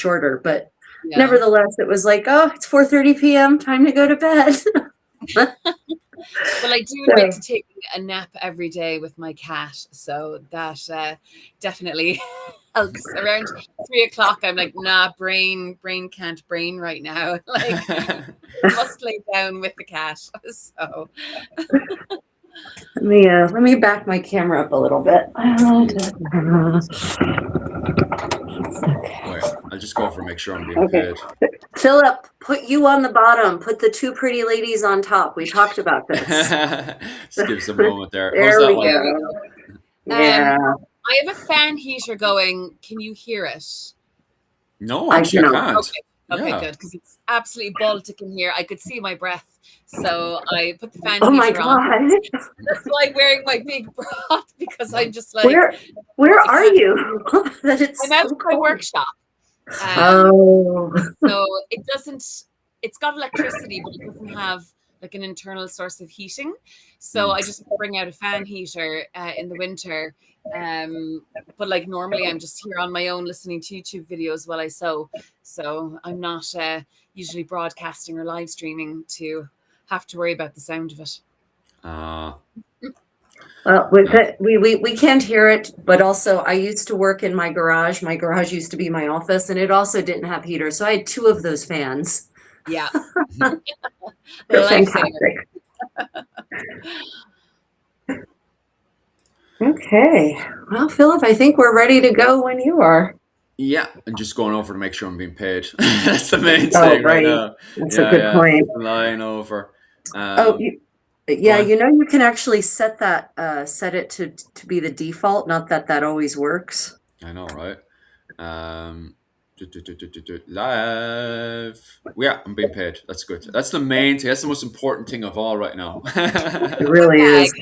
shorter, but Yeah. nevertheless, it was like, oh, it's 4:30 p.m. Time to go to bed. Well, I do admit to taking a nap every day with my cat, so that definitely helps. Around 3 o'clock, I'm like, nah, brain can't brain right now. Like, must lay down with the cat. So Let me back my camera up a little bit. Wait, I'll just go for make sure I'm being Okay. paid. Philip, put you on the bottom. Put the two pretty ladies on top. We talked about this. Just give us a moment there. There How's that we one? go. Yeah. I have a fan heater going. Can you hear it? No, actually, I can't. Okay, Yeah. good, because it's absolutely Baltic in here. I could see my breath, so I put the fan Oh my heater on. God. That's why I'm wearing my big bra, because I'm just like, where are you? That it's I'm out so of my cold. workshop. So it's got electricity, but it doesn't have like an internal source of heating. So I just bring out a fan heater in the winter. But like normally I'm just here on my own listening to YouTube videos while I sew. So I'm not usually broadcasting or live streaming to have to worry about the sound of it. Well, we can't hear it, but also I used to work in my garage. My garage used to be my office, and it also didn't have heaters. So I had two of those fans. Yeah. They're fantastic. Okay. Well, Philip, I think we're ready to go when you are. Yeah, I'm just going over to make sure I'm being paid. That's the main thing right now. That's a good point. Flying over. You can actually set that set it to be the default. Not that always works. I know, right? Live. Yeah, I'm being paid. That's good. That's the main thing. That's the most important thing of all right now. It really is.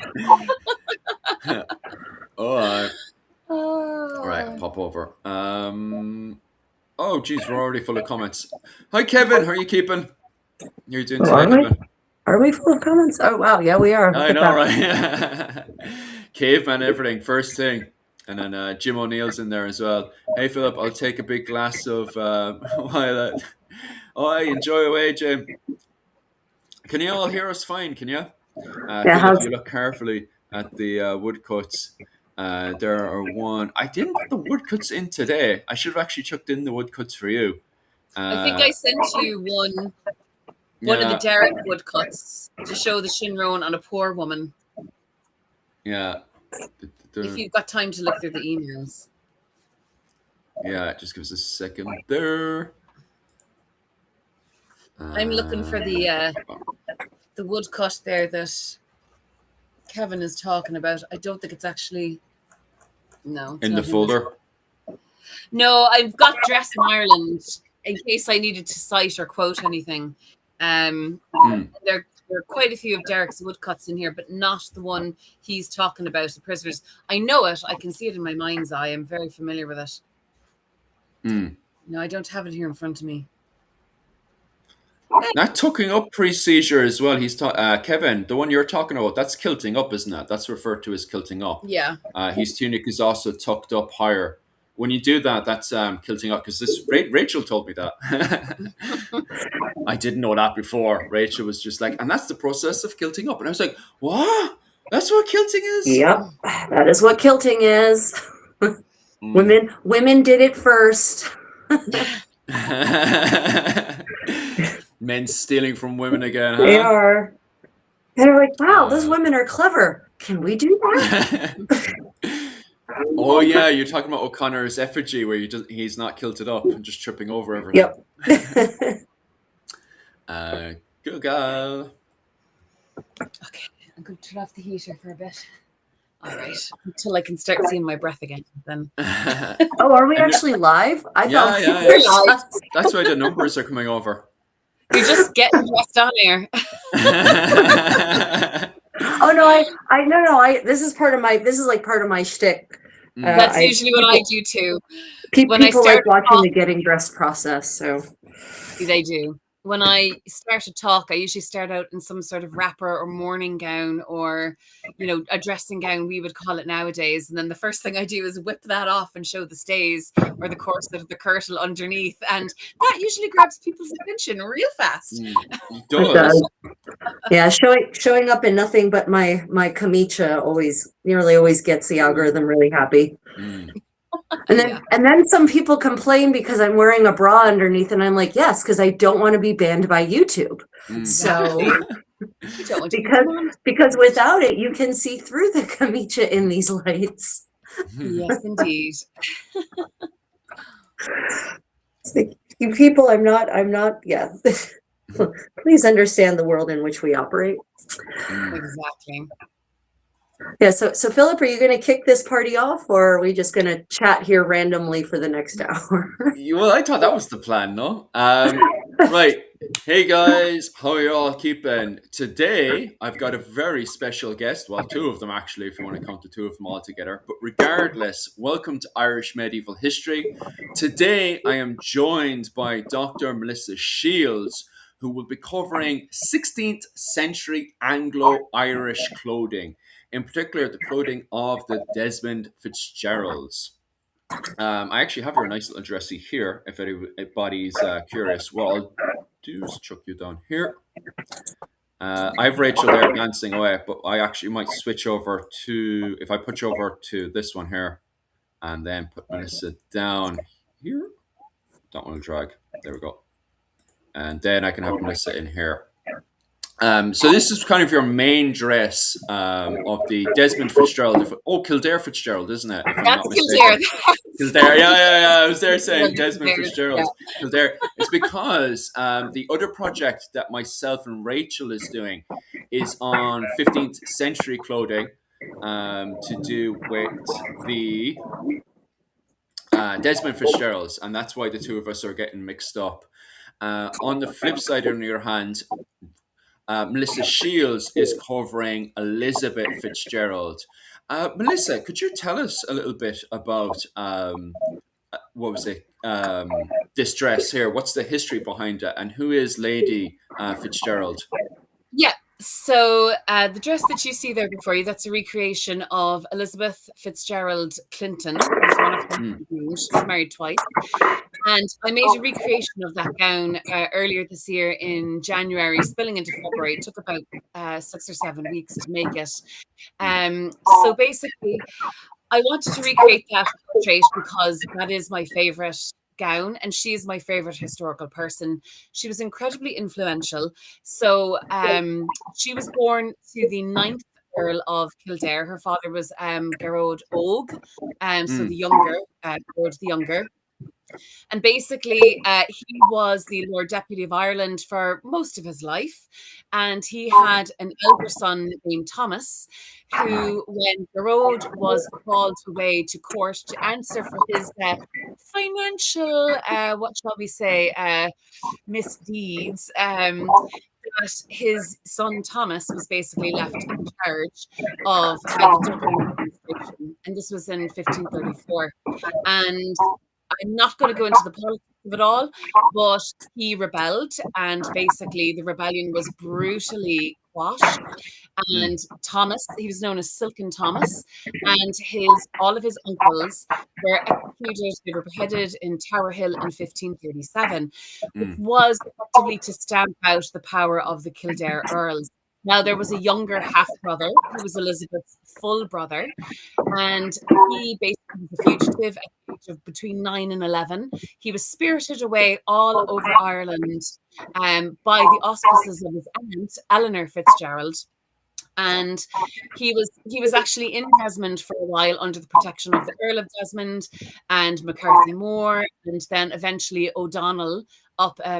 All right, pop over. Oh, geez, we're already full of comments. Hi, Kevin. How are you keeping? How are you doing today, Kevin? Are we full of comments? Oh, wow. Yeah, we are. I know, right? Caveman, everything. First thing. And then Jim O'Neill's in there as well. Hey, Philip, I'll take a big glass of Violet. Oh, I enjoy away, Jim. Can you all hear us fine? Can you? Philip, you look carefully at the woodcuts. There are one. I didn't put the woodcuts in today. I should have actually chucked in the woodcuts for you. I think I sent you one of the Derek woodcuts to show the Shinron on a poor woman. Yeah. If you've got time to look through the emails. Yeah, just give us a second there. I'm looking for the woodcut there that Kevin is talking about. I don't think it's actually in the folder. No, I've got Dress in Ireland in case I needed to cite or quote anything. There are quite a few of Derek's woodcuts in here, but not the one he's talking about, the prisoners. I know it. I can see it in my mind's eye. I'm very familiar with it. No, I don't have it here in front of me. That tucking up pre-seizure as well. He's Kevin, the one you're talking about. That's kilting up, isn't it? That's referred to as kilting up. Yeah. His tunic is also tucked up higher. When you do that, that's kilting up. Because this Rachel told me that. I didn't know that before. Rachel was just like, and that's the process of kilting up. And I was like, what? That's what kilting is? Yep, that is what kilting is. Women did it first. Men stealing from women again, huh? They are. They're like, wow, those women are clever. Can we do that? Oh yeah, you're talking about O'Connor's effigy where he's not kilted up and just tripping over everything. Yep. Google. Okay, I'm going to turn off the heater for a bit. All right, until I can start seeing my breath again. Then. Oh, are we actually live? I thought we were live. That's why the numbers are coming over. You're just getting dressed on here. Oh no, this is part of my shtick. That's usually what I do too. People like watching the getting dressed process, so they do. when I start a talk, I usually start out in some sort of wrapper or morning gown, or, you know, a dressing gown, we would call it nowadays. And then the first thing I do is whip that off and show the stays or the corset or the kirtle underneath. And that usually grabs people's attention real fast. It It does. does. Yeah, showing up in nothing but my kamecha nearly always gets the algorithm really happy. And then Yeah. and then some people complain because I'm wearing a bra underneath, and I'm like, yes, because I don't want to be banned by YouTube. So You don't want to be because without it, you can see through the kamecha in these lights. Yes, indeed. It's like, you people, I'm not, yeah. Please understand the world in which we operate. Exactly. Yeah, so Philip, are you going to kick this party off, or are we just going to chat here randomly for the next hour? Well, I thought that was the plan, no? Right. Hey guys, how are you all keeping? Today, I've got a very special guest. Well, two of them actually, if you want to count the two of them all together. But regardless, welcome to Irish Medieval History. Today, I am joined by Dr. Melissa Shields, who will be covering 16th century Anglo-Irish clothing, in particular the clothing of the Desmond Fitzgeralds. I actually have your nice little dressy here. If anybody's curious, what I'll do is chuck you down here. I have Rachel there dancing away, but I actually might switch over to, if I put you over to this one here, and then put Melissa down here. Don't want to drag. There we go. And then I can have Melissa in here. So this is kind of your main dress of the Desmond Fitzgerald. Kildare Fitzgerald, isn't it? If I'm That's not mistaken. Kildare. Yeah. I was there saying Desmond Kildare, Fitzgerald. yeah. Kildare. It's because the other project that myself and Rachel is doing is on 15th century clothing, to do with the Desmond Fitzgeralds, and that's why the two of us are getting mixed up. On the flip side, on your hand, Melissa Shields is covering Elizabeth Fitzgerald. Melissa, could you tell us a little bit about what was it? This dress here. What's the history behind it, and who is Lady Fitzgerald? Yeah. So the dress that you see there before you, that's a recreation of Elizabeth Fitzgerald Clinton, who's one of her husbands. She was married twice. And I made a recreation of that gown earlier this year in January, spilling into February. It took about 6 or 7 weeks to make it. So basically, I wanted to recreate that portrait because that is my favorite gown, and she is my favorite historical person. She was incredibly influential. So she was born to the 9th Earl of Kildare. Her father was Gearóid Og, so the younger, Gearóid the younger. And basically, he was the Lord Deputy of Ireland for most of his life. And he had an elder son named Thomas, who, when Gearóid was called away to court to answer for his financial, what shall we say, misdeeds, that his son Thomas was basically left in charge of the Dublin administration. And this was in 1534. And I'm not going to go into the politics of it all, but he rebelled, and basically the rebellion was brutally quashed. And Thomas, he was known as Silken Thomas, and all of his uncles were executed. They were beheaded in Tower Hill in 1537, which was effectively to stamp out the power of the Kildare Earls. Now, there was a younger half-brother who was Elizabeth's full brother, and he basically was a fugitive at the age of between 9 and 11. He was spirited away all over Ireland by the auspices of his aunt, Eleanor Fitzgerald. And he was actually in Desmond for a while under the protection of the Earl of Desmond and McCarthy Moore, and then eventually O'Donnell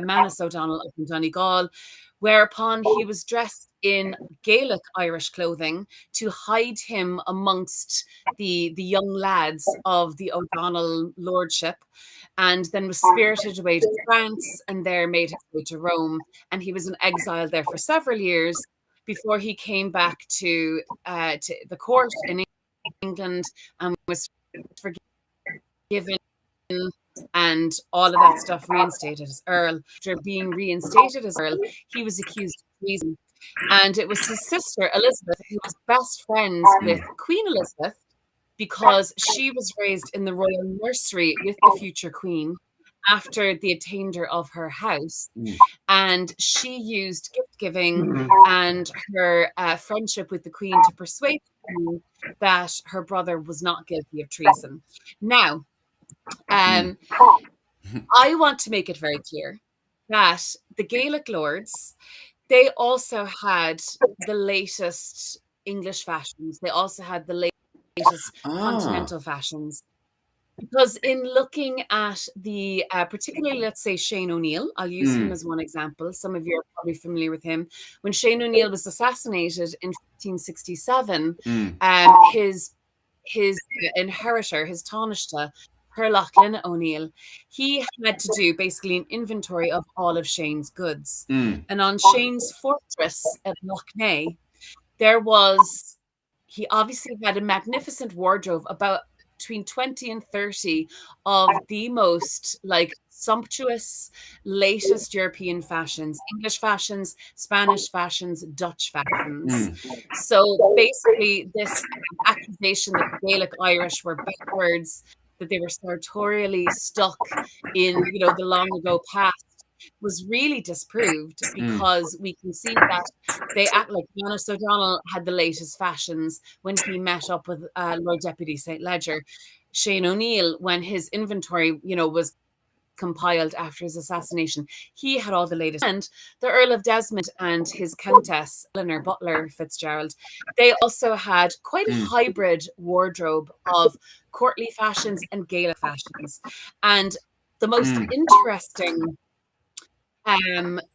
Manus O'Donnell up in Donegal, whereupon he was dressed in Gaelic Irish clothing to hide him amongst the young lads of the O'Donnell lordship, and then was spirited away to France and there made his way to Rome. And he was in exile there for several years before he came back to the court in England and was forgiven and all of that stuff reinstated as Earl. After being reinstated as Earl, he was accused of treason. And it was his sister, Elizabeth, who was best friends with Queen Elizabeth because she was raised in the royal nursery with the future queen after the attainder of her house. And she used gift giving and her friendship with the queen to persuade the queen that her brother was not guilty of treason. Now, I want to make it very clear that the Gaelic lords, they also had the latest English fashions. They also had the latest continental fashions. Because in looking at the, particularly, let's say, Shane O'Neill, I'll use him as one example. Some of you are probably familiar with him. When Shane O'Neill was assassinated in 1567, his inheritor, his Taoiseach, Lachlan O'Neill, he had to do basically an inventory of all of Shane's goods. And on Shane's fortress at Loughney, he obviously had a magnificent wardrobe, about between 20 and 30 of the most sumptuous, latest European fashions, English fashions, Spanish fashions, Dutch fashions. So basically this accusation that the Gaelic Irish were backwards, that they were sartorially stuck in, the long ago past, was really disproved because we can see that they act like Manus O'Donnell had the latest fashions when he met up with Lord Deputy St. Ledger. Shane O'Neill, when his inventory, was compiled after his assassination, he had all the latest. And the Earl of Desmond and his Countess, Eleanor Butler Fitzgerald, they also had quite a hybrid wardrobe of courtly fashions and Gaelic fashions. And the most interesting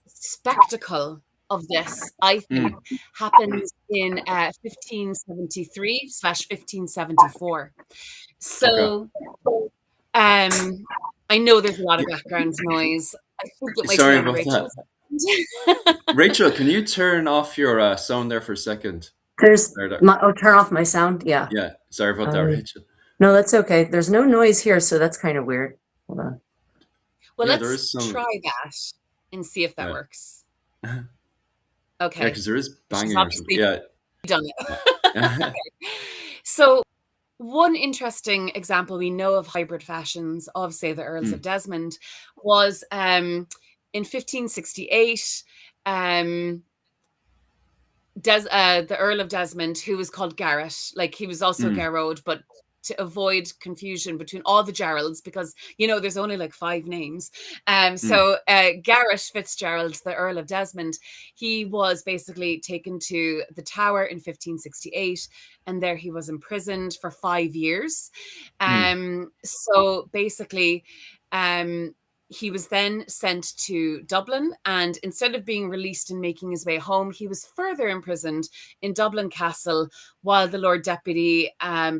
spectacle of this, I think, happens in 1573/1574. So, I know there's a lot of background noise. I think it might Sorry be about Rachel. that. Rachel, can you turn off your sound there for a second? Turn off my sound. Yeah. Yeah. Sorry about that, Rachel. No, that's okay. There's no noise here, so that's kind of weird. Hold on. Well, let's try that and see if that works. Okay. Yeah, because there is banging or something. Yeah. Done it. Okay. So one interesting example we know of hybrid fashions of, say, the Earls of Desmond was in 1568, the Earl of Desmond, who was called Garrett, he was also Garrod, but to avoid confusion between all the Geralds, because there's only 5 names. So Garrett Fitzgerald, the Earl of Desmond, he was basically taken to the Tower in 1568, and there he was imprisoned for 5 years. So basically, he was then sent to Dublin, and instead of being released and making his way home, he was further imprisoned in Dublin Castle while the Lord Deputy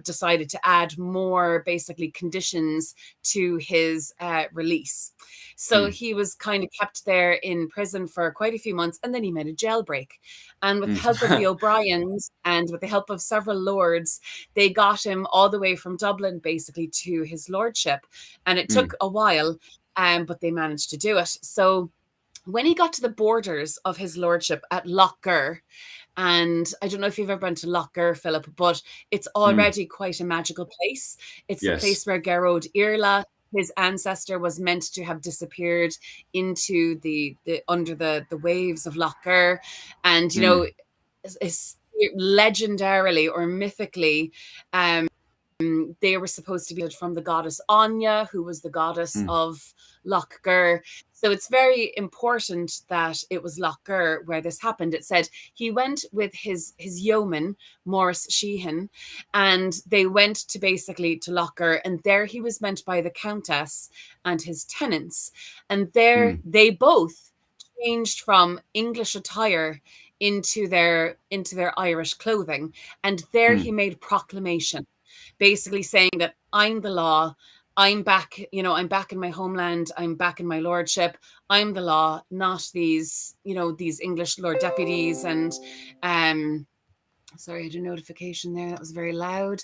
decided to add more basically conditions to his release. So he was kind of kept there in prison for quite a few months, and then he made a jailbreak. And with the help of the O'Briens and with the help of several lords, they got him all the way from Dublin basically to his lordship. And it took a while, but they managed to do it. So when he got to the borders of his lordship at Lougher, and I don't know if you've ever been to Lougher, Philip, but it's already quite a magical place. It's the place where Gearóid Iarla, his ancestor, was meant to have disappeared into the under the waves of Lougher. And, it's legendarily or mythically, they were supposed to be from the goddess Anya, who was the goddess of Lougher. So it's very important that it was Lougher where this happened. It said he went with his yeoman, Maurice Sheehan, and they went to Lougher, and there he was met by the Countess and his tenants. And there they both changed from English attire into their Irish clothing. And there he made proclamation, basically saying that I'm the law, I'm back, I'm back in my homeland, I'm back in my lordship, I'm the law, not these, these English Lord Deputies. And sorry, I had a notification there, that was very loud.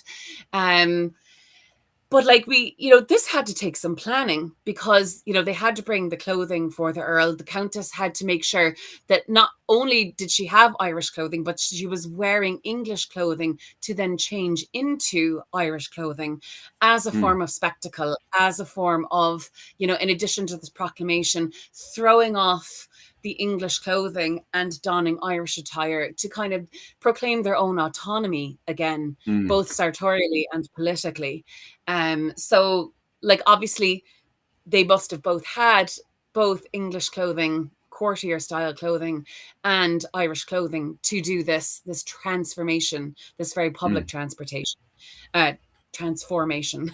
but like this had to take some planning because, they had to bring the clothing for the Earl. The Countess had to make sure that not only did she have Irish clothing, but she was wearing English clothing to then change into Irish clothing as a form of spectacle, as a form of, in addition to this proclamation, throwing off the English clothing and donning Irish attire to kind of proclaim their own autonomy again, both sartorially and politically. So like obviously they must have both had both English clothing, courtier style clothing, and Irish clothing to do this transformation, this very public transformation.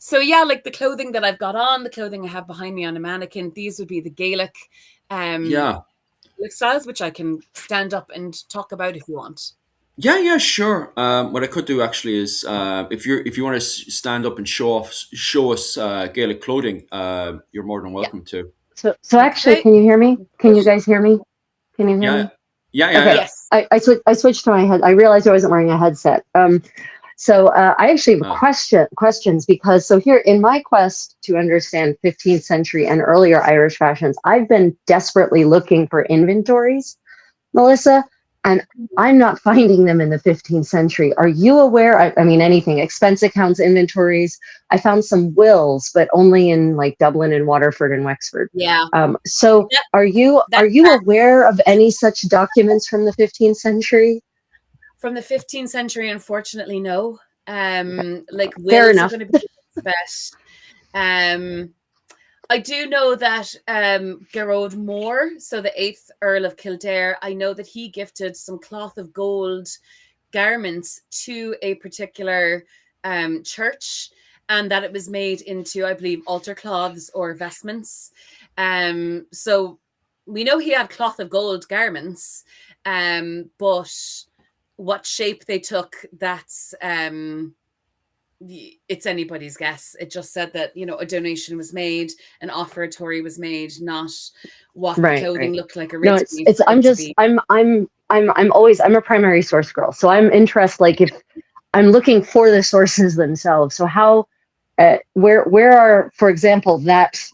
So yeah, like the clothing that I've got on, the clothing I have behind me on a mannequin, these would be the Gaelic styles, which I can stand up and talk about if you want. Yeah, sure. What I could do actually is, if you want to stand up and show us Gaelic clothing, you're more than welcome to. So actually, can you hear me? Can you guys hear me? Can you hear me? Yeah. Okay. Yes. I switched to my head. I realized I wasn't wearing a headset. So I actually have questions because here in my quest to understand 15th century and earlier Irish fashions, I've been desperately looking for inventories, Melissa, and I'm not finding them in the 15th century. Are you aware? I mean, anything, expense accounts, inventories. I found some wills, but only in like Dublin and Waterford and Wexford. Yeah. So are you aware of any such documents from the 15th century? From the 15th century, unfortunately, no. Like Fair wills enough. are going to be the best. I do know that Gearóid Moore, so the 8th Earl of Kildare, I know that he gifted some cloth of gold garments to a particular church, and that it was made into, I believe, altar cloths or vestments. So we know he had cloth of gold garments, but what shape they took, that's it's anybody's guess. It just said that a donation was made, an offertory was made, not what the clothing looked like originally. No, I'm a primary source girl, so I'm interested. Like if I'm looking for the sources themselves, so how, where are, for example, that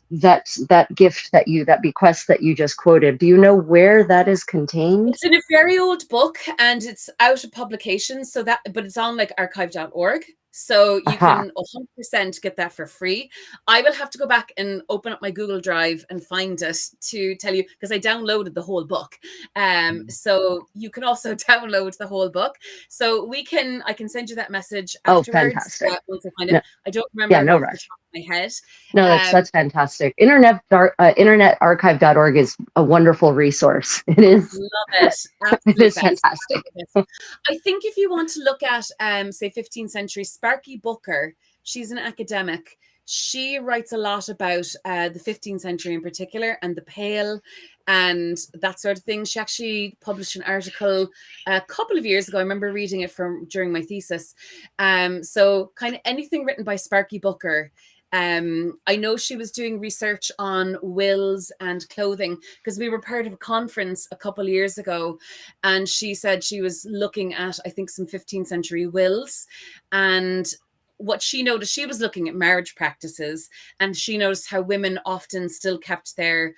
gift that bequest that you just quoted? Do you know where that is contained? It's in a very old book and it's out of publication, but it's on like archive.org. So you can 100% get that for free. I will have to go back and open up my Google Drive and find it to tell you, because I downloaded the whole book. So you can also download the whole book. So I can send you that message afterwards. Fantastic. Once I find it. I don't remember no off rush. the top of my head. No, that's fantastic. Internetarchive.org is a wonderful resource. It is. Love it. It is fantastic. I think if you want to look at, say, 15th century, Sparky Booker, she's an academic. She writes a lot about the 15th century in particular and the Pale and that sort of thing. She actually published an article a couple of years ago. I remember reading it during my thesis. So kind of anything written by Sparky Booker. I know she was doing research on wills and clothing because we were part of a conference a couple of years ago, and she said she was looking at, I think, some 15th century wills, and what she noticed, she was looking at marriage practices, and she noticed how women often still kept their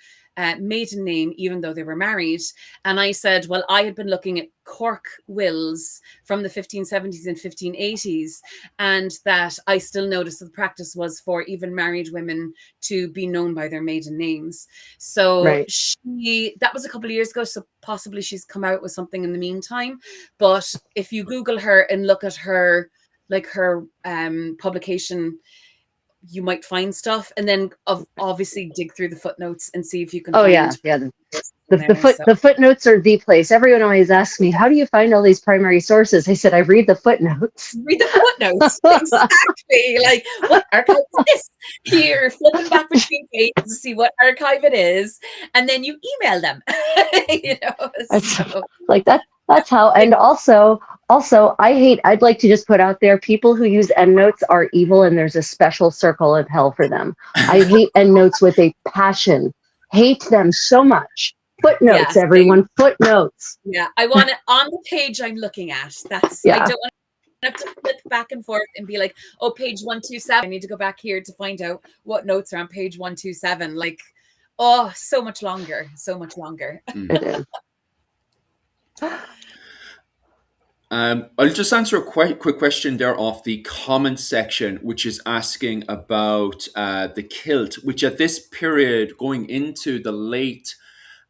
maiden name even though they were married. And I said, well, I had been looking at Cork wills from the 1570s and 1580s, and that I still noticed that the practice was for even married women to be known by their maiden names. So that was a couple of years ago, so possibly she's come out with something in the meantime. But if you Google her and look at her publication, you might find stuff, and then obviously dig through the footnotes and see if you can find the footnotes are the place. Everyone always asks me, how do you find all these primary sources? I said, I read the footnotes. Read the footnotes. Exactly. Like, what archive is this? You're flipping back between pages to see what archive it is, and then you email them. Like that. That's how. And also, I'd like to just put out there, people who use endnotes are evil, and there's a special circle of hell for them. I hate endnotes with a passion. Hate them so much. Footnotes, everyone. Footnotes. Yeah, I want it on the page I'm looking at. I don't want have to flip back and forth and be like, oh, page 127. I need to go back here to find out what notes are on page 127. Like, oh, so much longer. It is. I'll just answer a quick question there off the comment section, which is asking about the kilt, which at this period going into the late,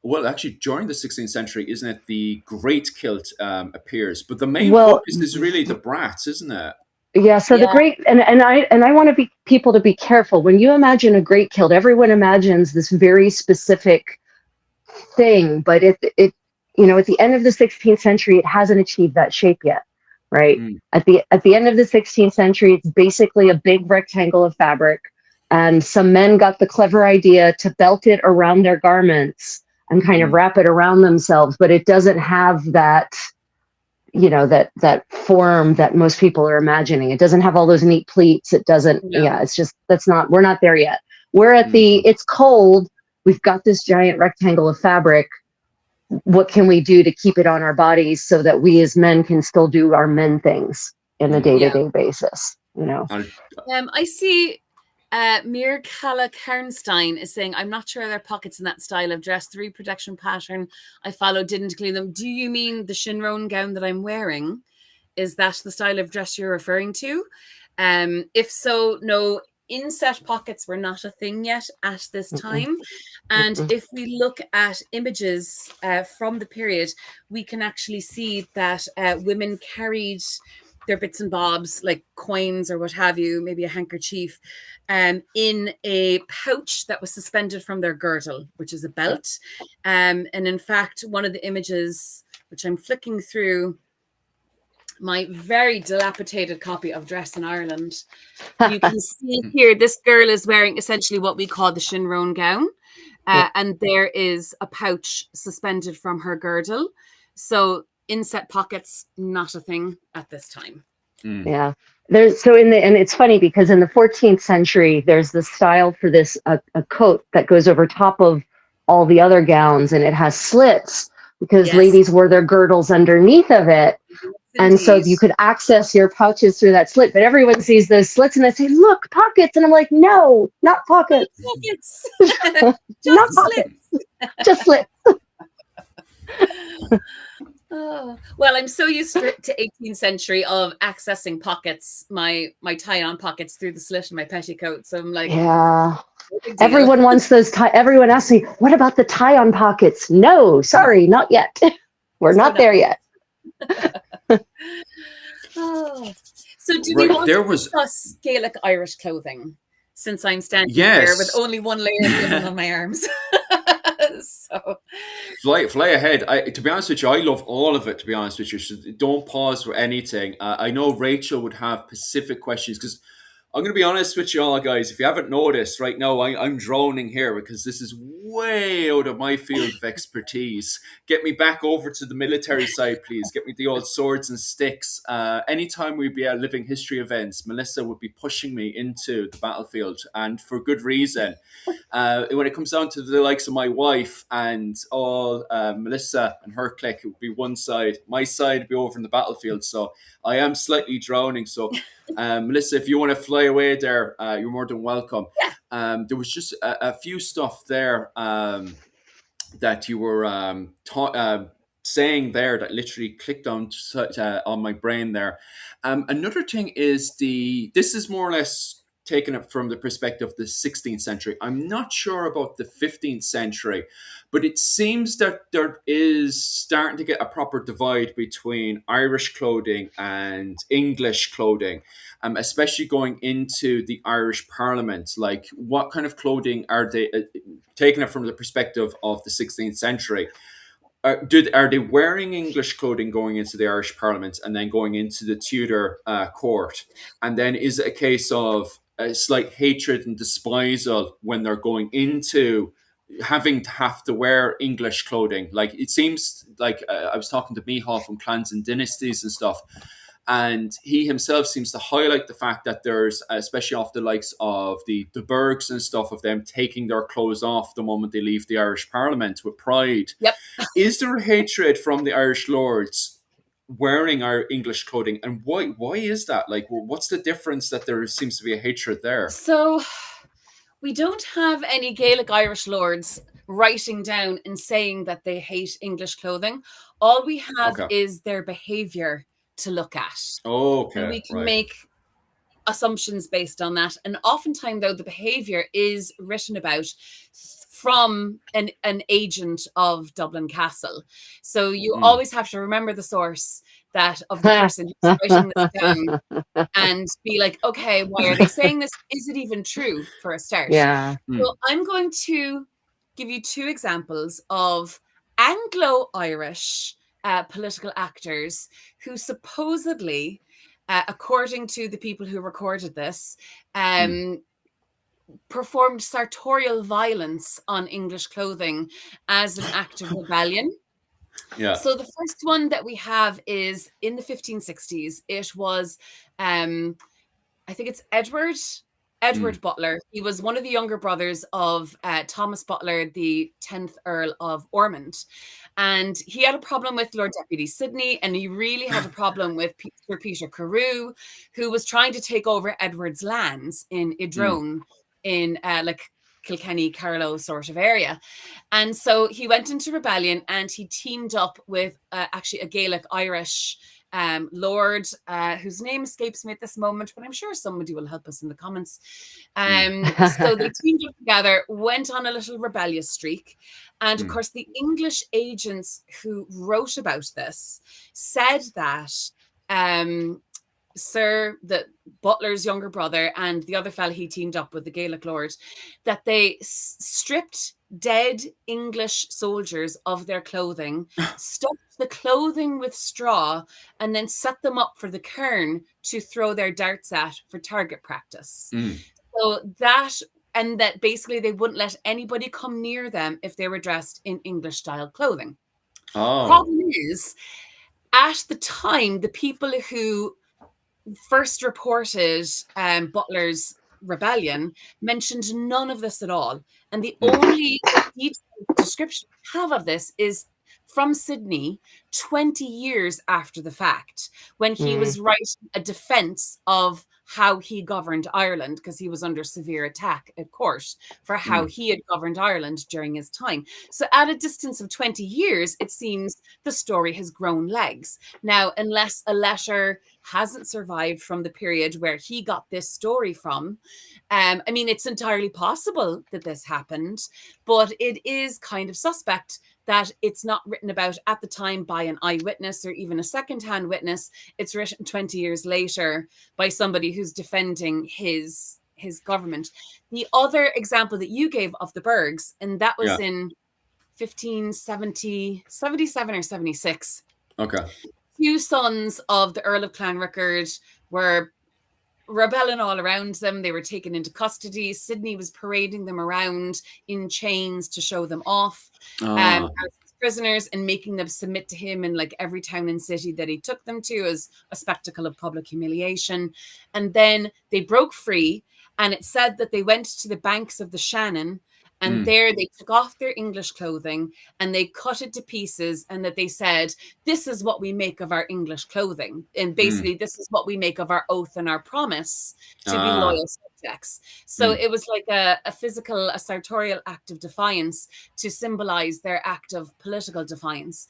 well, actually during the 16th century, isn't it, the great kilt appears? But the main focus is really the brats, isn't it? Yeah, so the great, and I want people to be careful. When you imagine a great kilt, everyone imagines this very specific thing, but it at the end of the 16th century, it hasn't achieved that shape yet, right? At the end of the 16th century, it's basically a big rectangle of fabric, and some men got the clever idea to belt it around their garments and kind of wrap it around themselves, but it doesn't have that, that form that most people are imagining. It doesn't have all those neat pleats. It doesn't, it's just, we're not there yet. We're at it's cold. We've got this giant rectangle of fabric. What can we do to keep it on our bodies so that we as men can still do our men things in a day-to-day basis, I see Mir Kala Kernstein is saying, I'm not sure there are pockets in that style of dress. The reproduction pattern I followed didn't clean them. Do you mean the Shinron gown that I'm wearing? Is that the style of dress you're referring to? If so, no, inset pockets were not a thing yet at this time. And if we look at images from the period, we can actually see that women carried their bits and bobs, like coins or what have you, maybe a handkerchief, in a pouch that was suspended from their girdle, which is a belt. And in fact, one of the images, which I'm flicking through my very dilapidated copy of Dress in Ireland, you can see here, this girl is wearing essentially what we call the Shinron gown. And there is a pouch suspended from her girdle. So inset pockets, not a thing at this time. Yeah. And it's funny because in the 14th century, there's this style for this, a coat that goes over top of all the other gowns, and it has slits because ladies wore their girdles underneath of it. And so you could access your pouches through that slit, but everyone sees those slits and they say, look, pockets. And I'm like, no, not pockets. Not pockets. Just slits. Oh, well, I'm so used to 18th century of accessing pockets, my tie-on pockets through the slit in my petticoat. So I'm like, everyone wants those everyone asks me, what about the tie-on pockets? No, sorry, not yet. We're not there yet. So do we want to discuss Gaelic Irish clothing, since I'm standing here with only one layer on my arms? So fly ahead. To be honest with you, I love all of it, to be honest with you. So don't pause for anything. I know Rachel would have specific questions, because I'm going to be honest with you all, guys. If you haven't noticed right now, I'm droning here because this is way out of my field of expertise. Get me back over to the military side, please. Get me the old swords and sticks. Anytime we'd be at living history events, Melissa would be pushing me into the battlefield, and for good reason. When it comes down to the likes of my wife and all, Melissa and her clique, it would be one side. My side would be over in the battlefield. So I am slightly drowning. So Melissa, if you want to fly away there, you're more than welcome. There was just a few stuff there that you were saying there that literally clicked on my brain there. Another thing is this is more or less taking it from the perspective of the 16th century. I'm not sure about the 15th century, but it seems that there is starting to get a proper divide between Irish clothing and English clothing, especially going into the Irish Parliament. Like, what kind of clothing are they taking it from the perspective of the 16th century? Are they wearing English clothing going into the Irish Parliament and then going into the Tudor court? And then is it a case of a slight hatred and despisal when they're going into having to have to wear English clothing? Like, it seems like I was talking to Mihal from Clans and Dynasties and stuff, and he himself seems to highlight the fact that there's, especially off the likes of the Bergs and stuff, of them taking their clothes off the moment they leave the Irish Parliament with pride. Yep. Is there a hatred from the Irish lords wearing our English clothing, and why is that? Like, what's the difference that there seems to be a hatred there? So we don't have any Gaelic Irish lords writing down and saying that they hate English clothing. All we have Okay. is their behavior to look at. And Okay. we can Right. make assumptions based on that. And oftentimes, though, the behavior is written about from an agent of Dublin Castle. So you always have to remember the source that of the person who's writing this down and be like, okay, why are they saying this? Is it even true, for a start? Yeah. So I'm going to give you two examples of Anglo-Irish political actors who supposedly, according to the people who recorded this, performed sartorial violence on English clothing as an act of rebellion. Yeah. So the first one that we have is in the 1560s. It was, I think it's Edward Butler. He was one of the younger brothers of Thomas Butler, the 10th Earl of Ormond. And he had a problem with Lord Deputy Sidney, and he really had a problem with Sir Peter Carew, who was trying to take over Edward's lands in Idrone, in like Kilkenny, Carlow sort of area. And so he went into rebellion, and he teamed up with actually a Gaelic Irish lord, whose name escapes me at this moment, but I'm sure somebody will help us in the comments. So they teamed up together, went on a little rebellious streak. And of course, the English agents who wrote about this said that the Butler's younger brother and the other fella he teamed up with, the Gaelic lord, that they stripped dead English soldiers of their clothing, stuffed the clothing with straw, and then set them up for the cairn to throw their darts at for target practice. So that basically they wouldn't let anybody come near them if they were dressed in English style clothing. Problem is, at the time, the people who first reported Butler's rebellion mentioned none of this at all. And the only detailed description I have of this is from Sidney 20 years after the fact, when he was writing a defense of how he governed Ireland, because he was under severe attack at court for how he had governed Ireland during his time. So at a distance of 20 years, it seems the story has grown legs. Now, unless a letter hasn't survived from the period where he got this story from, I mean, it's entirely possible that this happened, but it is kind of suspect that it's not written about at the time by an eyewitness or even a secondhand witness. It's written 20 years later by somebody who's defending his government. The other example that you gave of the Bergs, and that was in 1577 or 76. Okay. Two sons of the Earl of Clanrickard were rebelling all around them. They were taken into custody. Sidney was parading them around in chains to show them off as prisoners and making them submit to him in like every town and city that he took them to as a spectacle of public humiliation. And then they broke free, and it said that they went to the banks of the Shannon, and there they took off their English clothing and they cut it to pieces, and that they said, this is what we make of our English clothing. And basically, this is what we make of our oath and our promise to be loyal subjects. So it was like a sartorial act of defiance to symbolize their act of political defiance.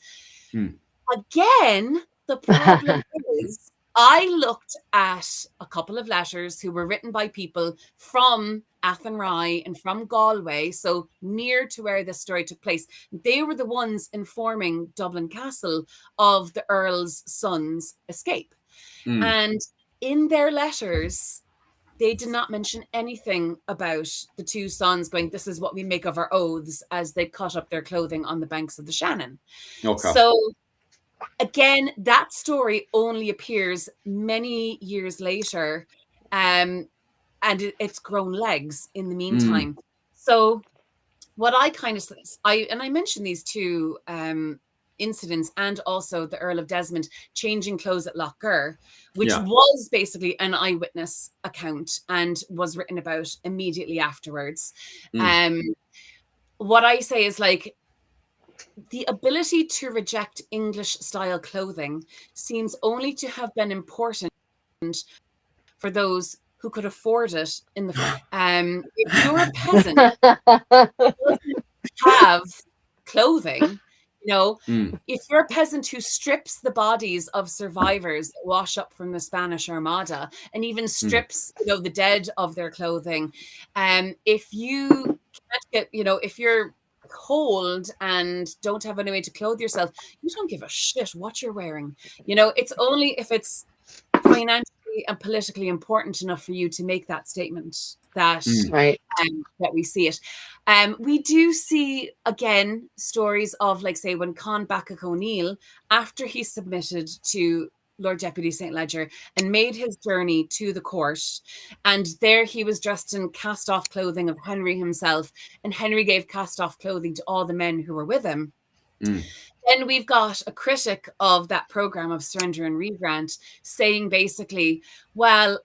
Again, the problem is, I looked at a couple of letters who were written by people from Athenry and from Galway, so near to where this story took place. They were the ones informing Dublin Castle of the Earl's son's escape. And in their letters, they did not mention anything about the two sons going, this is what we make of our oaths, as they cut up their clothing on the banks of the Shannon. Okay. So again, that story only appears many years later, and it's grown legs in the meantime. So what I kind of, I mentioned these two incidents, and also the Earl of Desmond changing clothes at Lochgur, which was basically an eyewitness account and was written about immediately afterwards. What I say is, like, the ability to reject English style clothing seems only to have been important for those who could afford it in the if you're a peasant who doesn't have clothing, Mm, if you're a peasant who strips the bodies of survivors that wash up from the Spanish Armada and even mm, strips, the dead of their clothing, if you can't get, if you're cold and don't have any way to clothe yourself, you don't give a shit what you're wearing. It's only if it's financially and politically important enough for you to make that statement that mm, Right. that we see it. We do see again stories of, like, say, when Con Bacach O'Neill, after he submitted to Lord Deputy St. Leger and made his journey to the court, and there he was dressed in cast-off clothing of Henry himself, and Henry gave cast-off clothing to all the men who were with him. mm, Then we've got a critic of that program of Surrender and Regrant saying basically, well,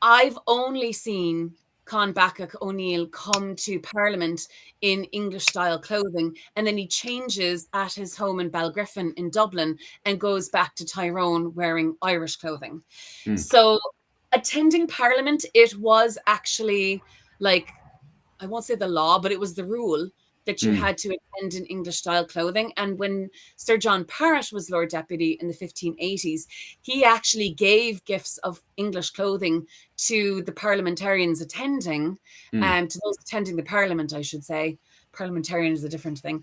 I've only seen Con Bacach O'Neill come to Parliament in English style clothing, and then he changes at his home in Balgriffin in Dublin and goes back to Tyrone wearing Irish clothing. mm, So attending Parliament, it was actually, like, I won't say the law, but it was the rule that you mm, had to attend in English style clothing. And when Sir John Parrott was Lord Deputy in the 1580s, he actually gave gifts of English clothing to the parliamentarians attending, mm. to those attending the Parliament, I should say. Parliamentarian is a different thing.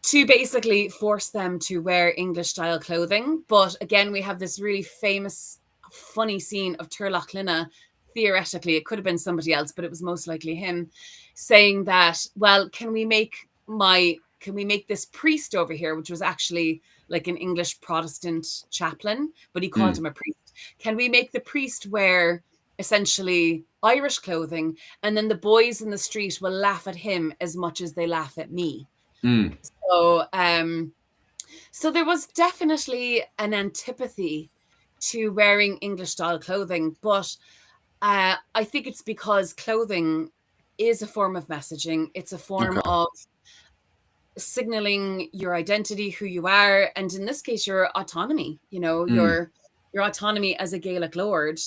To basically force them to wear English style clothing. But again, we have this really famous, funny scene of Turlough Linna. Theoretically, it could have been somebody else, but it was most likely him, saying that, well, can we make this priest over here, which was actually like an English Protestant chaplain, but he called Mm, him a priest. Can we make the priest wear essentially Irish clothing, and then the boys in the street will laugh at him as much as they laugh at me? mm. So there was definitely an antipathy to wearing English style clothing, but I think it's because clothing is a form of messaging. It's a form Okay. of signaling your identity, who you are, and in this case, your autonomy. Mm, Your autonomy as a Gaelic lord,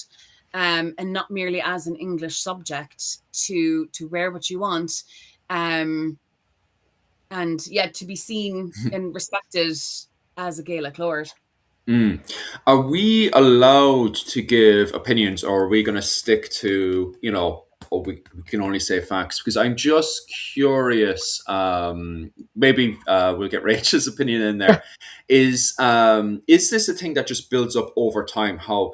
and not merely as an English subject to wear what you want. And yeah, to be seen and respected as a Gaelic lord. mm. Are we allowed to give opinions, or are we going to stick to, oh, we can only say facts? Because I'm just curious. Maybe we'll get Rachel's opinion in there. Is this a thing that just builds up over time? How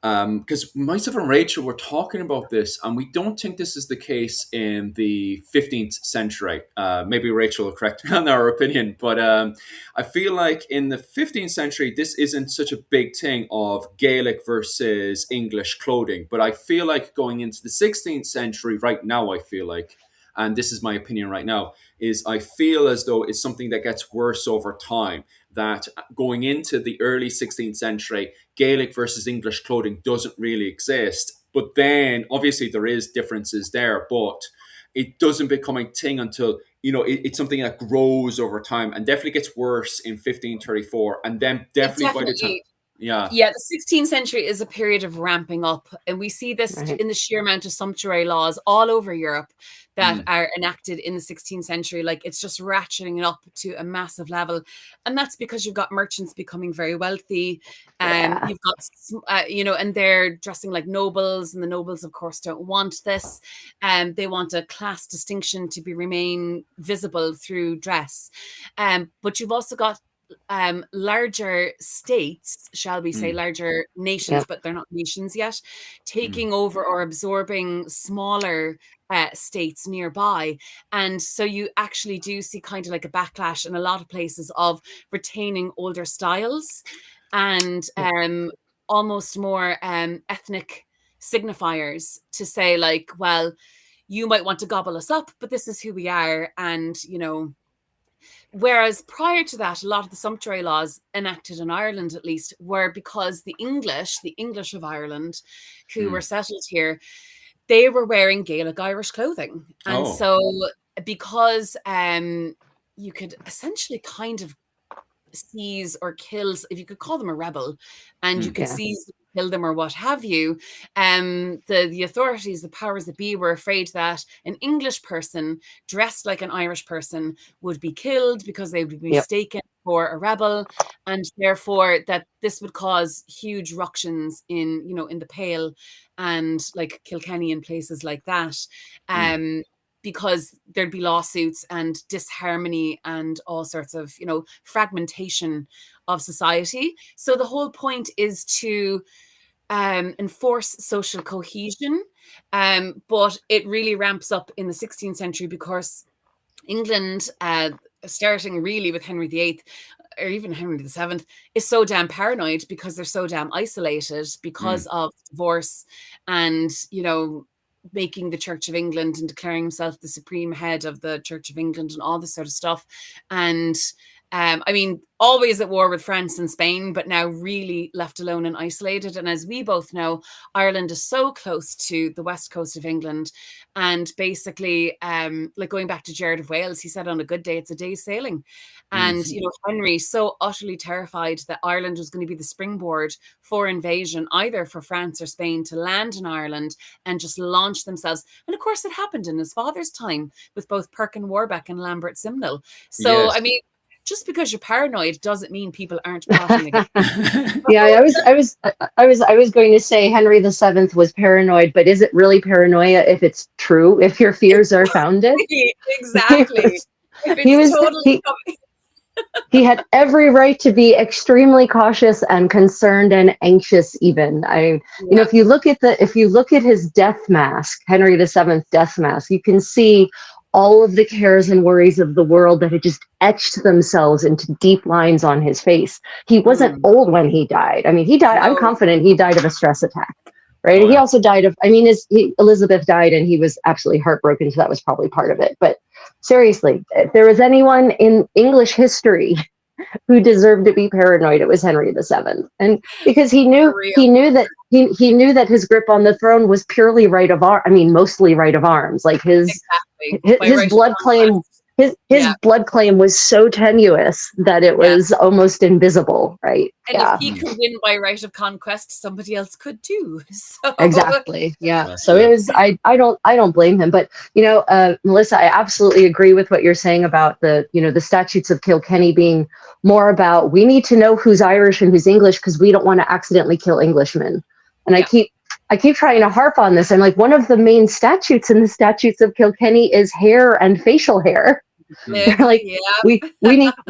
because myself and Rachel were talking about this, and we don't think this is the case in the 15th century. Maybe Rachel will correct me on our opinion, but I feel like in the 15th century, this isn't such a big thing of Gaelic versus English clothing. But I feel like going into the 16th century right now, I feel like, and this is my opinion right now, is I feel as though it's something that gets worse over time. That going into the early 16th century, Gaelic versus English clothing doesn't really exist. But then obviously there is differences there, but it doesn't become a thing until, it's something that grows over time and definitely gets worse in 1534. And then It definitely by the time, definitely, yeah. yeah, the 16th century is a period of ramping up, and we see this Right. in the sheer amount of sumptuary laws all over Europe that Mm, are enacted in the 16th century. Like, it's just ratcheting it up to a massive level, and that's because you've got merchants becoming very wealthy. Yeah. You've got and they're dressing like nobles, and the nobles, of course, don't want this. They want a class distinction to remain visible through dress. But you've also got larger states, shall we say, mm, larger nations, Yep. but they're not nations yet, mm, taking over or absorbing smaller states nearby. And so you actually do see kind of like a backlash in a lot of places of retaining older styles and Yeah. almost more ethnic signifiers to say, like, well, you might want to gobble us up, but this is who we are. And, whereas prior to that, a lot of the sumptuary laws enacted in Ireland, at least, were because the English of Ireland, who were mm. settled here, they were wearing Gaelic Irish clothing. And Oh, so because, you could essentially kind of seize or kill, if you could call them a rebel, and you could Yeah. seize them, kill them, or what have you. The authorities, the powers that be, were afraid that an English person dressed like an Irish person would be killed because they would be Yep. mistaken for a rebel, and therefore that this would cause huge ructions in, you know, in the Pale and like Kilkenny and places like that. Because there'd be lawsuits and disharmony and all sorts of, you know, fragmentation of society. So the whole point is to enforce social cohesion. But it really ramps up in the 16th century because England, starting really with Henry VIII, or even Henry VII, is so damn paranoid because they're so damn isolated because of divorce and, you know, making the Church of England and declaring himself the supreme head of the Church of England and all this sort of stuff. And I mean, always at war with France and Spain, but now really left alone and isolated. And as we both know, Ireland is so close to the west coast of England. And basically, like going back to Gerard of Wales, he said on a good day, it's a day's sailing. And, you know, Henry, so utterly terrified that Ireland was going to be the springboard for invasion, either for France or Spain, to land in Ireland and just launch themselves. And of course, it happened in his father's time with both Perkin Warbeck and Lambert Simnel. So, Yes. I mean, just because you're paranoid doesn't mean people aren't plotting against. Yeah, I was going to say Henry VII was paranoid, but is it really paranoia if it's true? If your fears are founded? Exactly. He had every right to be extremely cautious and concerned and anxious. Even you know, if you look at his death mask, Henry VII's death mask, you can see all of the cares and worries of the world that had just etched themselves into deep lines on his face. He wasn't old when he died. I mean, he died. No. I'm confident he died of a stress attack, right? Oh, he also died of. I mean, Elizabeth died, and he was absolutely heartbroken. So that was probably part of it. But seriously, if there was anyone in English history who deserved to be paranoid, it was Henry VII, and because he knew that his grip on the throne was purely right of arm. I mean, mostly right of arms. Like his blood claim. His blood claim was so tenuous that it was almost invisible, right? And if he could win by right of conquest, somebody else could too. So. Exactly. Yeah. So it was. I don't blame him, but you know, Melissa, I absolutely agree with what you're saying about the statutes of Kilkenny being more about we need to know who's Irish and who's English because we don't want to accidentally kill Englishmen. And I keep trying to harp on this. I'm like, one of the main statutes in the statutes of Kilkenny is hair and facial hair. They're like, we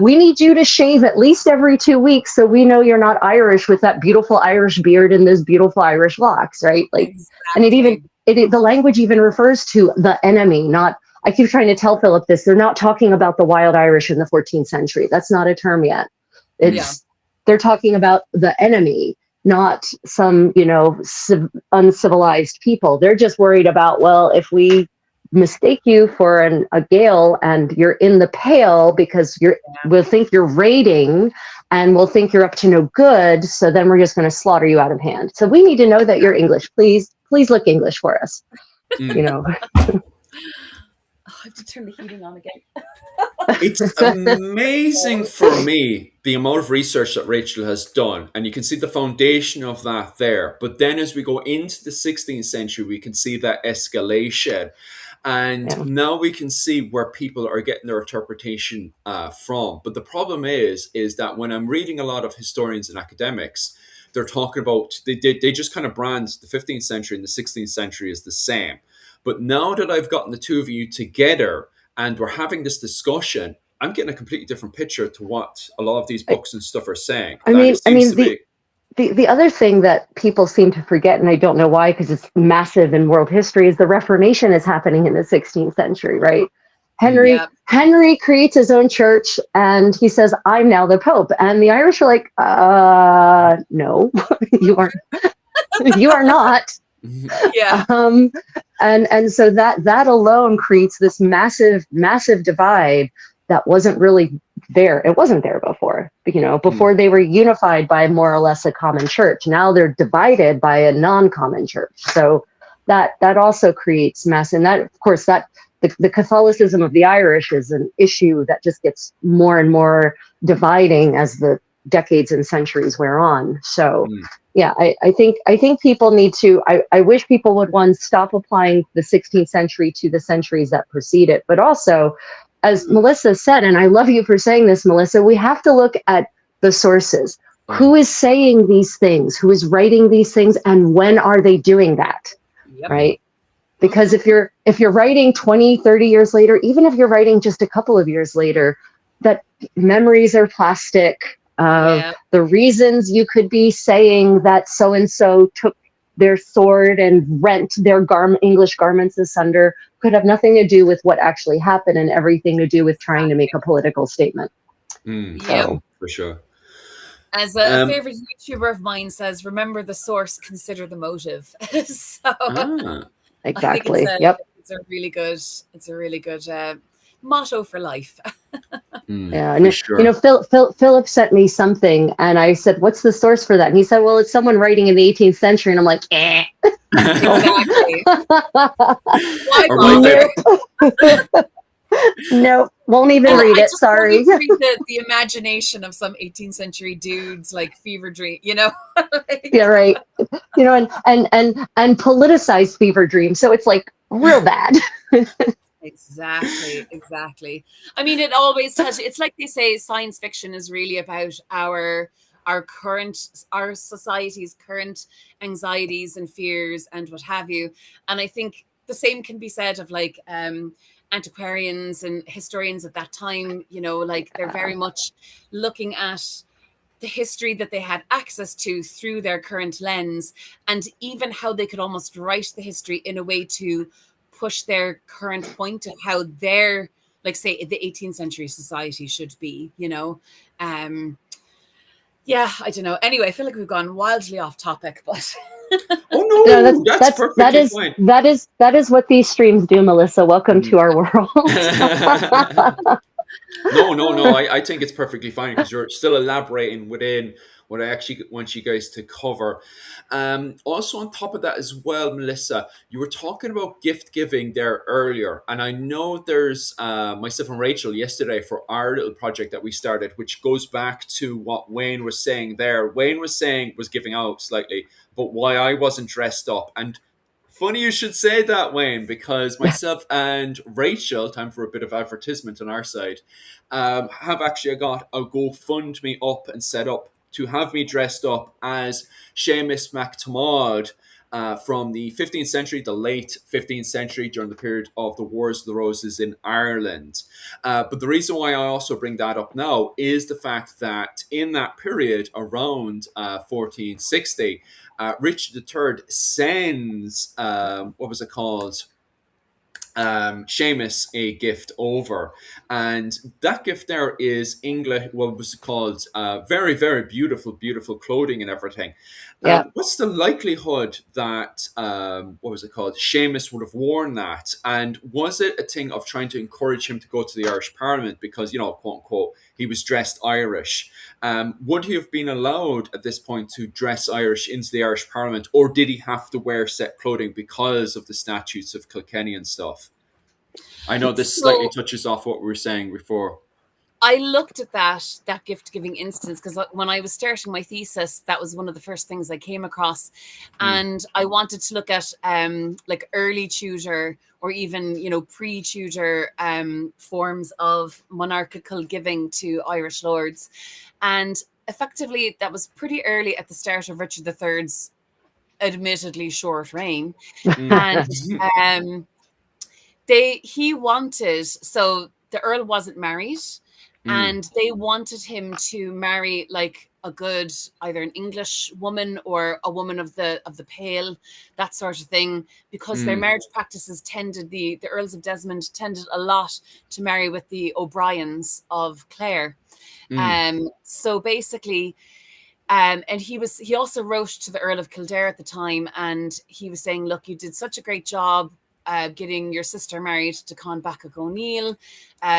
need you to shave at least every 2 weeks so we know you're not Irish with that beautiful Irish beard and those beautiful Irish locks, right? Like, and the language even refers to the enemy, not. I keep trying to tell Philip this. They're not talking about the wild Irish in the 14th century. That's not a term yet. They're talking about the enemy, not some, uncivilized people. They're just worried about, well, if we mistake you for a Gael and you're in the Pale because we'll think you're raiding and we'll think you're up to no good. So then we're just going to slaughter you out of hand. So we need to know that you're English. Please look English for us. I have to turn the heating on again. It's amazing for me the amount of research that Rachel has done, and you can see the foundation of that there. But then as we go into the 16th century, we can see that escalation. And now we can see where people are getting their interpretation from. But the problem is that when I'm reading a lot of historians and academics, they're talking about, they just kind of brand the 15th century and the 16th century as the same. But now that I've gotten the two of you together and we're having this discussion, I'm getting a completely different picture to what a lot of these books and stuff are saying. The other thing that people seem to forget, and I don't know why, because it's massive in world history, is the Reformation is happening in the 16th century, right? Henry creates his own church and he says, I'm now the Pope. And the Irish are like, no, you are not. Yeah. And so that alone creates this massive divide that wasn't really there. It wasn't there before. Before they were unified by more or less a common church. Now they're divided by a non-common church. So that also creates mass, and that, of course, that the Catholicism of the Irish is an issue that just gets more and more dividing as the decades and centuries wear on. So yeah, I think people need to, I wish people would, one, stop applying the 16th century to the centuries that precede it, but also, as Melissa said, and I love you for saying this, Melissa, we have to look at the sources. Who is saying these things? Who is writing these things? And when are they doing that? Yep. Right? Because if you're writing 20, 30 years later, even if you're writing just a couple of years later, that memories are plastic. The reasons you could be saying that so-and-so took their sword and rent their English garments asunder could have nothing to do with what actually happened and everything to do with trying to make a political statement. Yep. For sure. As a favorite YouTuber of mine says, remember the source, consider the motive. So Exactly. I think it's a really good motto for life. Yeah, and sure. Philip sent me something, and I said, "What's the source for that?" And he said, "Well, it's someone writing in the 18th century." And I'm like, "Eh." Exactly. Why Or bother? Nope, won't even read it. Sorry. Read the imagination of some 18th century dudes, like fever dream, Yeah, right. And politicized fever dream. So it's like real bad. Exactly. I mean, it always tells you. It's like they say, science fiction is really about our society's current anxieties and fears and what have you. And I think the same can be said of like antiquarians and historians at that time. Like they're very much looking at the history that they had access to through their current lens, and even how they could almost write the history in a way to push their current point of how their, like, say, the 18th century society should be. Yeah, I don't know. Anyway, I feel like we've gone wildly off topic, but oh no, that's perfectly fine. That is what these streams do, Melissa. Welcome to our world. No. I think it's perfectly fine because you're still elaborating within what I actually want you guys to cover. Also, on top of that as well, Melissa, you were talking about gift giving there earlier, and I know there's myself and Rachel yesterday for our little project that we started, which goes back to what Wayne was saying there. Wayne was giving out slightly, but why I wasn't dressed up. And funny you should say that, Wayne, because myself and Rachel, time for a bit of advertisement on our side, have actually got a GoFundMe up and set up to have me dressed up as Seamus MacTomod from the 15th century, the late 15th century, during the period of the Wars of the Roses in Ireland. But the reason why I also bring that up now is the fact that in that period, around 1460, Richard III sends, what was it called? Seamus a gift over, and that gift there is English, what was it called, very, very beautiful clothing and everything. What's the likelihood that what was it called, Seamus would have worn that, and was it a thing of trying to encourage him to go to the Irish Parliament because, quote unquote, he was dressed Irish? Would he have been allowed at this point to dress Irish into the Irish Parliament, or did he have to wear set clothing because of the statutes of Kilkenny and stuff? I know this slightly touches off what we were saying before. I looked at that gift giving instance because when I was starting my thesis, that was one of the first things I came across, and I wanted to look at like early Tudor or even pre-Tudor forms of monarchical giving to Irish lords, and effectively that was pretty early at the start of Richard III's admittedly short reign, and he wanted, so the Earl wasn't married. And they wanted him to marry like a good, either an English woman or a woman of the Pale, that sort of thing, because their marriage practices tended, the Earls of Desmond tended a lot to marry with the O'Briens of Clare. So basically, and he also wrote to the Earl of Kildare at the time, and he was saying, look, you did such a great job getting your sister married to Con Bacach O'Neill.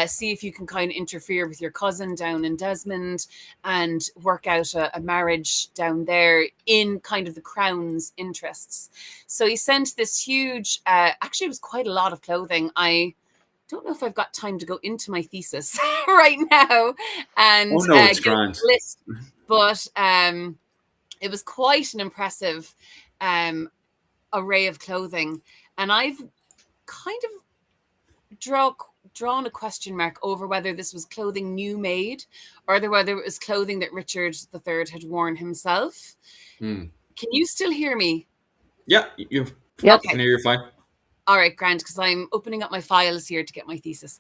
See if you can kind of interfere with your cousin down in Desmond and work out a marriage down there in kind of the Crown's interests. So he sent this huge, actually it was quite a lot of clothing. I don't know if I've got time to go into my thesis right now and Oh no, it's go grand. through the list, but it was quite an impressive array of clothing, and I've kind of drawn a question mark over whether this was clothing new made or whether it was clothing that Richard III had worn himself. Hmm. Can you still hear me? Yeah, you Yep. Okay. can hear you fine. All right, Grant, because I'm opening up my files here to get my thesis.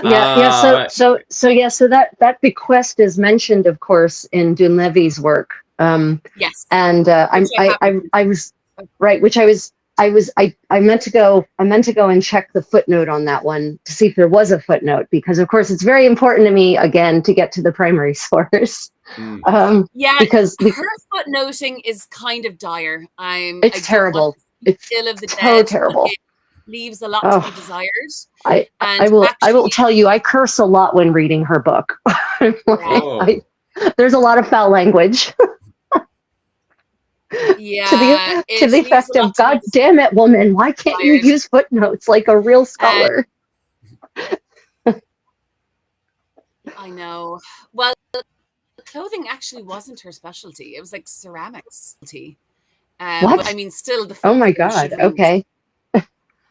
Yeah. Right. So that bequest is mentioned, of course, in Dunleavy's work. Yes. And I was right, which I meant to go and check the footnote on that one to see if there was a footnote, because of course it's very important to me again to get to the primary source. Yeah, because her footnoting is kind of dire. it's terrible. It's ill of the so dead. Terrible. It leaves a lot to be desired. I will tell you, I curse a lot when reading her book. There's a lot of foul language. Yeah, to the effect of, God damn it, woman, why can't you use footnotes like a real scholar? I know. Well, clothing actually wasn't her specialty. It was like ceramics. What? But I mean, still the. Oh my God. Okay.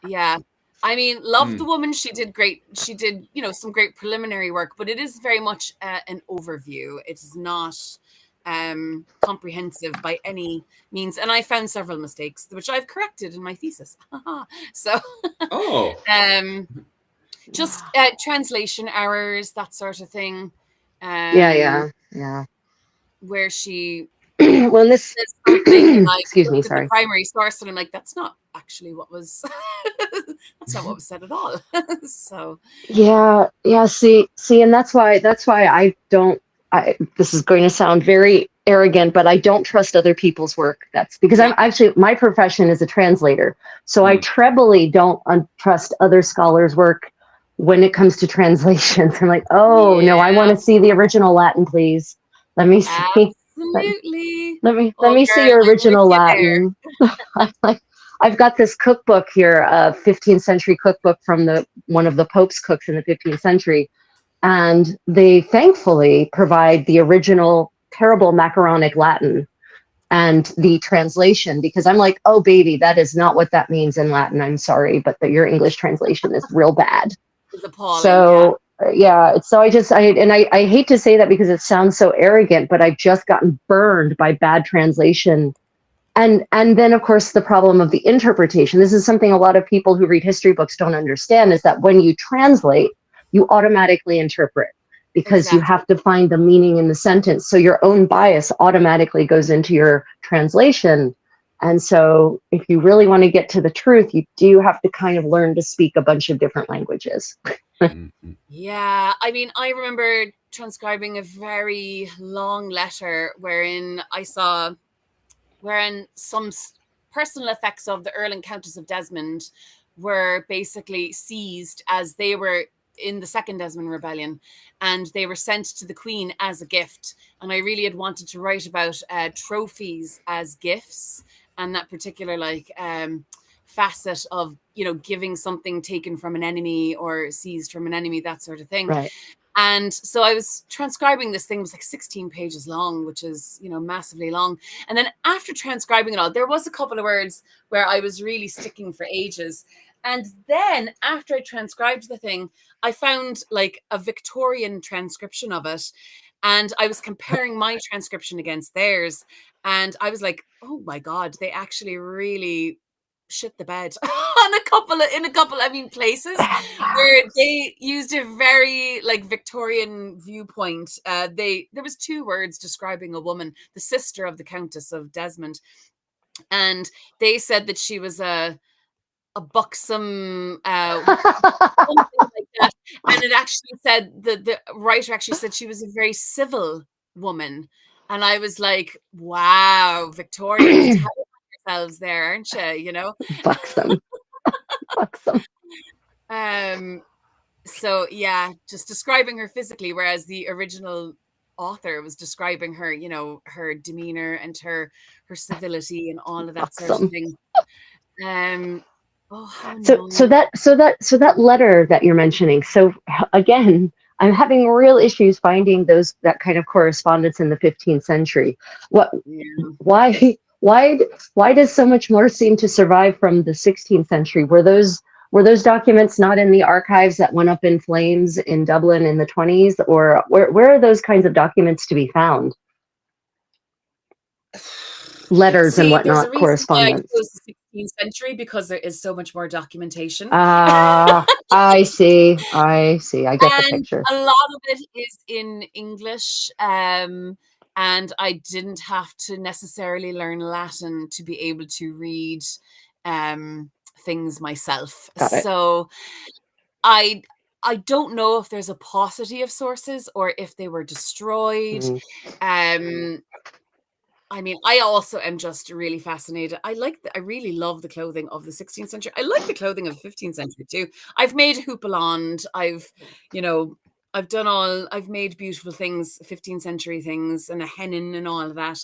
Yeah. I mean, love the woman. She did great. She did, some great preliminary work, but it is very much an overview. It is not comprehensive by any means. And I found several mistakes, which I've corrected in my thesis. So, just translation errors, that sort of thing. Yeah. Where she well, this excuse me, sorry. The primary source, and I'm like, that's not actually what was that's not what was said at all. So yeah. See, and that's why I don't. This is going to sound very arrogant, but I don't trust other people's work. That's because I'm actually, my profession is a translator, so I trebly don't trust other scholars' work when it comes to translations. I'm like, no, I want to see the original Latin, please. Let me see. Absolutely. Let me see your original Latin. I've got this cookbook here, a 15th century cookbook from one of the Pope's cooks in the 15th century. And they thankfully provide the original terrible macaronic Latin and the translation, because I'm like, oh baby, that is not what that means in Latin. I'm sorry, but your English translation is real bad. It's appalling. So so I hate to say that because it sounds so arrogant, but I've just gotten burned by bad translation. And then of course the problem of the interpretation. This is something a lot of people who read history books don't understand, is that when you translate, you automatically interpret, because you have to find the meaning in the sentence. So your own bias automatically goes into your translation. And so if you really want to get to the truth, you do have to kind of learn to speak a bunch of different languages. Yeah, I mean, I remember transcribing a very long letter wherein some personal effects of the Earl and Countess of Desmond were basically seized as they were in the Second Desmond Rebellion, and they were sent to the Queen as a gift. And I really had wanted to write about trophies as gifts, and that particular facet of giving something taken from an enemy or seized from an enemy, that sort of thing. Right. And so I was transcribing this thing. It was like 16 pages long, which is, massively long. And then after transcribing it all, there was a couple of words where I was really sticking for ages. And then after I transcribed the thing, I found like a Victorian transcription of it. And I was comparing my transcription against theirs. And I was like, oh my God, they actually really shit the bed in a couple of places where they used a very Victorian viewpoint. There was 2 words describing a woman, the sister of the Countess of Desmond, and they said that she was a buxom something like that, and it actually said the writer actually said she was a very civil woman, and I was like, wow, Victorians, tell yourselves there, aren't you? Buxom. So yeah, just describing her physically, whereas the original author was describing her, her demeanor and her civility and all of that sort of thing. Oh, how So annoying. that letter that you're mentioning. So again, I'm having real issues finding that kind of correspondence in the 15th century. What Yeah. why does so much more seem to survive from the 16th century? Were those documents not in the archives that went up in flames in Dublin in the 20s, or where are those kinds of documents to be found? Letters and See, there's a whatnot, reason why I correspondence. chose the 16th century, because there is so much more documentation. Ah, I see. I see. I get the And picture. a lot of it is in English. And I didn't have to necessarily learn Latin to be able to read things myself. Got it. So I don't know if there's a paucity of sources or if they were destroyed. Mm. I mean, I also am just really fascinated. I really love the clothing of the 16th century. I like the clothing of the 15th century too. I've made houppelande. I've made beautiful things, 15th century things, and a hennin and all of that.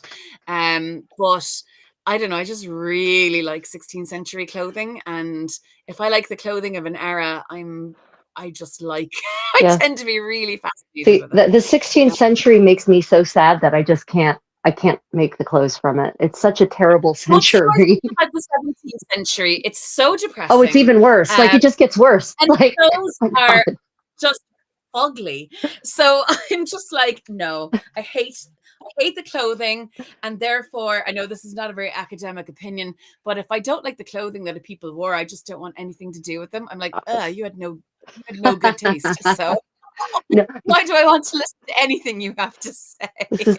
But I don't know, I just really like 16th century clothing. And if I like the clothing of an era, I just like, I Yeah. tend to be really fascinated See, with it. the 16th century makes me so sad that I can't make the clothes from it. It's such a terrible Well, try century. thinking about the 17th century. It's so Oh, it's depressing. even worse. Like, it just gets worse. And Like, those oh my are God. just ugly. So I'm just like, no, I hate the clothing. And therefore, I know this is not a very academic opinion, but if I don't like the clothing that the people wore, I just don't want anything to do with them. I'm like, you had no good taste. So No, why do I want to listen to anything you have to say?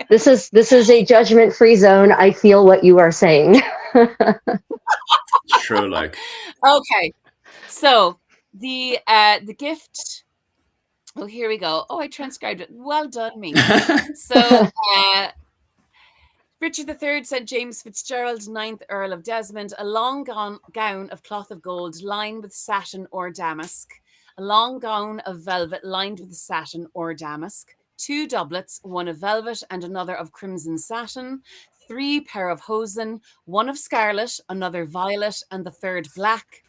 this is a judgment-free zone. I feel what you are saying. It's true, like. Okay. So the gift. Oh, here we go. Oh, I transcribed it. Well done, me. So Richard III sent James Fitzgerald, 9th Earl of Desmond, a long gown of cloth of gold lined with satin or damask, a long gown of velvet lined with satin or damask, 2 doublets, one of velvet and another of crimson satin, 3 pair of hosen, one of scarlet, another violet, and the third black,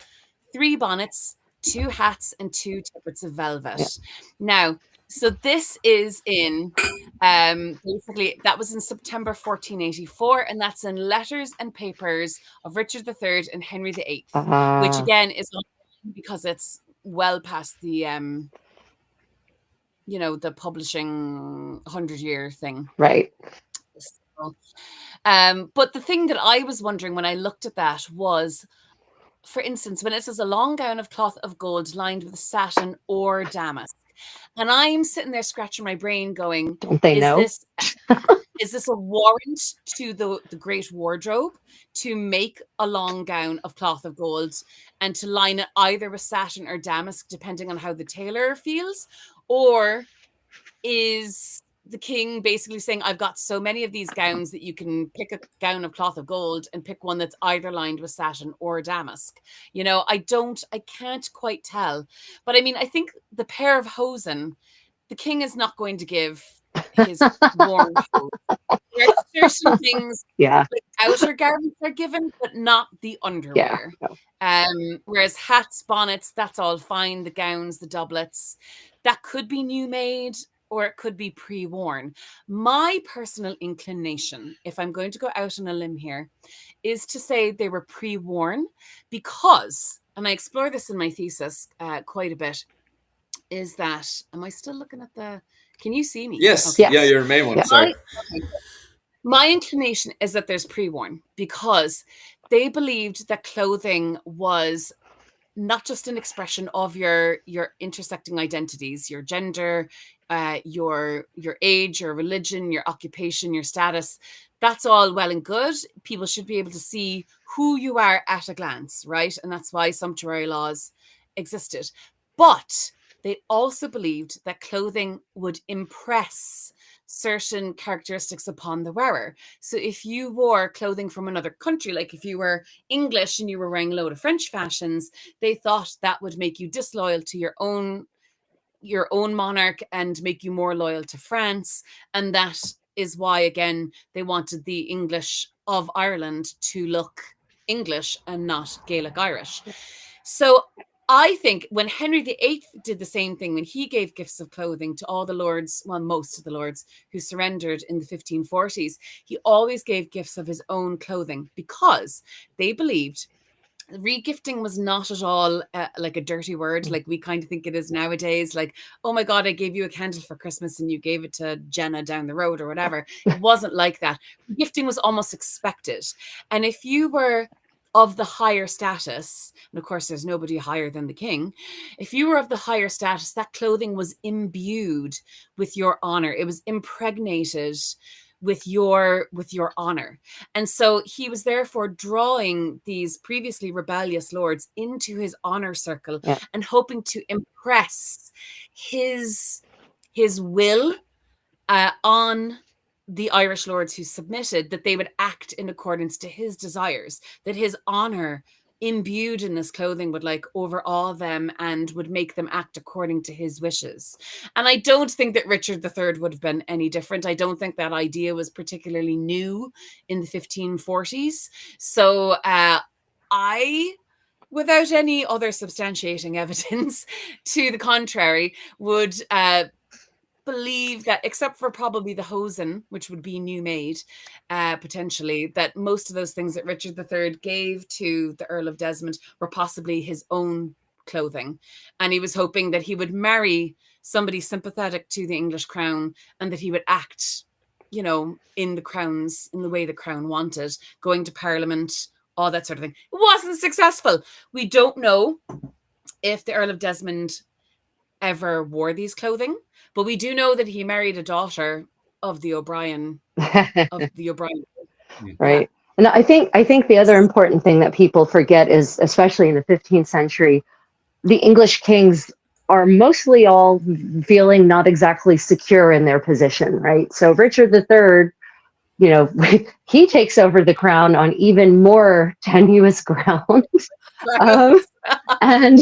3 bonnets, 2 hats, and 2 tippets of velvet. Yeah. Now, so this is in basically that was in September 1484, and that's in Letters and Papers of Richard III and Henry VIII, which again is because it's well past the the publishing 100-year thing. Right. So, but the thing that I was wondering when I looked at that was, for instance, when it says a long gown of cloth of gold lined with satin or damask, and I'm sitting there scratching my brain going, Don't they know? Is this a warrant to the Great Wardrobe to make a long gown of cloth of gold and to line it either with satin or damask, depending on how the tailor feels? Or is the king basically saying, I've got so many of these gowns that you can pick a gown of cloth of gold and pick one that's either lined with satin or damask? I can't quite tell. But I mean, I think the pair of hosen, the king is not going to give his worn hose. There are certain things, Yeah. like outer garments are given, but not the underwear. Yeah. Whereas hats, bonnets, that's all fine. The gowns, the doublets, that could be new made or it could be pre-worn. My personal inclination, if I'm going to go out on a limb here, is to say they were pre-worn because, and I explore this in my thesis quite a bit, is that, am I still looking at can you see me? Yes. Okay. Yeah, you're the main one. Yeah. Sorry. My inclination is that there's pre-worn because they believed that clothing was not just an expression of your intersecting identities, your gender, your age, your religion, your occupation, your status. That's all well and good. People should be able to see who you are at a glance, right? And that's why sumptuary laws existed. But they also believed that clothing would impress certain characteristics upon the wearer. So if you wore clothing from another country, like if you were English and you were wearing a load of French fashions, they thought that would make you disloyal to your own monarch and make you more loyal to France. And that is why, again, they wanted the English of Ireland to look English and not Gaelic Irish. So I think when Henry VIII did the same thing, when he gave gifts of clothing to all the lords, well, most of the lords who surrendered in the 1540s, he always gave gifts of his own clothing because they believed regifting was not at all like a dirty word like we kind of think it is nowadays. Like, oh my God, I gave you a candle for Christmas and you gave it to Jenna down the road or whatever. It wasn't like that. Gifting was almost expected. And if you were of the higher status, and of course there's nobody higher than the king, if you were of the higher status, that clothing was imbued with your honor. It was impregnated with your honor. And so he was therefore drawing these previously rebellious lords into his honor circle and hoping to impress his will on the Irish lords who submitted, that they would act in accordance to his desires, that his honor imbued in this clothing would like overawe them and would make them act according to his wishes. And I don't think that Richard III would have been any different. I don't think that idea was particularly new in the 1540s. So I, without any other substantiating evidence to the contrary, would believe that, except for probably the hosen, which would be new made, potentially, that most of those things that Richard III gave to the Earl of Desmond were possibly his own clothing. And he was hoping that he would marry somebody sympathetic to the English crown and that he would act, in the way the crown wanted, going to Parliament, all that sort of thing. It wasn't successful. We don't know if the Earl of Desmond ever wore these clothing, but we do know that he married a daughter of the O'Brien. Right. Yeah. And I think the other important thing that people forget is, especially in the 15th century, the English kings are mostly all feeling not exactly secure in their position, right? So Richard III, he takes over the crown on even more tenuous ground. And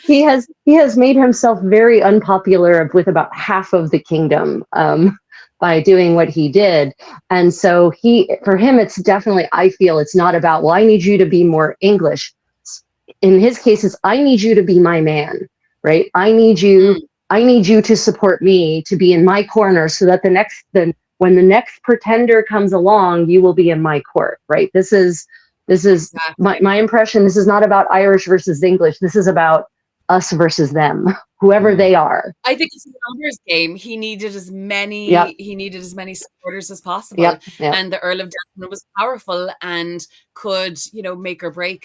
he has made himself very unpopular with about half of the kingdom by doing what he did. And so for him, it's definitely, I feel it's not about, well, I need you to be more English. In his case, it's, I need you to be my man, right? I need you to support me, to be in my corner, so that when the next pretender comes along, you will be in my court, right? This is my impression. This is not about Irish versus English. This is about us versus them, whoever they are. I think it's a numbers game. He needed as many supporters as possible. And the Earl of Desmond was powerful and could, make or break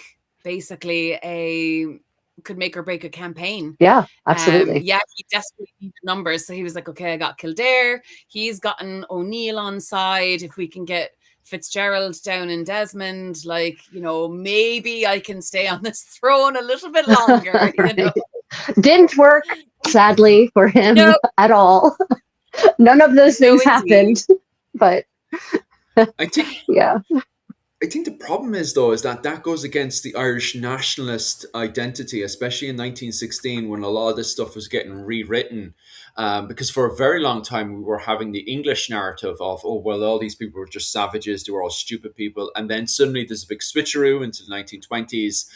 a campaign. Yeah, absolutely. He desperately needed numbers. So he was like, okay, I got Kildare. He's gotten O'Neill on side. If we can get Fitzgerald down in Desmond, maybe I can stay on this throne a little bit longer. Didn't work, sadly, for him at all. None of those things happened. But I think the problem is that goes against the Irish nationalist identity, especially in 1916 when a lot of this stuff was getting rewritten. Because for a very long time, we were having the English narrative of, oh, well, all these people were just savages. They were all stupid people. And then suddenly there's a big switcheroo into the 1920s.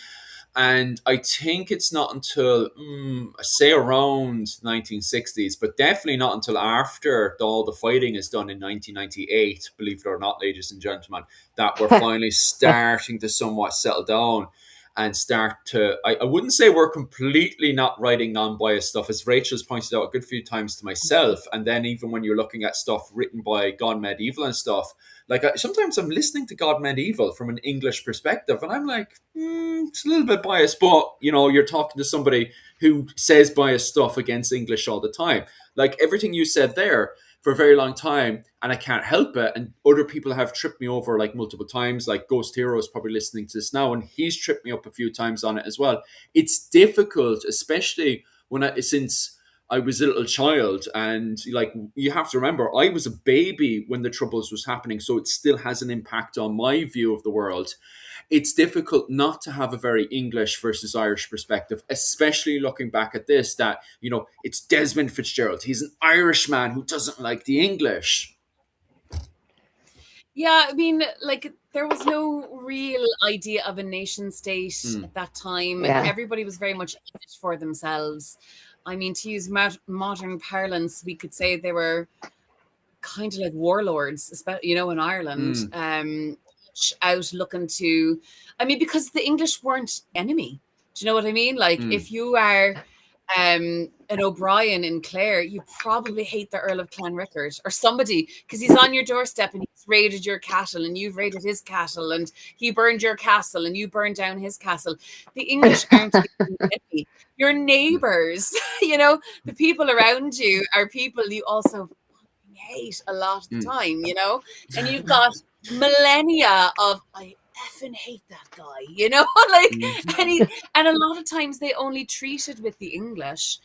And I think it's not until, say around 1960s, but definitely not until after all the fighting is done in 1998, believe it or not, ladies and gentlemen, that we're finally starting to somewhat settle down and start to, I wouldn't say we're completely not writing non-biased stuff, as Rachel's pointed out a good few times to myself. And then even when you're looking at stuff written by God Medieval and stuff, sometimes I'm listening to God Medieval from an English perspective and I'm like, it's a little bit biased, but you're talking to somebody who says biased stuff against English all the time. Like everything you said there for a very long time, and I can't help it. And other people have tripped me over multiple times, like Ghost Hero is probably listening to this now, and he's tripped me up a few times on it as well. It's difficult, especially since I was a little child, and you have to remember, I was a baby when the Troubles was happening, so it still has an impact on my view of the world. It's difficult not to have a very English versus Irish perspective, especially looking back at this, that, it's Desmond Fitzgerald. He's an Irish man who doesn't like the English. Yeah, I mean, like there was no real idea of a nation state at that time. Yeah. Everybody was very much in it for themselves. I mean, to use modern parlance, we could say they were kind of like warlords, especially, in Ireland, each out looking to, I mean, because the English weren't enemy. Do you know what I mean? Like if you are an O'Brien in Clare, you probably hate the Earl of Clanrickard or somebody because he's on your doorstep and he's raided your cattle and you've raided his cattle and he burned your castle and you burned down his castle. The English aren't the enemy. Your neighbors, the people around you are people you also hate a lot of the time, and you've got millennia of I effing hate that guy, like and a lot of times they only treated with the English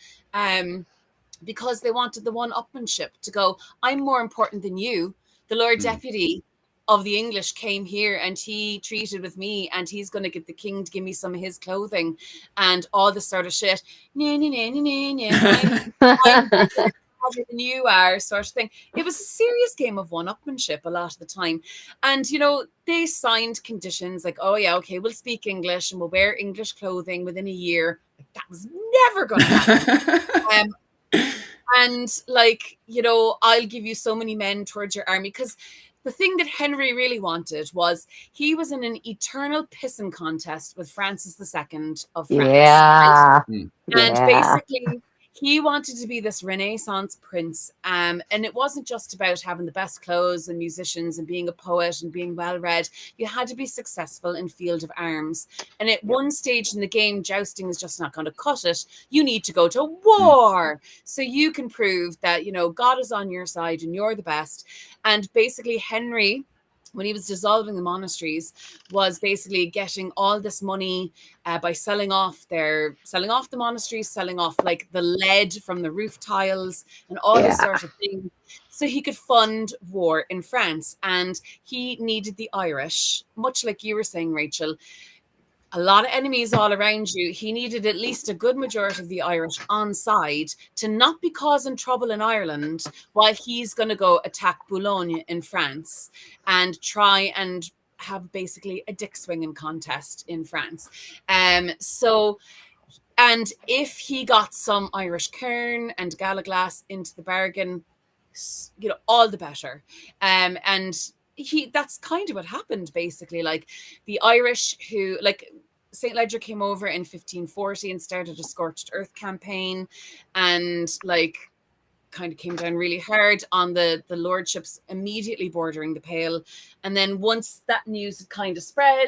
because they wanted the one-upmanship to go, I'm more important than you. The Lord Deputy of the English came here and he treated with me and he's going to get the king to give me some of his clothing and all this sort of shit. I'm than you are, sort of thing. It was a serious game of one-upmanship a lot of the time. And, they signed conditions like, oh, yeah, okay, we'll speak English and we'll wear English clothing within a year. Like, that was never going to happen. And, like, I'll give you so many men towards your army. Because the thing that Henry really wanted was he was in an eternal pissing contest with Francis II of France. Yeah. Right? And basically, he wanted to be this Renaissance prince. And it wasn't just about having the best clothes and musicians and being a poet and being well-read. You had to be successful in field of arms. And at one stage in the game, jousting is just not going to cut it. You need to go to war. So you can prove that, God is on your side and you're the best. And basically, Henry, when he was dissolving the monasteries, was basically getting all this money by selling off the monasteries, selling off like the lead from the roof tiles and all this sort of thing. So he could fund war in France. And he needed the Irish, much like you were saying, Rachel. A lot of enemies all around you. He needed at least a good majority of the Irish on side to not be causing trouble in Ireland while he's going to go attack Boulogne in France and try and have basically a dick swinging contest in France. And if he got some Irish kern and Galaglass into the bargain, all the better. And that's kind of what happened, basically. Like the Irish who, like, St. Ledger came over in 1540 and started a scorched earth campaign and like kind of came down really hard on the lordships immediately bordering the Pale. And then once that news had kind of spread,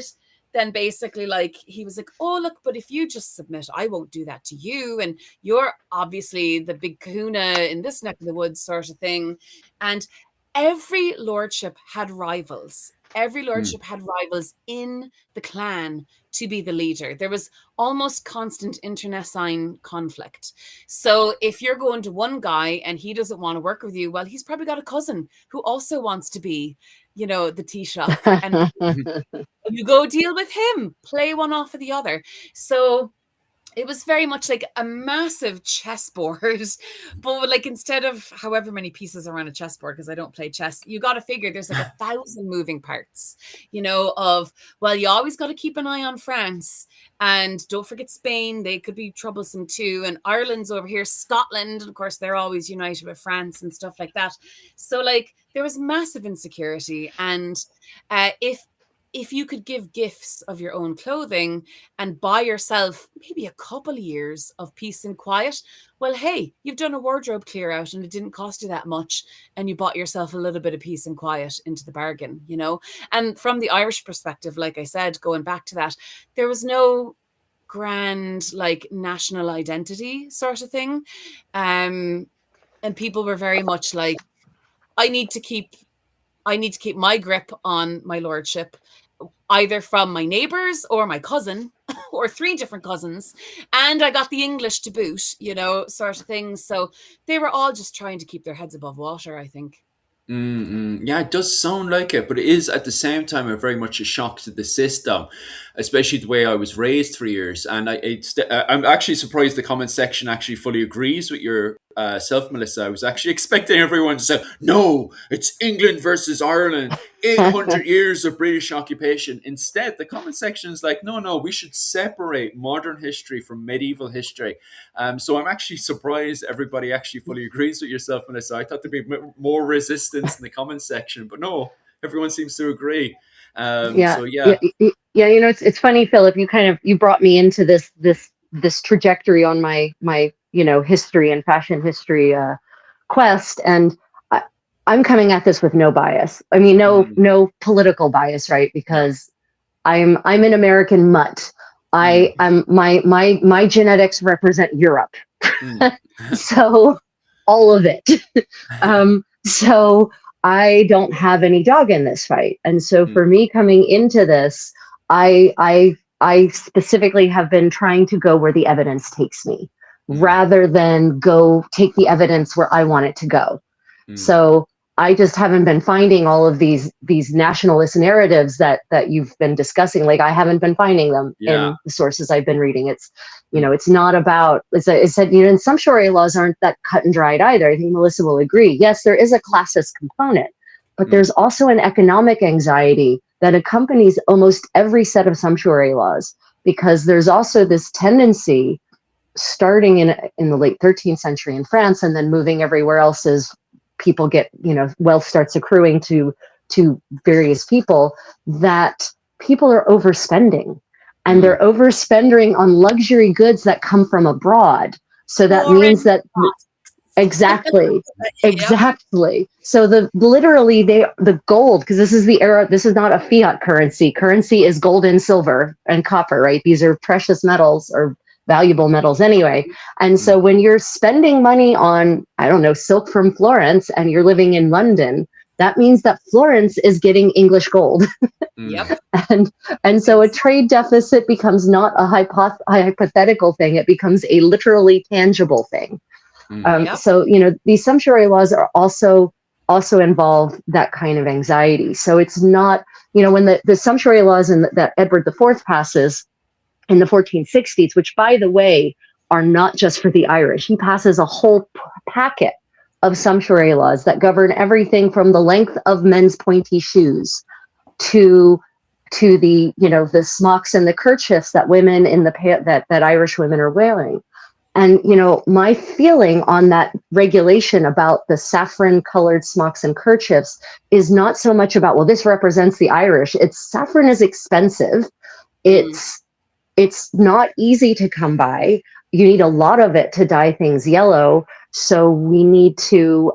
then basically like he was like, oh, look, but if you just submit, I won't do that to you. And you're obviously the big kahuna in this neck of the woods sort of thing. And every lordship had rivals. Every lordship had rivals in the clan to be the leader. There was almost constant internecine conflict. So if you're going to one guy and he doesn't want to work with you, well, he's probably got a cousin who also wants to be, the Taoiseach. And you go deal with him, play one off of the other. So it was very much like a massive chessboard, but like instead of however many pieces are on a chessboard, because I don't play chess, you got to figure there's like 1,000 moving parts, of, well, you always got to keep an eye on France and don't forget Spain. They could be troublesome too. And Ireland's over here, Scotland, and of course, they're always united with France and stuff like that. So like there was massive insecurity. And if you could give gifts of your own clothing and buy yourself maybe a couple of years of peace and quiet, well, hey, you've done a wardrobe clear out and it didn't cost you that much. And you bought yourself a little bit of peace and quiet into the bargain, And from the Irish perspective, like I said, going back to that, there was no grand, like, national identity sort of thing. And people were very much like, I need to keep my grip on my lordship, either from my neighbors or my cousin or 3 different cousins. And I got the English to boot, sort of things. So they were all just trying to keep their heads above water, I think. Yeah, it does sound like it, but it is at the same time very much a shock to the system, especially the way I was raised for years. And I'm actually surprised the comment section actually fully agrees with your yourself, Melissa, I was actually expecting everyone to say, no, it's England versus Ireland, 800 years of British occupation. Instead, the comment section is like, no, we should separate modern history from medieval history. So I'm actually surprised everybody actually fully agrees with yourself, Melissa. I thought there'd be more resistance in the comment section, but no, everyone seems to agree. Yeah, So yeah. It's funny, Philip. You brought me into this trajectory on my history and fashion history quest, and I'm coming at this with no bias. I mean, no political bias, right? Because I'm an American mutt. I am my genetics represent Europe, so all of it. So I don't have any dog in this fight, and so for me coming into this, I specifically have been trying to go where the evidence takes me, rather than go take the evidence where I want it to go. So I just haven't been finding all of these nationalist narratives that you've been discussing. Like, I haven't been finding them in the sources I've been reading. It's, it's not about, as I said, and some Sharia laws aren't that cut and dried either. I think Melissa will agree. Yes, there is a classist component, but there's also an economic anxiety that accompanies almost every set of some Sharia laws, because there's also this tendency, starting in the late 13th century in France and then moving everywhere else as people get, wealth starts accruing to various people, that people are overspending, and they're overspending on luxury goods that come from abroad. So that means that exactly. So the gold, because this is the era, this is not a fiat currency. Currency is gold and silver and copper, right? These are precious metals, or valuable metals anyway. And so when you're spending money on, I don't know, silk from Florence, and you're living in London, that means that Florence is getting English gold. Yep. And so a trade deficit becomes not a hypothetical thing. It becomes a literally tangible thing. So, these some Sharia laws are also involve that kind of anxiety. So it's not, when the some Sharia laws that Edward IV passes in the 1460s, which, by the way, are not just for the Irish. He passes a whole packet of some Sharia laws that govern everything from the length of men's pointy shoes to the, the smocks and the kerchiefs that women that Irish women are wearing. And, my feeling on that regulation about the saffron colored smocks and kerchiefs is not so much about, well, this represents the Irish. Saffron is expensive. It's not easy to come by. You need a lot of it to dye things yellow. So we need to,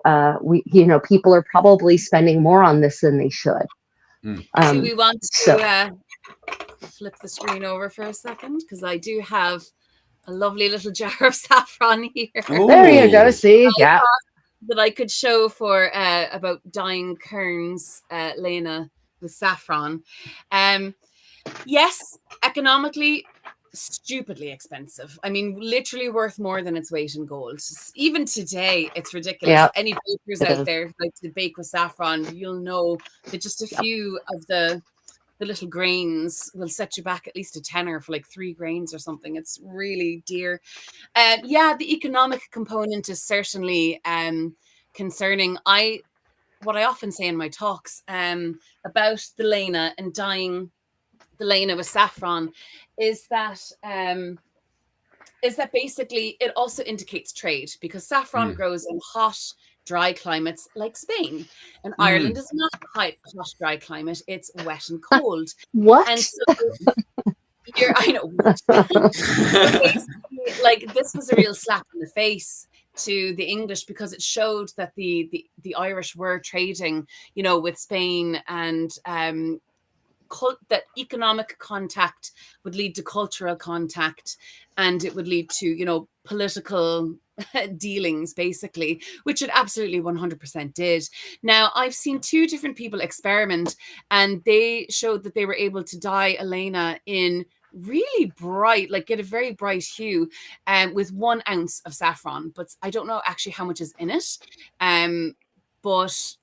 people are probably spending more on this than they should. Do we want to flip the screen over for a second? Because I do have a lovely little jar of saffron here. Ooh. There you go. See, yeah. That I could show for about dyeing kerns, Lena, with saffron. Yes, economically, stupidly expensive. I mean, literally worth more than its weight in gold. Even today, it's ridiculous. Yeah, any bakers out there who like to bake with saffron, you'll know that just a few of the little grains will set you back at least a tenner for like 3 grains or something. It's really dear. The economic component is certainly concerning. What I often say in my talks about the Lena and dyeing the Lena with saffron is that basically it also indicates trade, because saffron grows in hot, dry climates like Spain, and Ireland is not a hot, dry climate. It's wet and cold. What? And so I know. Like, this was a real slap in the face to the English, because it showed that the Irish were trading, with Spain, and that economic contact would lead to cultural contact, and it would lead to, political dealings, basically, which it absolutely 100% did. Now, I've seen 2 different people experiment, and they showed that they were able to dye Elena in really bright, get a very bright hue, with 1 ounce of saffron. But I don't know actually how much is in it. But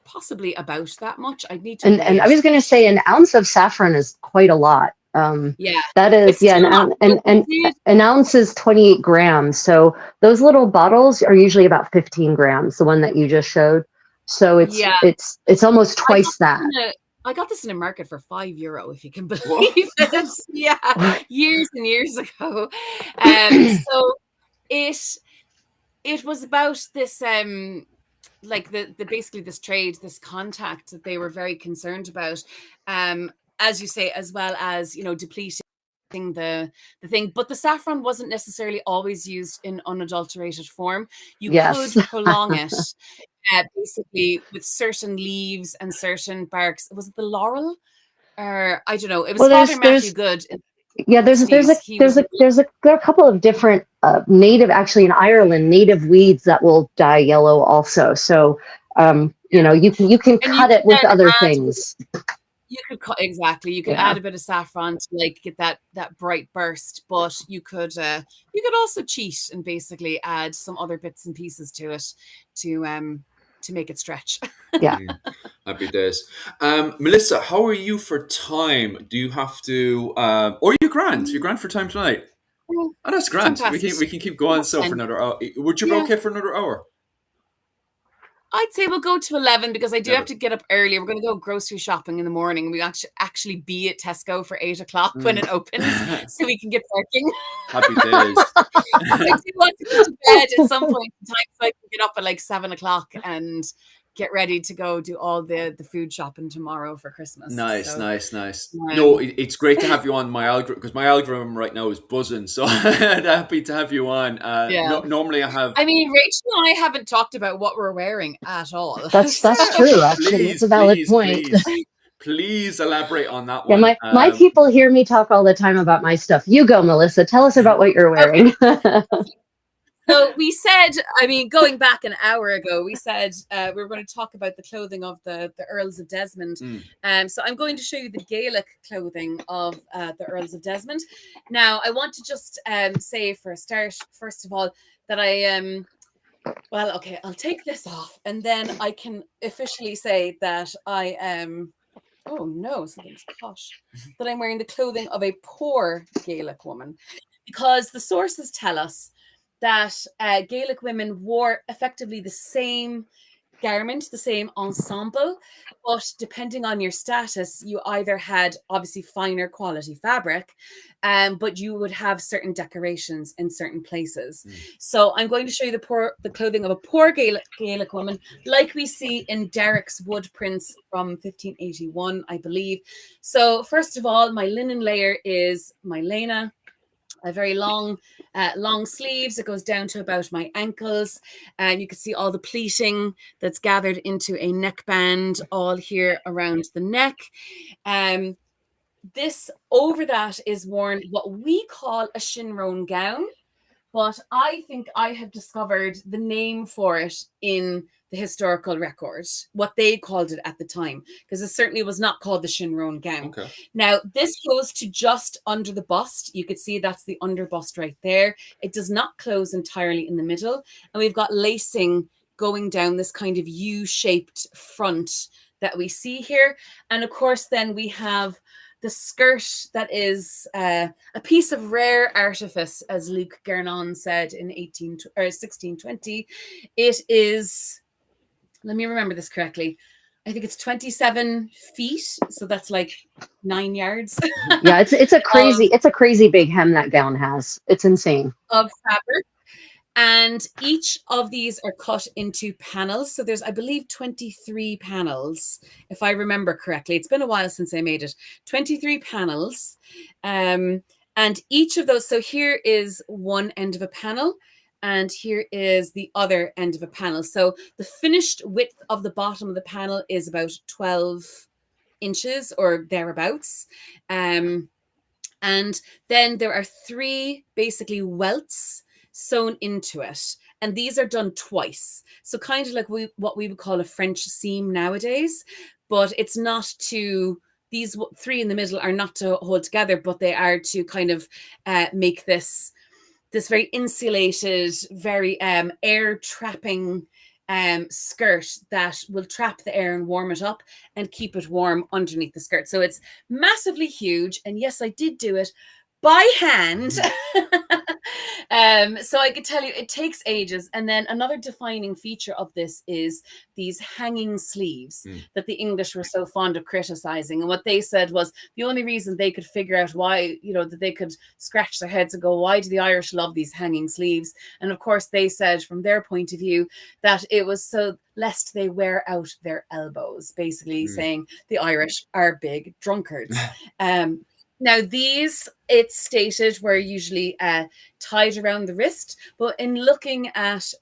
possibly about that much. I'd need to. And I was going to say, an ounce of saffron is quite a lot. Yeah. That is, It's yeah, still not, but we did- an ounce is 28 grams. So those little bottles are usually about 15 grams, the one that you just showed. So yeah. it's almost I got twice this that. I got this in a market for €5, if you can believe What? it. Yeah, years and years ago. So it was about this like the basically this trade, this contact that they were very concerned about, as you say, as well as, depleting the thing. But the saffron wasn't necessarily always used in unadulterated form. You Yes. could prolong it, basically with certain leaves and certain barks. Was it the laurel? Or I don't know. It was Well, Father Matthew Good in yeah, the 60s. He was there are a couple of different native, actually in Ireland, native weeds that will dye yellow also. So you can and you cut could it with then other add, things. you could exactly, you could Yeah. add a bit of saffron to like get that bright burst, but you could also cheat and basically add some other bits and pieces to it to make it stretch. Yeah. Happy days. Melissa, how are you for time? Do you have to, or you're grand? You're grand for time tonight. Oh, that's grand. Fantastic. We can keep going so for another hour. Would you be Yeah. okay for another hour? I'd say we'll go to 11 because I do Never. have to get up early. We're going to go grocery shopping in the morning. We actually be at Tesco for 8 o'clock when it opens, so we can get parking. Happy days. I do want to go to bed at some point in time so I can get up at like 7 o'clock and get ready to go do all the food shopping tomorrow for Christmas. Nice. So, No, it's great to have you on my algorithm, because my algorithm right now is buzzing. So happy to have you on. Yeah. Normally I have. I mean, Rachel and I haven't talked about what we're wearing at all. That's true, actually. It's a valid point. Please elaborate on that Yeah, one. my people hear me talk all the time about my stuff. You go, Melissa. Tell us about what you're wearing. So we said, I mean, going back an hour ago, we said we were going to talk about the clothing of the Earls of Desmond. So I'm going to show you the Gaelic clothing of the Earls of Desmond. Now, I want to just say for a start, first of all, that well, okay, I'll take this off and then I can officially say that I am, oh no, something's caught, that I'm wearing the clothing of a poor Gaelic woman, because the sources tell us that Gaelic women wore effectively the same garment, the same ensemble, but depending on your status, you either had obviously finer quality fabric, but you would have certain decorations in certain places. So I'm going to show you the clothing of a poor Gaelic woman, like we see in Derrick's wood prints from 1581, I believe. So first of all, my linen layer is my lena, a very long sleeves. It goes down to about my ankles, and you can see all the pleating that's gathered into a neckband all here around the neck. This over that is worn what we call a shinrone gown, but I think I have discovered the name for it in the historical record, what they called it at the time, because it certainly was not called the shinrone gown. Okay. Now, this goes to just under the bust. You could see that's the under bust right there. It does not close entirely in the middle. And we've got lacing going down this kind of U-shaped front that we see here. And of course, then we have the skirt that is a piece of rare artifice, as Luc Guernon said in 1620. It is, let me remember this correctly, I think it's 27 feet, so that's like 9 yards. Yeah, it's a crazy big hem that gown has. It's insane. Of fabric. And each of these are cut into panels. So there's, I believe, 23 panels, if I remember correctly. It's been a while since I made it. 23 panels. And each of those, so here is one end of a panel, and here is the other end of a panel. So the finished width of the bottom of the panel is about 12 inches or thereabouts. And then there are 3 basically welts sewn into it, and these are done twice, so kind of like what we would call a French seam nowadays, but it's not to, these 3 in the middle are not to hold together, but they are to kind of make this very insulated, very air trapping skirt that will trap the air and warm it up and keep it warm underneath the skirt. So it's massively huge. And yes, I did do it by hand. So I could tell you it takes ages. And then another defining feature of this is these hanging sleeves that the English were so fond of criticizing. And what they said was the only reason they could figure out why, that they could scratch their heads and go, why do the Irish love these hanging sleeves? And of course, they said from their point of view that it was so lest they wear out their elbows, basically saying the Irish are big drunkards. Now, these, it's stated, were usually tied around the wrist, but in looking at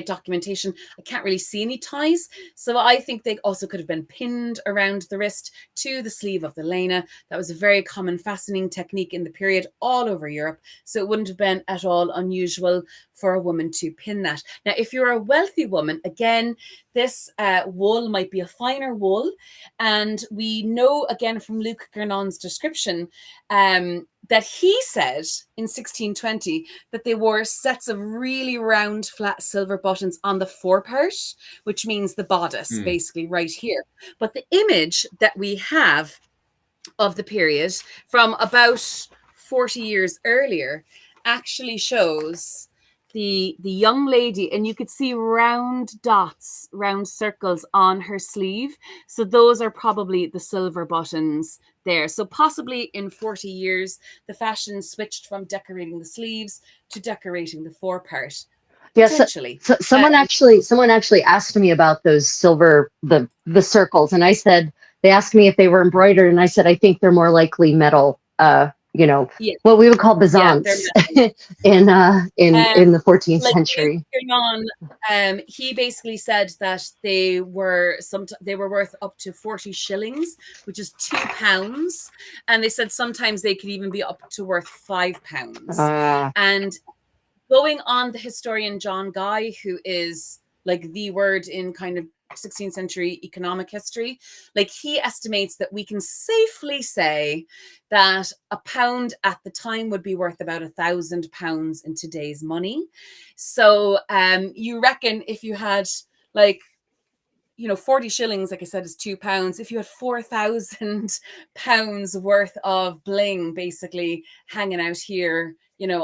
documentation, I can't really see any ties. So I think they also could have been pinned around the wrist to the sleeve of the lena. That was a very common fastening technique in the period all over Europe. So it wouldn't have been at all unusual for a woman to pin that. Now, if you're a wealthy woman, again, this wool might be a finer wool. And we know, again, from Luke Gernon's description, that he said in 1620 that they wore sets of really round, flat silver buttons on the forepart, which means the bodice, basically right here. But the image that we have of the period from about 40 years earlier actually shows the young lady, and you could see round dots, round circles on her sleeve. So those are probably the silver buttons there. So possibly in 40 years, the fashion switched from decorating the sleeves to decorating the forepart. Yes. Potentially. So someone actually asked me about those silver, the circles. And I said, they asked me if they were embroidered. And I said, I think they're more likely metal, what we would call bezants in the 14th century. He basically said that they were worth up to 40 shillings, which is £2, and they said sometimes they could even be up to worth £5. And going on the historian John Guy, who is like the word in kind of 16th century economic history, like he estimates that we can safely say that a pound at the time would be worth about £1,000 in today's money. So you reckon if you had 40 shillings, like I said, is £2. If you had £4,000 worth of bling basically hanging out here,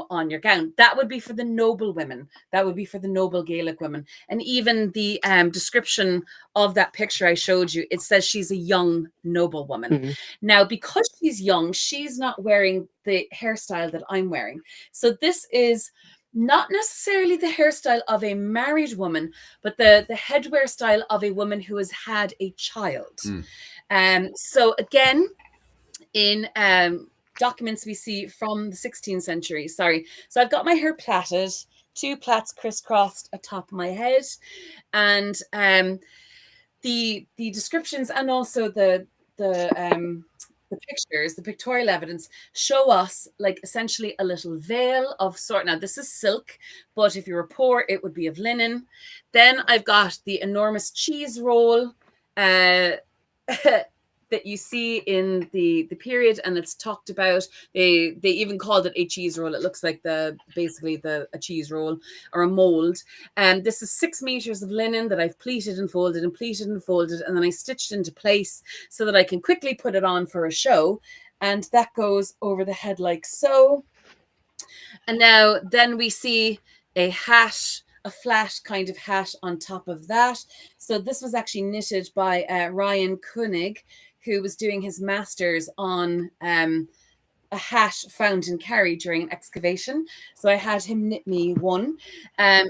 on your gown, that would be for the noble women. That would be for the noble Gaelic women. And even the description of that picture I showed you, it says she's a young noble woman. Now, because she's young, she's not wearing the hairstyle that I'm wearing. So this is not necessarily the hairstyle of a married woman, but the headwear style of a woman who has had a child. So again, in documents we see from the 16th century. So I've got my hair plaited, 2 plaits crisscrossed atop my head, and the descriptions and also the pictures, the pictorial evidence show us like essentially a little veil of sort. Now this is silk, but if you were poor, it would be of linen. Then I've got the enormous cheese roll that you see in the period, and it's talked about. They even called it a cheese roll. It looks like basically a cheese roll or a mold. And this is 6 meters of linen that I've pleated and folded and pleated and folded, and then I stitched into place so that I can quickly put it on for a show. And that goes over the head like so. And now then we see a hat, a flat kind of hat on top of that. So this was actually knitted by Ryan Koenig, who was doing his master's on a hat found in Kerry during an excavation. So I had him knit me one.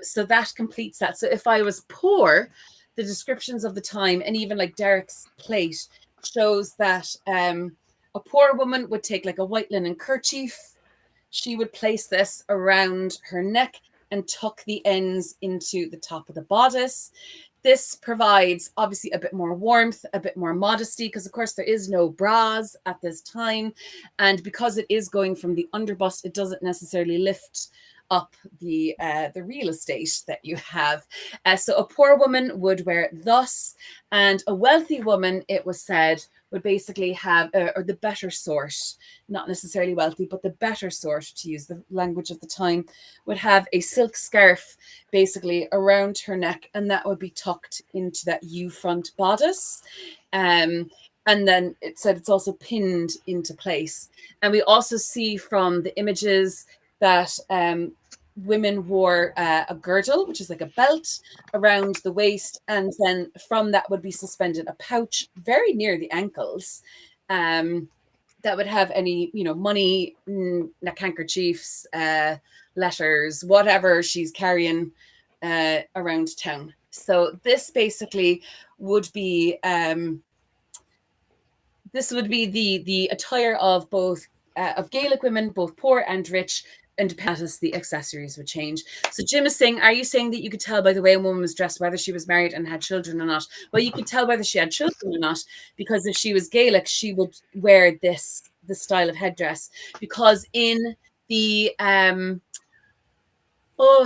So that completes that. So if I was poor, the descriptions of the time, and even like Derek's plate, shows that a poor woman would take like a white linen kerchief. She would place this around her neck and tuck the ends into the top of the bodice. This provides obviously a bit more warmth, a bit more modesty, because of course there is no bras at this time. And because it is going from the underbust, it doesn't necessarily lift up the real estate that you have. So a poor woman would wear it thus, and a wealthy woman, it was said, would basically have, or the better sort, not necessarily wealthy, but the better sort, to use the language of the time, would have a silk scarf basically around her neck, and that would be tucked into that U-front bodice. And then it said it's also pinned into place. And we also see from the images that women wore a girdle, which is like a belt around the waist, and then from that would be suspended a pouch very near the ankles that would have any, money, neck handkerchiefs, letters, whatever she's carrying around town. So this basically would be the attire of both of Gaelic women, both poor and rich, and as the accessories would change. So Jim is saying, are you saying that you could tell by the way a woman was dressed whether she was married and had children or not? Well, you could tell whether she had children or not, because if she was Gaelic, she would wear this style of headdress. Because in the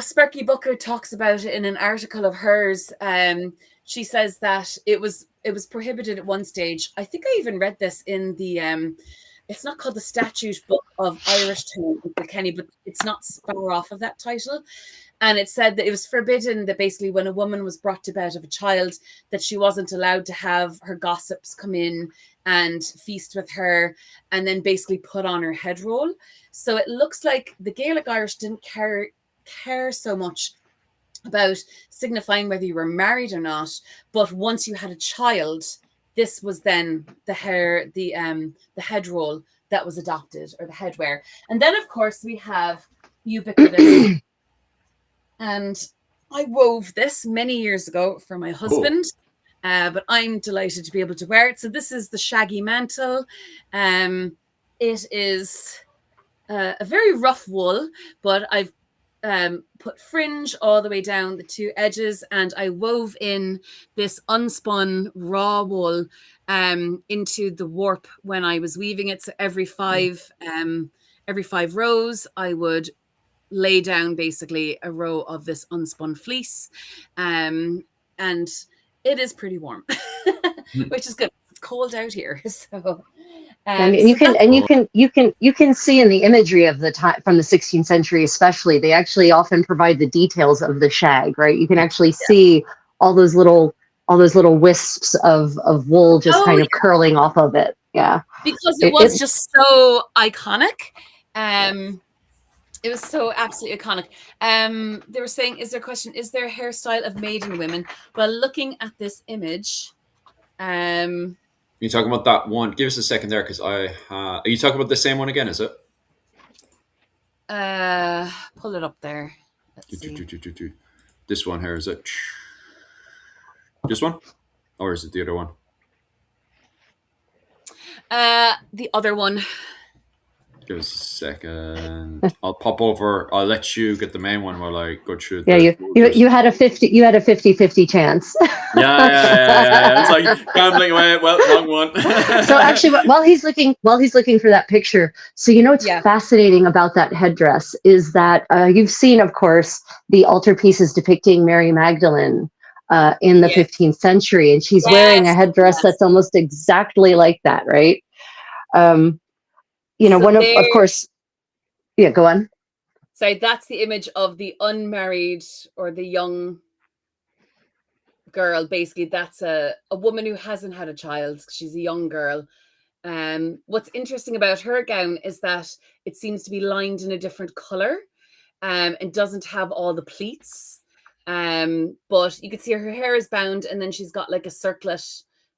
Sparky Booker talks about it in an article of hers. She says that it was prohibited at one stage. I think I even read this in the it's not called the Statute Book of Irish Town in Kilkenny, but it's not far off of that title. And it said that it was forbidden that basically when a woman was brought to bed of a child, that she wasn't allowed to have her gossips come in and feast with her and then basically put on her headroll. So it looks like the Gaelic Irish didn't care so much about signifying whether you were married or not, but once you had a child, this was then the headroll that was adopted, or the headwear. And then of course we have ubiquitous and I wove this many years ago for my husband, but I'm delighted to be able to wear it. So this is the shaggy mantle. It is a very rough wool, but I've put fringe all the way down the two edges, and I wove in this unspun raw wool into the warp when I was weaving it. So every five rows, I would lay down basically a row of this unspun fleece, and it is pretty warm, which is good. It's cold out here, so. And you can see in the imagery of the time from the 16th century, especially, they actually often provide the details of the shag, right? You can actually see all those little wisps of wool just curling off of it. Yeah, because it was just so iconic. It was so absolutely iconic. They were saying, is there a question? Is there a hairstyle of maiden women? Well, looking at this image, you talking about that one? Give us a second there, because are you talking about the same one again? Is it? Pull it up there. Let's see. This one here, is it? This one, or is it the other one? The other one. Give us a second. I'll pop over. I'll let you get the main one while I go through. Yeah, you had a 50-50 chance. Yeah. It's like gambling away. Well, wrong one. So actually, while he's looking for that picture, so what's fascinating about that headdress is that you've seen, of course, the altarpieces depicting Mary Magdalene in the 15th century, and she's wearing a headdress that's almost exactly like that, right? Of course, go on. Sorry, that's the image of the unmarried or the young girl. Basically, that's a woman who hasn't had a child. She's a young girl. What's interesting about her gown is that it seems to be lined in a different color and doesn't have all the pleats. But you can see her hair is bound, and then she's got like a circlet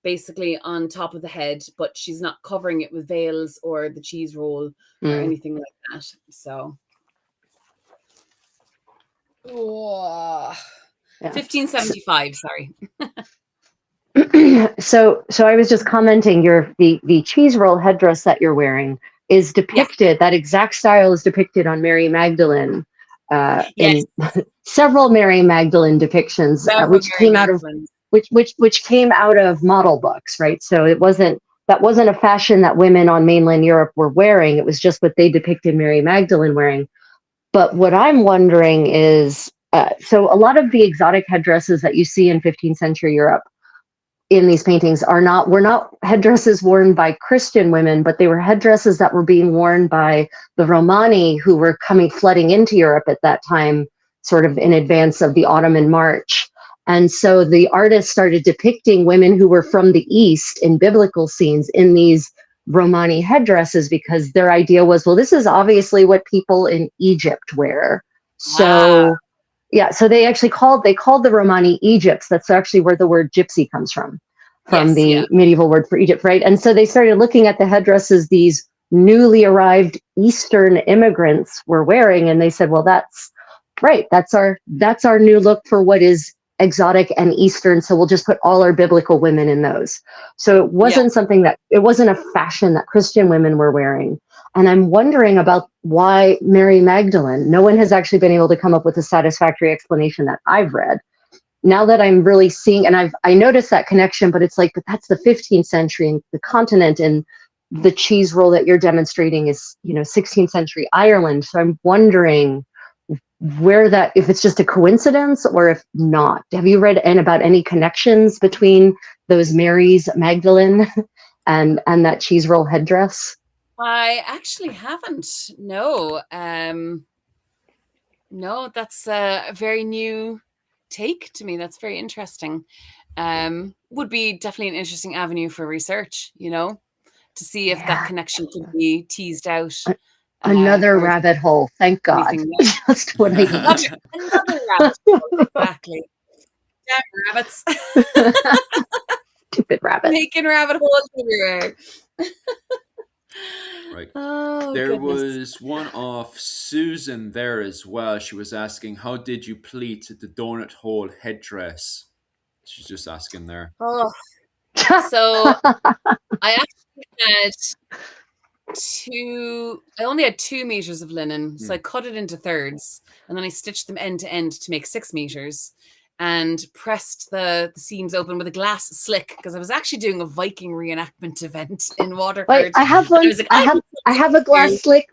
basically on top of the head, but she's not covering it with veils or the cheese roll or anything like that. So 1575, sorry. So I was just commenting, the cheese roll headdress that you're wearing is depicted, that exact style is depicted on Mary Magdalene in several Mary Magdalene depictions, which came out of model books, right? So that wasn't a fashion that women on mainland Europe were wearing. It was just what they depicted Mary Magdalene wearing. But what I'm wondering is, so a lot of the exotic headdresses that you see in 15th century Europe, in these paintings were not headdresses worn by Christian women, but they were headdresses that were being worn by the Romani, who were coming flooding into Europe at that time, sort of in advance of the Ottoman March. And so the artists started depicting women who were from the East in biblical scenes in these Romani headdresses, because their idea was, well, this is obviously what people in Egypt wear. So yeah, so they actually called the Romani Egypts. That's actually where the word gypsy comes from Yes, the yeah. medieval word for Egypt, right? And so they started looking at the headdresses these newly arrived Eastern immigrants were wearing, and they said, well, that's right. That's our new look for what is exotic and Eastern. So we'll just put all our biblical women in those. So it wasn't it wasn't a fashion that Christian women were wearing. And I'm wondering about why Mary Magdalene. No one has actually been able to come up with a satisfactory explanation that I've read. Now that I'm really seeing, and I noticed that connection, but it's like, but that's the 15th century and the continent, and the cheese roll that you're demonstrating is, 16th century Ireland. So I'm wondering if it's just a coincidence or if not. Have you read about any connections between those Marys Magdalene and that cheese roll headdress? I actually haven't. No. No, that's a very new take to me. That's very interesting. Would be definitely an interesting avenue for research, to see if that connection could be teased out. Another rabbit hole. Thank God. Just what I need. Another rabbit hole. Exactly. Damn rabbits. Stupid rabbits. Making rabbit holes everywhere. Right. Oh, there goodness. was one off Susan there as well. She was asking, how did you pleat the donut hole headdress? She's just asking there. Oh, so I actually I only had 2 meters of linen. So I cut it into thirds, and then I stitched them end to end to make 6 meters, and pressed the seams open with a glass slick, because I was actually doing a Viking reenactment event in Waterford. Wait, I have one. I have a glass slick.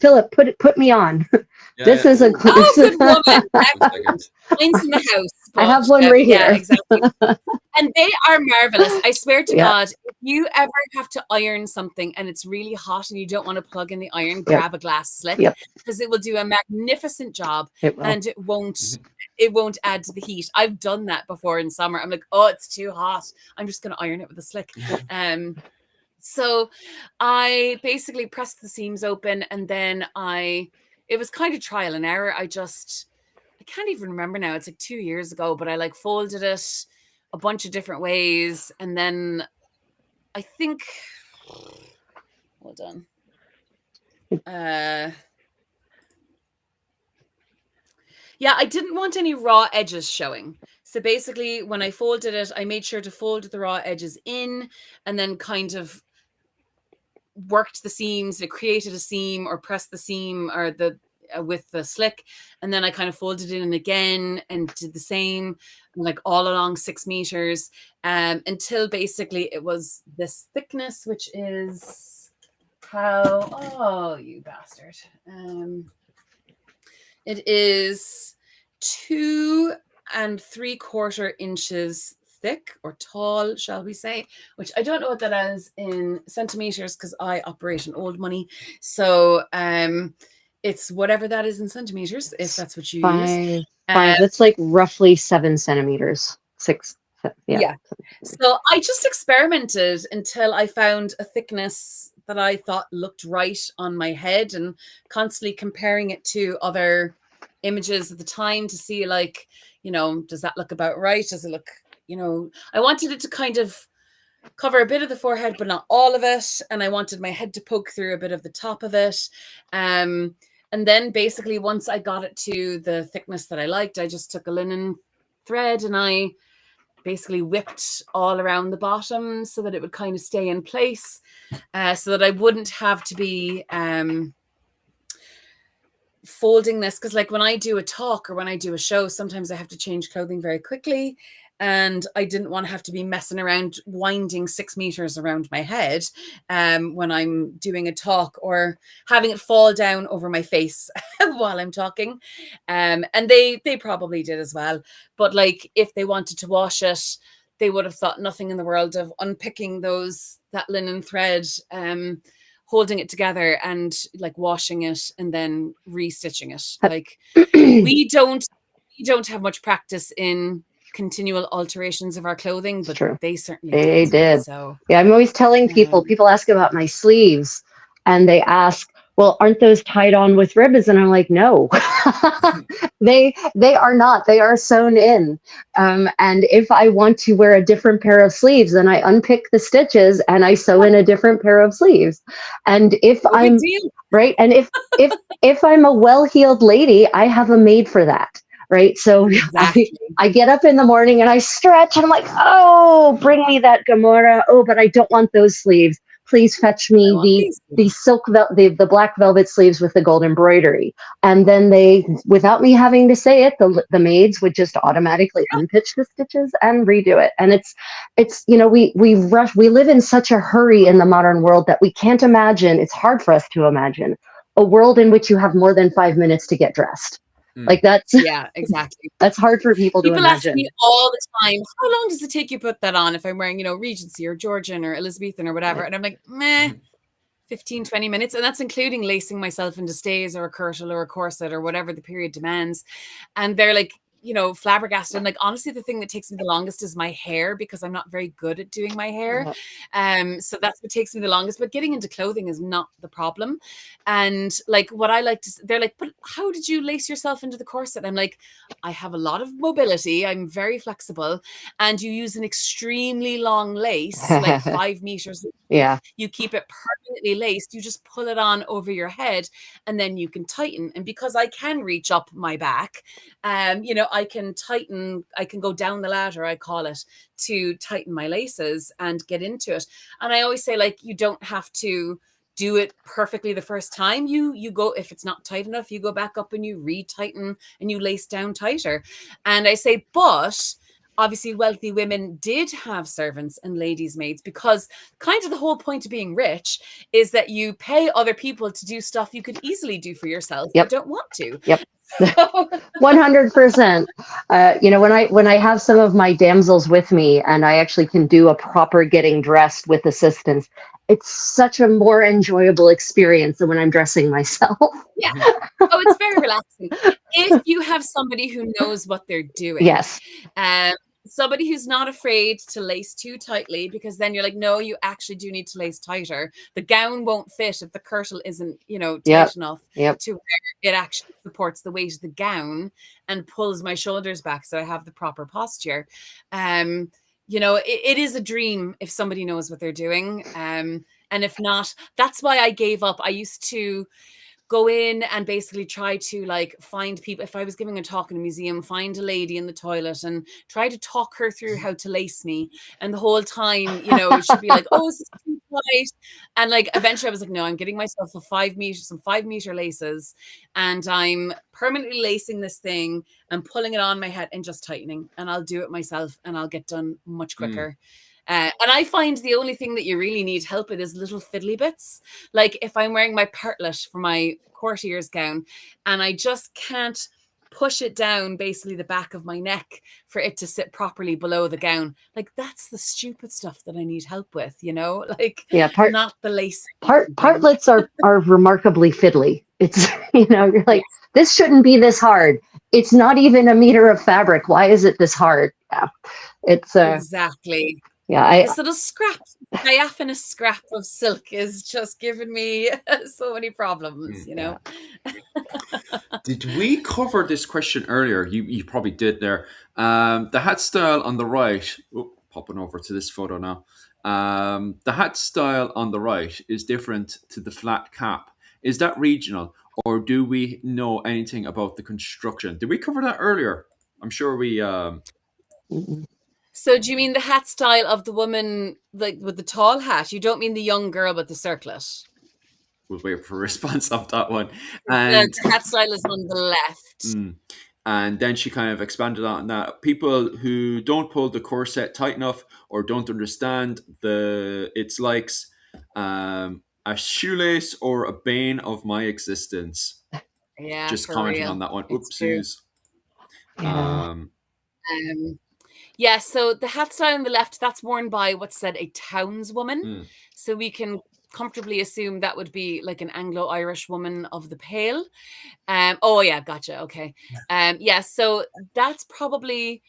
Philip, put me on. This is a. Oh, good woman. Mine's in the house. I have one right here. Yeah, exactly. And they are marvelous. I swear to God, if you ever have to iron something and it's really hot and you don't want to plug in the iron, grab a glass slick, because it will do a magnificent job, and it won't add to the heat. I've done that before in summer. I'm like, oh, it's too hot. I'm just going to iron it with a slick. So I basically pressed the seams open, and then it was kind of trial and error. I can't even remember now. It's like 2 years ago, but I folded it a bunch of different ways. And then I think, hold on. Yeah, I didn't want any raw edges showing. So basically, when I folded it, I made sure to fold the raw edges in, and then kind of worked the seams. It created a seam, or pressed the seam, or with the slick, and then I kind of folded it in again and did the same, all along 6 meters, until basically it was this thickness, which is you bastard. It is 2 3/4 inches thick, or tall, shall we say, which I don't know what that is in centimeters, because I operate in old money. So it's whatever that is in centimeters, if that's what you use. That's roughly 7 centimeters. 6. Yeah. So I just experimented until I found a thickness that I thought looked right on my head, and constantly comparing it to other images at the time to see, does that look about right? Does it look, I wanted it to kind of cover a bit of the forehead, but not all of it. And I wanted my head to poke through a bit of the top of it. And then basically, once I got it to the thickness that I liked, I just took a linen thread and I basically whipped all around the bottom so that it would kind of stay in place, so that I wouldn't have to be folding this. Because when I do a talk or when I do a show, sometimes I have to change clothing very quickly. And I didn't want to have to be messing around winding 6 meters around my head when I'm doing a talk, or having it fall down over my face while I'm talking. And they probably did as well. But if they wanted to wash it, they would have thought nothing in the world of unpicking that linen thread, holding it together and like washing it and then restitching it. Like we don't have much practice in continual alterations of our clothing, but true. they certainly They did. So yeah, I'm always telling people ask about my sleeves and they ask, well, aren't those tied on with ribbons? And I'm like, no, they are not. They are sewn in. And if I want to wear a different pair of sleeves, then I unpick the stitches and I sew in a different pair of sleeves. And if I'm right, and if I'm a well-heeled lady, I have a maid for that. Right. So I get up in the morning and I stretch and I'm like, oh, bring me that Gamora. Oh, but I don't want those sleeves. Please fetch me the silk, the black velvet sleeves with the gold embroidery. And then they, without me having to say it, the maids would just automatically unpitch the stitches and redo it. And it's we rush. We live in such a hurry in the modern world that we can't imagine. It's hard for us to imagine a world in which you have more than 5 minutes to get dressed. Like that's exactly. That's hard for people to imagine. Ask me all the time, how long does it take you to put that on if I'm wearing, Regency or Georgian or Elizabethan or whatever? And I'm like, 15, 20 minutes. And that's including lacing myself into stays or a kirtle or a corset or whatever the period demands. And they're like, flabbergasted. And like, honestly, the thing that takes me the longest is my hair, because I'm not very good at doing my hair. So that's what takes me the longest. But getting into clothing is not the problem. And like, what I like to, they're like, but how did you lace yourself into the corset? I'm like, I have a lot of mobility. I'm very flexible. And you use an extremely long lace, like 5 meters. Yeah. You keep it permanently laced. You just pull it on over your head and then you can tighten. And because I can reach up my back, I can tighten, I can go down the ladder, I call it, to tighten my laces and get into it. And I always say, like, you don't have to do it perfectly the first time. You go, if it's not tight enough, you go back up and you retighten and you lace down tighter. And I say, but obviously wealthy women did have servants and ladies' maids, because kind of the whole point of being rich is that you pay other people to do stuff you could easily do for yourself, but don't want to. 100%. When I have some of my damsels with me and I actually can do a proper getting dressed with assistance, it's such a more enjoyable experience than when I'm dressing myself. Yeah. Oh, it's very relaxing. If you have somebody who knows what they're doing. Yes. Somebody who's not afraid to lace too tightly, because then you're like, no, you actually do need to lace tighter. The gown won't fit if the kirtle isn't, tight enough to where it actually supports the weight of the gown and pulls my shoulders back so I have the proper posture. It is a dream if somebody knows what they're doing. And if not, that's why I gave up. I used to go in and basically try to like find people. If I was giving a talk in a museum, find a lady in the toilet and try to talk her through how to lace me. And the whole time, she'd be like, oh, is this too tight? And like, eventually I was like, no, I'm getting myself some 5 meter laces, and I'm permanently lacing this thing and pulling it on my head and just tightening, and I'll do it myself and I'll get done much quicker. And I find the only thing that you really need help with is little fiddly bits. Like if I'm wearing my pertlet for my courtier's gown and I just can't push it down basically the back of my neck for it to sit properly below the gown. Like that's the stupid stuff that I need help with, like not the lace. Partlets are remarkably fiddly. It's, you're like, this shouldn't be this hard. It's not even a meter of fabric. Why is it this hard? Yeah, it's exactly. Yeah, this little diaphanous scrap of silk is just giving me so many problems, Did we cover this question earlier? You probably did there. The hat style on the right, popping over to this photo now. The hat style on the right is different to the flat cap. Is that regional, or do we know anything about the construction? Did we cover that earlier? I'm sure we... So do you mean the hat style of the woman, like with the tall hat? You don't mean the young girl with the circlet? We'll wait for a response of that one. And the hat style is on the left. And then she kind of expanded on that. People who don't pull the corset tight enough or don't understand its likes, a shoelace or a bane of my existence. Yeah, just commenting on that one. Oopsies. Yeah, so the hat style on the left, that's worn by what's said a townswoman. Mm. So we can comfortably assume that would be like an Anglo-Irish woman of the Pale. Oh yeah, gotcha. Okay. Yeah, so that's possibly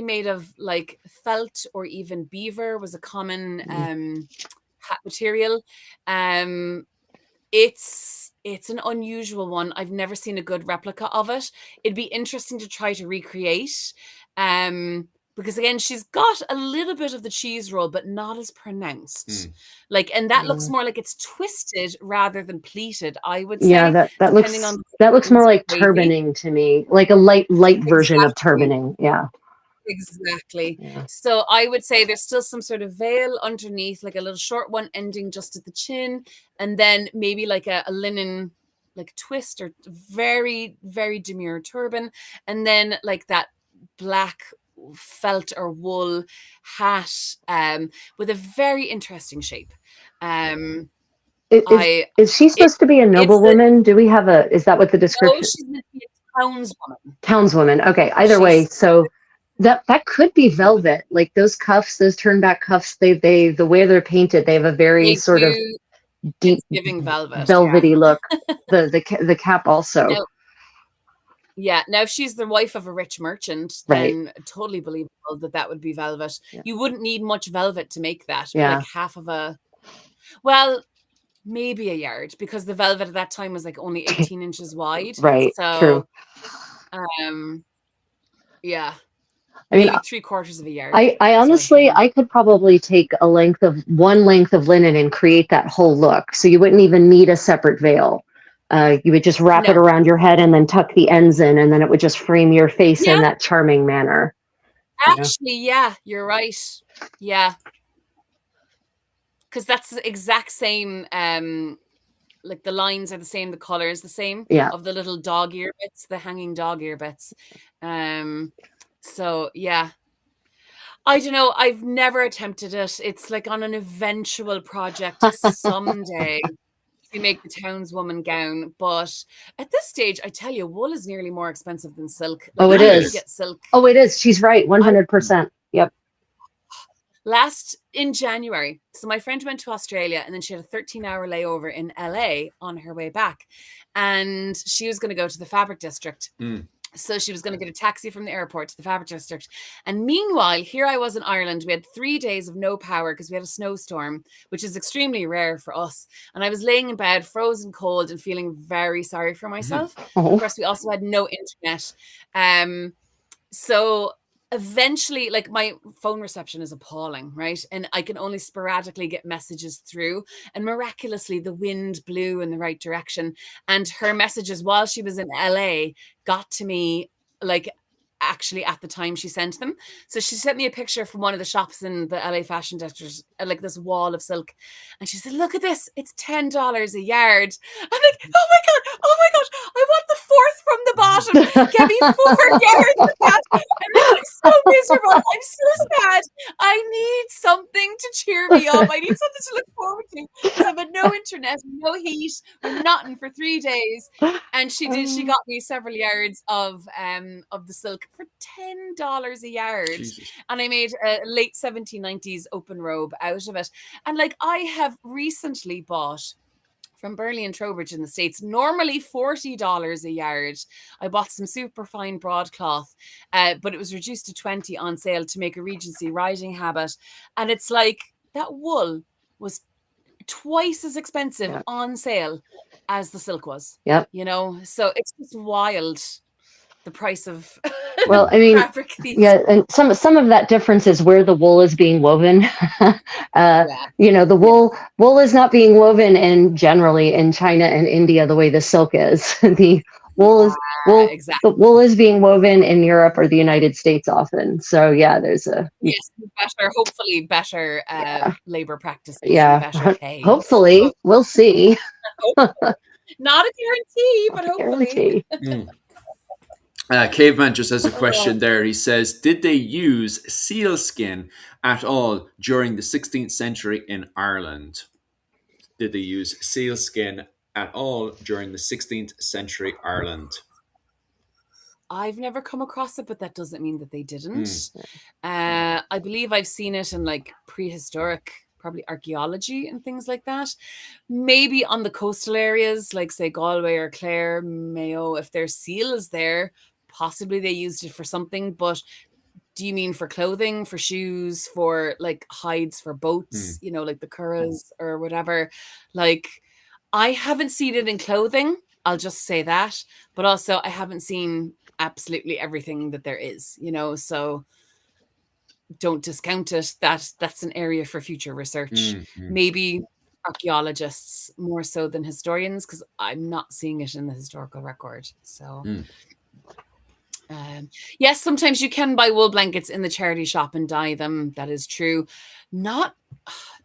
made of like felt or even beaver was a common hat material. It's an unusual one. I've never seen a good replica of it. It'd be interesting to try to recreate. Because again, she's got a little bit of the cheese roll, but not as pronounced. Like, and that looks more like it's twisted rather than pleated, I would Yeah, say, that depending looks on that looks more like gravy. turbaning to me, like a light version of Exactly. turbaning. Yeah. Exactly. Yeah. So I would say there's still some sort of veil underneath, like a little short one ending just at the chin, and then maybe like a linen like twist or very, very demure turban, and then like that black felt or wool hat with a very interesting shape. Um Is I is she it supposed to be a it's the noblewoman? Do we have a? Is that what the no, description? she's meant to be a townswoman. Townswoman. Okay. Either way, She's so that could be velvet. Like those cuffs, those turn back cuffs. They the way they're painted, they have a very they sort of do deep it's giving velvet, yeah. velvety look. The cap also. Now, yeah, now if she's the wife of a rich merchant, Right. then totally believable that that would be velvet. Yeah. You wouldn't need much velvet to make that, Yeah. like half of a, well, maybe a yard, because the velvet at that time was like only 18 inches wide. Right. True. So, yeah, I mean, maybe 3/4 of a yard I sort of honestly, thing. I could probably take one length of linen and create that whole look. So you wouldn't even need a separate veil. You would just wrap it No. around your head and then tuck the ends in, and then it would just frame your face in Yeah, that charming manner. You know? actually, yeah, you're right. Yeah, because that's the exact same. Like the lines are the same, the color is the same Yeah. of the little dog ear bits, the hanging dog ear bits. So yeah, I don't know. I've never attempted it. It's like on an eventual project someday to make the townswoman gown. But at this stage, I tell you, wool is nearly more expensive than silk. Oh, Like it I could is. get silk. Oh, it is. She's right. I 100%. Yep. last in January. So my friend went to Australia and then she had a 13-hour layover in LA on her way back. And she was going to go to the fabric district. So she was going to get a taxi from the airport to the fabric district. And meanwhile, here I was in Ireland. We had 3 days of no power because we had a snowstorm, which is extremely rare for us. And I was laying in bed, frozen cold and feeling very sorry for myself. Oh. Of course, we also had no internet. So eventually, like my phone reception is appalling, right? And I can only sporadically get messages through. And miraculously, the wind blew in the right direction. And her messages while she was in LA got to me like actually at the time she sent them. So she sent me a picture from one of the shops in the LA fashion district, like this wall of silk. And she said, look at this, it's $10 a yard. I'm like, oh my God, I want the fourth from the bottom. Get me 4 yards of that. I'm so miserable. I'm so sad. I need something to cheer me up. I need something to look forward to because I've had no internet, no heat, or nothing for 3 days. And she got me several yards of the silk for $10 a yard. Jesus. And I made a late 1790s open robe out of it. And like I have recently bought from Burley and Trowbridge in the States, normally $40 a yard. I bought some super fine broadcloth, but it was reduced to 20 on sale to make a Regency riding habit. And it's like that wool was twice as expensive on sale as the silk was. Yep. You know, so it's just wild, the price of Well, I mean, fabric these yeah, and some of that difference is where the wool is being woven. You know, the wool is not being woven generally in China and India the way the silk is. The exactly. the wool is being woven in Europe or the United States often. So yeah, there's a hopefully better labor practices yeah. and better pay. Hopefully, we'll see. Not a guarantee, but hopefully. Caveman just has a question there. He says, did they use sealskin at all during the 16th century in Ireland? Did they use sealskin at all during the 16th century Ireland? I've never come across it, but that doesn't mean that they didn't. Mm. I believe I've seen it in like prehistoric, probably archaeology and things like that. Maybe on the coastal areas, like say Galway or Clare, Mayo, if there's seals there, possibly they used it for something. But do you mean for clothing, for shoes, for like hides for boats, Mm. like the curras or whatever? Like, I haven't seen it in clothing. I'll just say that. But also, I haven't seen absolutely everything that there is, so don't discount it. That's an area for future research. Mm. Mm. Maybe archaeologists more so than historians, because I'm not seeing it in the historical record. So Mm. yes, sometimes you can buy wool blankets in the charity shop and dye them. That is true. Not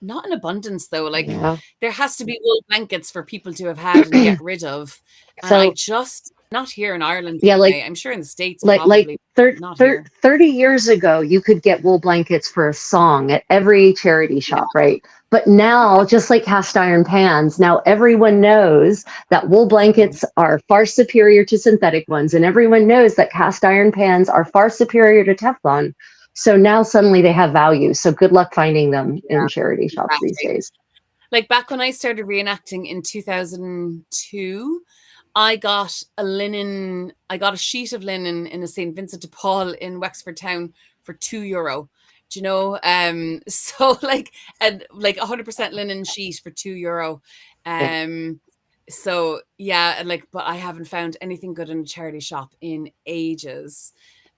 in abundance though. Like Yeah. there has to be wool blankets for people to have had and get rid of. And I So just not here in Ireland. yeah, Anyway. I'm sure in the States like probably not here. 30 years ago, you could get wool blankets for a song at every charity shop, right? But now, just like cast iron pans, now everyone knows that wool blankets are far superior to synthetic ones, and everyone knows that cast iron pans are far superior to Teflon. So now suddenly they have value. So good luck finding them in charity shops these Exactly. days. Like back when I started reenacting in 2002, I got a sheet of linen in a St. Vincent de Paul in Wexford town for €2. Do you know? So like 100% linen sheet for €2. So yeah, and like, but I haven't found anything good in a charity shop in ages.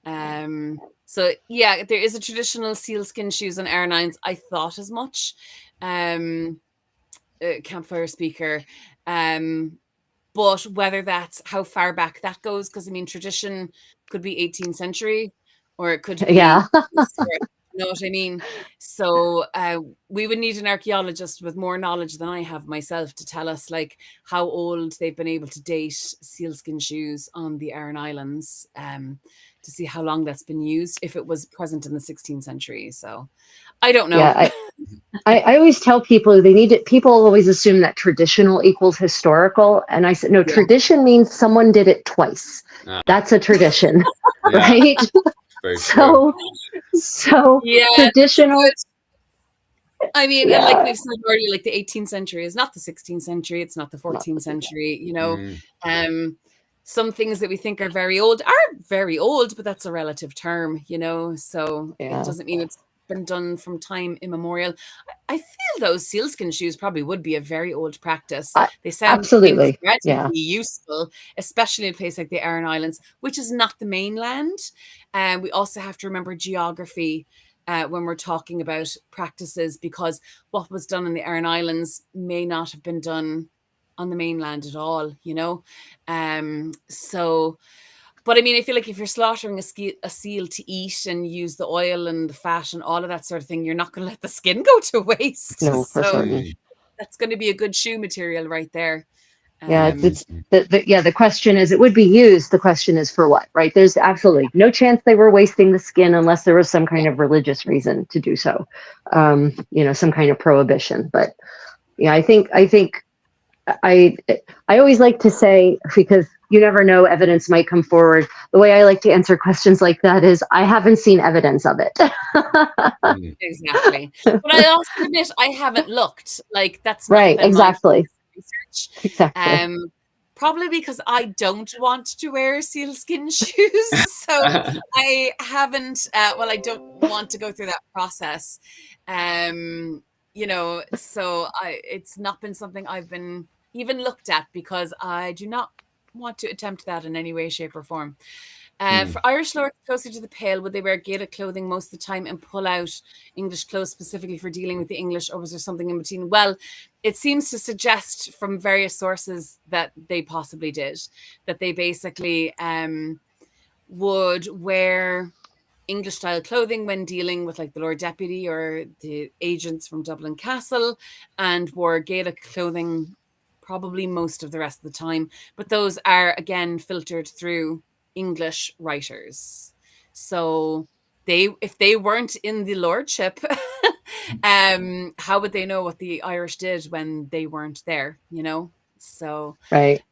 So yeah, there is a traditional sealskin shoes on Air9s. I thought as much. Campfire speaker. But whether that's how far back that goes, because I mean, tradition could be 18th century or it could Yeah. be, you know what I mean? So we would need an archaeologist with more knowledge than I have myself to tell us like how old they've been able to date sealskin shoes on the Aran Islands, to see how long that's been used, if it was present in the 16th century. So I don't know. Yeah. I always tell people people always assume that traditional equals historical. And I said, no, tradition means someone did it twice. That's a tradition, right? Very So yeah, traditional. I mean, and like we've said already, like the 18th century is not the 16th century. It's not the 14th century, some things that we think are very old, but that's a relative term, so it doesn't mean it's been done from time immemorial. I feel those sealskin shoes probably would be a very old practice. They sound absolutely incredibly useful, especially in a place like the Aran Islands, which is not the mainland. And we also have to remember geography when we're talking about practices, because what was done in the Aran Islands may not have been done on the mainland at all, so, but I mean, I feel like if you're slaughtering a seal to eat and use the oil and the fat and all of that sort of thing, you're not going to let the skin go to waste. No, for certain. That's going to be a good shoe material right there. Yeah, it's the question is, it would be used. The question is for what, right? There's absolutely no chance they were wasting the skin unless there was some kind of religious reason to do so, some kind of prohibition. But yeah, I always like to say, because you never know, evidence might come forward. The way I like to answer questions like that is, I haven't seen evidence of it. Exactly. But I also admit I haven't looked. Like that's not right. Exactly. Research. Exactly. Probably because I don't want to wear sealskin shoes, so I haven't. I don't want to go through that process. So it's not been something I've been even looked at, because I do not want to attempt that in any way, shape, or form. For Irish lords closer to the Pale, would they wear Gaelic clothing most of the time and pull out English clothes specifically for dealing with the English, or was there something in between? Well, it seems to suggest from various sources that they possibly did, that they basically would wear English style clothing when dealing with like the Lord Deputy or the agents from Dublin Castle, and wore Gaelic clothing probably most of the rest of the time. But those are again filtered through English writers. So if they weren't in the lordship, how would they know what the Irish did when they weren't there, So right.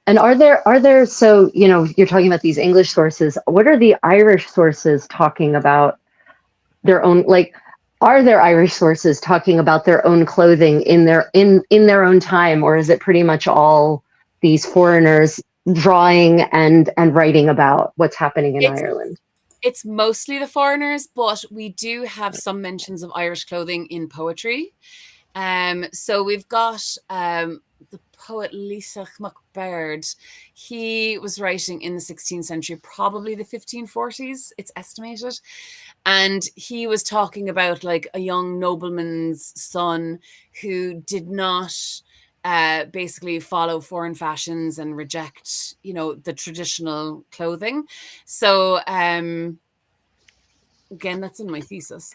And are there, so, you're talking about these English sources. What are the Irish sources talking about their own, like, are there Irish sources talking about their own clothing in their own time, or is it pretty much all these foreigners drawing and writing about what's happening in Ireland? It's mostly the foreigners, but we do have some mentions of Irish clothing in poetry. So we've got the poet Lisa MacBaird. He was writing in the 16th century, probably the 1540s, it's estimated. And he was talking about like a young nobleman's son who did not basically follow foreign fashions and reject, the traditional clothing. So again, that's in my thesis.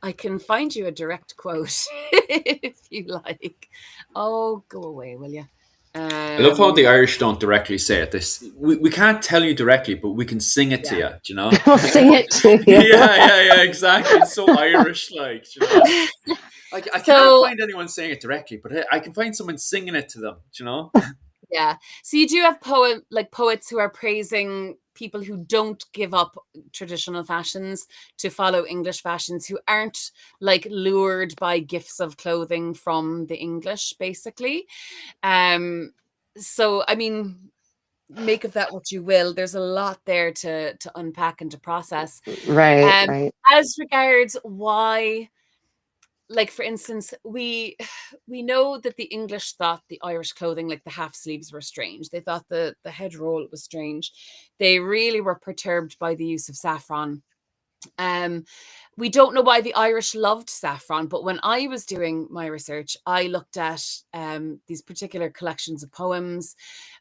I can find you a direct quote if you like. Oh, go away, will you? I love how the Irish don't directly say it. We can't tell you directly, but we can sing it to you. Do you know? We'll sing it to you. yeah, exactly. It's so Irish-like. Do you know? I can't find anyone saying it directly, but I can find someone singing it to them. Do you know? Yeah. So you do have poets who are praising people who don't give up traditional fashions to follow English fashions, who aren't like lured by gifts of clothing from the English, basically. So I mean, make of that what you will. There's a lot there to unpack and to process. Right. As regards why, like for instance, we know that the English thought the Irish clothing, like the half sleeves, were strange. They thought the head roll was strange. They really were perturbed by the use of saffron. We don't know why the Irish loved saffron, but when I was doing my research, I looked at these particular collections of poems,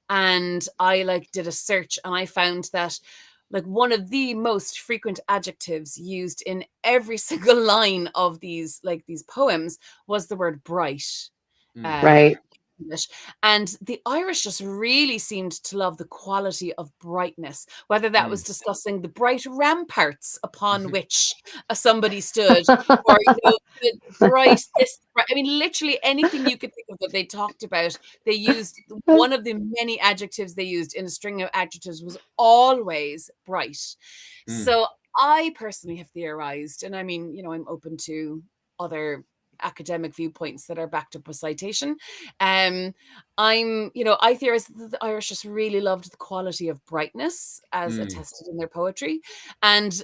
and I did a search, and I found that like one of the most frequent adjectives used in every single line of these poems was the word bright. Right. English. And the Irish just really seemed to love the quality of brightness, whether that was discussing the bright ramparts upon which somebody stood, or the bright. I mean, literally anything you could think of that they talked about. They used one of the many adjectives they used in a string of adjectives was always bright. So I personally have theorized, and I mean, I'm open to other academic viewpoints that are backed up with citation. I theorize that the Irish just really loved the quality of brightness as attested in their poetry. And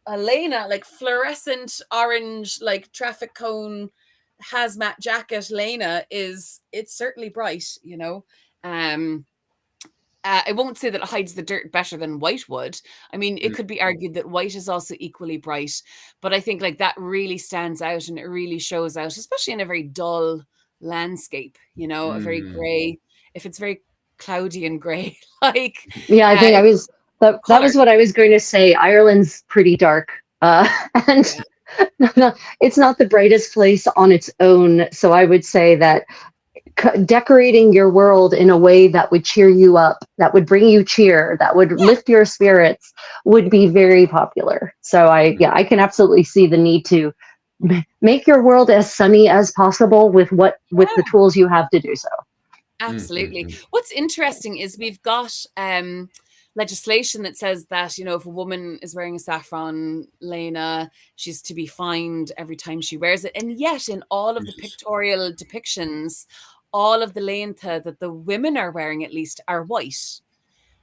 Elena, like fluorescent orange, like traffic cone hazmat jacket Lena it's certainly bright, I won't say that it hides the dirt better than white would. I mean, it could be argued that white is also equally bright, but I think like that really stands out, and it really shows out, especially in a very dull landscape, a very gray, if it's very cloudy and gray, like. Yeah, I think that was what I was going to say. Ireland's pretty dark, and it's not the brightest place on its own. So I would say that decorating your world in a way that would cheer you up, that would bring you cheer, that would lift your spirits, would be very popular. So I can absolutely see the need to make your world as sunny as possible with the tools you have to do so. Absolutely. What's interesting is we've got legislation that says that, if a woman is wearing a saffron Lena, she's to be fined every time she wears it. And yet in all of the pictorial depictions, all of the leintha that the women are wearing, at least, are white.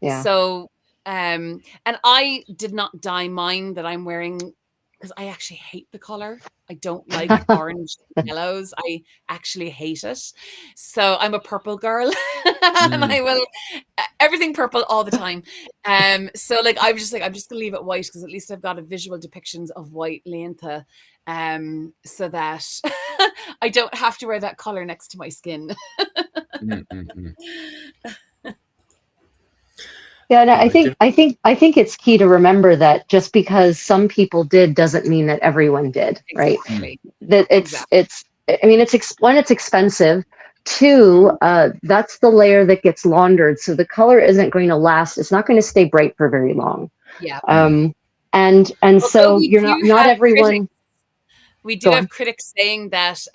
Yeah. So, and I did not dye mine that I'm wearing because I actually hate the color. I don't like orange and yellows. I actually hate it. So I'm a purple girl, and I will everything purple all the time. So like I'm just gonna leave it white because at least I've got a visual depictions of white leintha, so that I don't have to wear that color next to my skin. Yeah, and I think it's key to remember that just because some people did doesn't mean that everyone did, right? Exactly. That when it's expensive. Two, that's the layer that gets laundered, so the color isn't going to last. It's not going to stay bright for very long. Yeah. And so you're not everyone. We do have critics saying that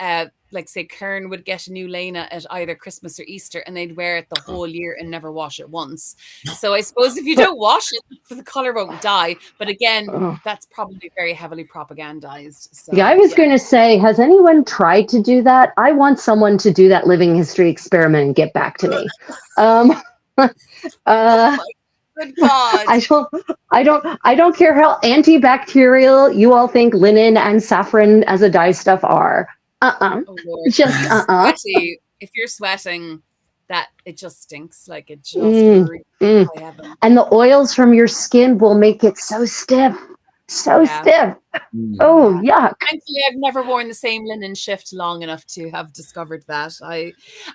like say Kern would get a new Lena at either Christmas or Easter, and they'd wear it the whole year and never wash it once. So I suppose if you don't wash it, the color won't die. But again, Oh. that's probably very heavily propagandized. So Yeah, I was going to say, has anyone tried to do that? I want someone to do that living history experiment and get back to me. Oh my good God. I don't care how antibacterial you all think linen and saffron as a dye stuff are. Oh, Lord. Just Sweaty. If you're sweating, that it just stinks. Like it just reeks by heaven. And the oils from your skin will make it so stiff. So stiff. Oh, yuck. Thankfully, I've never worn the same linen shift long enough to have discovered that.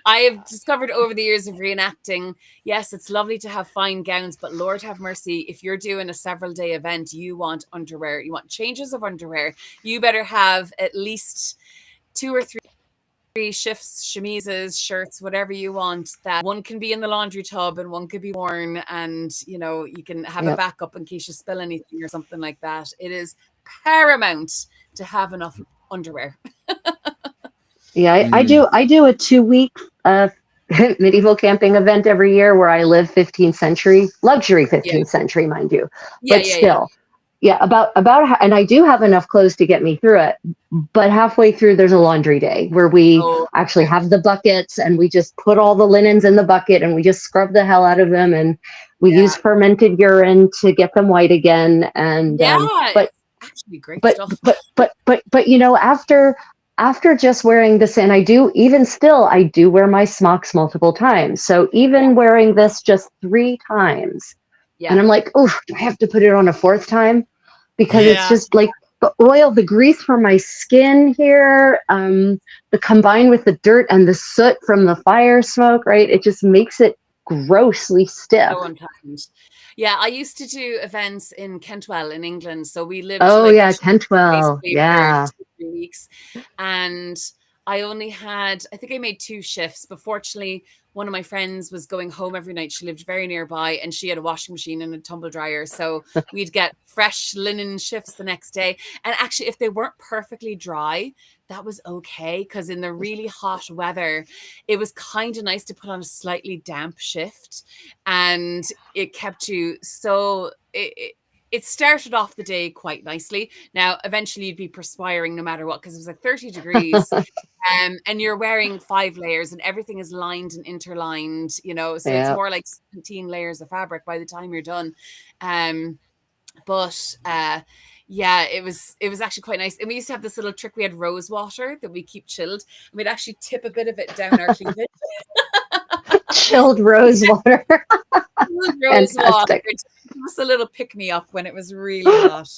I have discovered over the years of reenacting, yes, it's lovely to have fine gowns, but Lord have mercy, if you're doing a several day event, you want underwear, you want changes of underwear. You better have at least 2 or 3 shifts, chemises, shirts, whatever you want, that one can be in the laundry tub and one could be worn, and you can have a backup in case you spill anything or something like that. It is paramount to have enough underwear. Yeah, I do a 2-week medieval camping event every year where I live 15th century, luxury 15th century, mind you, but still. Yeah, about and I do have enough clothes to get me through it, but halfway through there's a laundry day where we actually have the buckets and we just put all the linens in the bucket and we just scrub the hell out of them, and we use fermented urine to get them white again. And but actually great but, stuff. but after just wearing this, and I do wear my smocks multiple times. So even wearing this just 3 times. Yeah. And I'm like, oh, do I have to put it on a 4th time? Because it's just like the oil, the grease from my skin here, the combined with the dirt and the soot from the fire smoke, right? It just makes it grossly stiff. So unpleasant. Yeah, I used to do events in Kentwell in England. So we lived Kentwell. Yeah. For 2-3 weeks. And I only had, I think I made 2 shifts, but fortunately, one of my friends was going home every night. She lived very nearby and she had a washing machine and a tumble dryer. So we'd get fresh linen shifts the next day. And actually, if they weren't perfectly dry, that was okay. Because in the really hot weather, it was kind of nice to put on a slightly damp shift. And it kept you so... It started off the day quite nicely. Now, eventually you'd be perspiring no matter what, because it was like 30 degrees and you're wearing 5 layers and everything is lined and interlined, so it's more like 17 layers of fabric by the time you're done. It was actually quite nice. And we used to have this little trick. We had rose water that we keep chilled, and we'd actually tip a bit of it down our cleavage. Chilled rose water. Rose water. It was a little pick-me-up when it was really hot.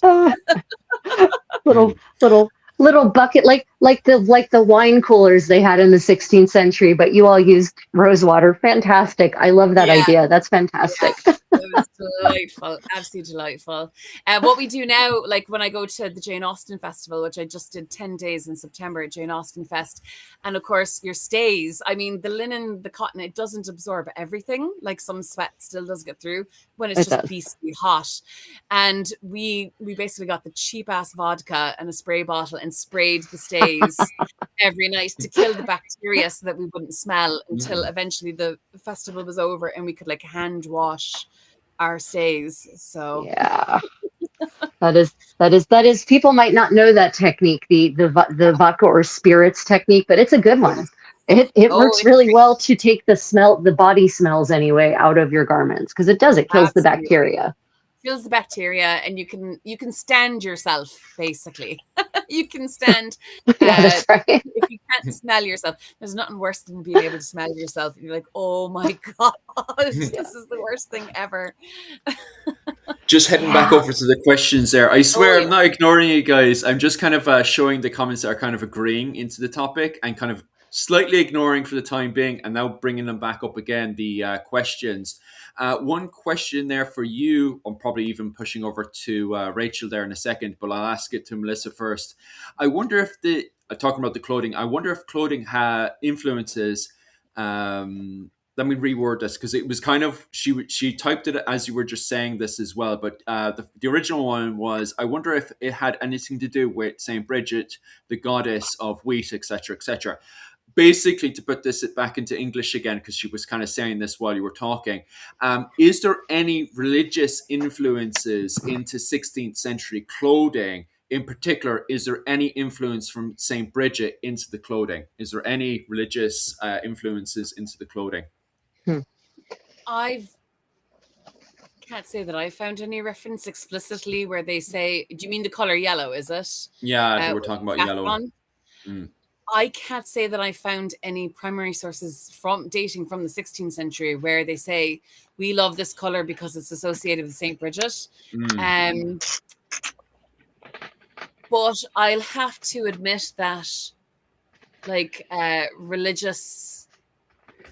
little bucket, like the wine coolers they had in the 16th century, but you all used rose water. Fantastic. I love that idea. That's fantastic. It was delightful, absolutely delightful. What we do now, like when I go to the Jane Austen Festival, which I just did 10 days in September at Jane Austen Fest, and of course your stays, I mean, the linen, the cotton, it doesn't absorb everything. Like some sweat still does get through when it's just beastly hot. And we basically got the cheap ass vodka and a spray bottle and sprayed the stays every night to kill the bacteria so that we wouldn't smell until eventually the festival was over and we could like hand wash our stays. So that is people might not know that technique, the vodka or spirits technique, but it's a good one. It works really well to take the body smells anyway out of your garments, because it kills the bacteria. Kills the bacteria, and you can stand yourself, basically. You can stand. That's right. If you can't smell yourself, there's nothing worse than being able to smell yourself. And you're like, oh my God, this is the worst thing ever. Just heading back over to the questions there. I swear I'm not ignoring you guys. I'm just kind of showing the comments that are kind of agreeing into the topic and kind of slightly ignoring for the time being, and now bringing them back up again, the questions. One question there for you, I'm probably even pushing over to Rachel there in a second, but I'll ask it to Melissa first. I wonder if talking about the clothing, I wonder if clothing influences let me reword this because it was kind of she typed it as you were just saying this as well. But the original one was, I wonder if it had anything to do with Saint Bridget, the goddess of wheat, etc., etc. Basically, to put this back into English again, because she was kind of saying this while you were talking, is there any religious influences into 16th century clothing? In particular, is there any influence from Saint Bridget into the clothing? Is there any religious influences into the clothing? I can't say that I found any reference explicitly where they say, do you mean the color yellow, is it? Yeah, they were With talking about yellow. saffron? Mm. I can't say that I found any primary sources from dating from the 16th century where they say we love this color because it's associated with Saint Bridget. Mm. But I'll have to admit that, like, religious,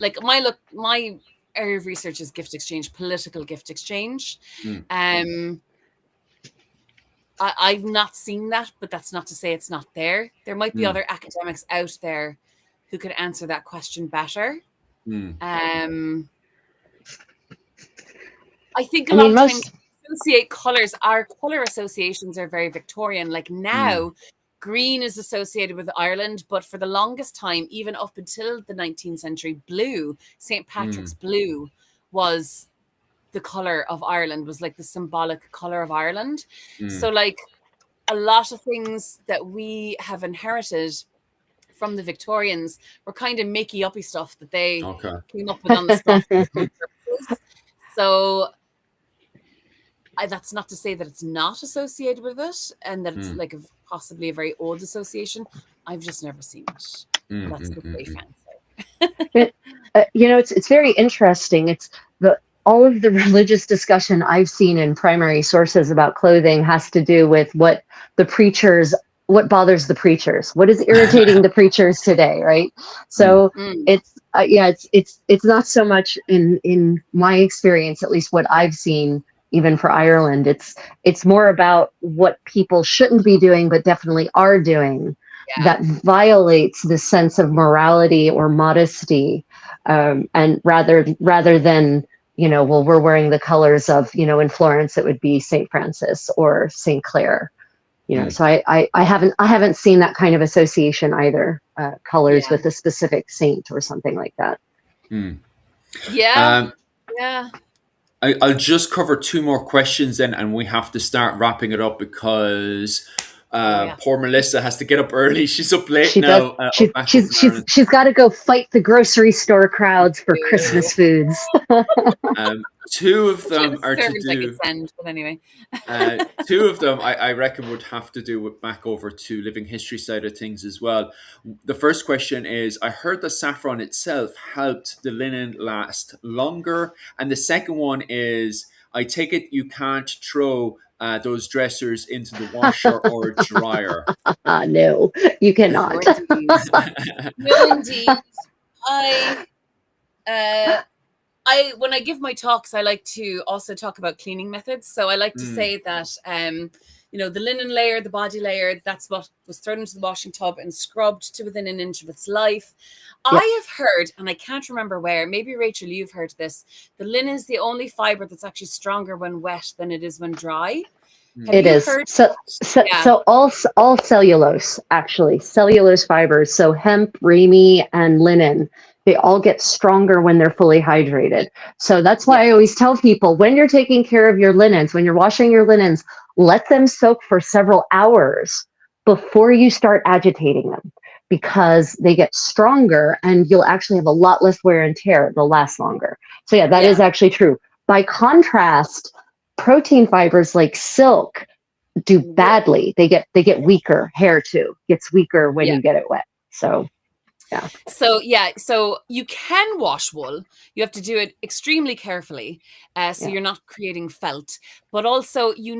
like my area of research is gift exchange, political gift exchange. Mm. I've not seen that, but that's not to say it's not there. There might be other academics out there who could answer that question better. I think a lot of times associate colors, our color associations are very Victorian. Like now, green is associated with Ireland, but for the longest time, even up until the 19th century, blue, St. Patrick's blue, was the color of Ireland, was like the symbolic color of Ireland. So like a lot of things that we have inherited from the Victorians were kind of makey uppy stuff that they came up with on the spot for their own purposes. So that's not to say that it's not associated with it and that it's like possibly a very old association. I've just never seen it. That's what they fancy. It's very interesting. It's all of the religious discussion I've seen in primary sources about clothing has to do with what bothers the preachers, what is irritating the preachers today, right? So it's not so much in my experience, at least what I've seen, even for Ireland, it's more about what people shouldn't be doing, but definitely are doing, that violates the sense of morality or modesty, and rather than, well, we're wearing the colors of, in Florence, it would be St. Francis or St. Clair, so I haven't seen that kind of association either, colors with a specific saint or something like that. Yeah. I'll just cover two more questions then, and we have to start wrapping it up because poor Melissa has to get up early. She's up late now. She's got to go fight the grocery store crowds for Christmas foods. Two of them are to do. But anyway, two of them I reckon would have to do with back over to living history side of things as well. The first question is: I heard the saffron itself helped the linen last longer, and the second one is: I take it you can't throw those dressers into the washer or dryer. No, you cannot. No, indeed. When I give my talks, I like to also talk about cleaning methods. So I like to say that, the linen layer, the body layer, that's what was thrown into the washing tub and scrubbed to within an inch of its life. Yep. I have heard, and I can't remember where, maybe Rachel, you've heard this, the linen is the only fiber that's actually stronger when wet than it is when dry. It is. So all cellulose, actually, cellulose fibers, so hemp, rami, and linen, they all get stronger when they're fully hydrated. So that's why I always tell people, when you're taking care of your linens, when you're washing your linens, let them soak for several hours before you start agitating them, because they get stronger and you'll actually have a lot less wear and tear. They'll last longer. So that is actually true. By contrast, protein fibers like silk do badly. They get weaker. Hair too gets weaker when you get it wet. So So you can wash wool. You have to do it extremely carefully, so you're not creating felt. But also you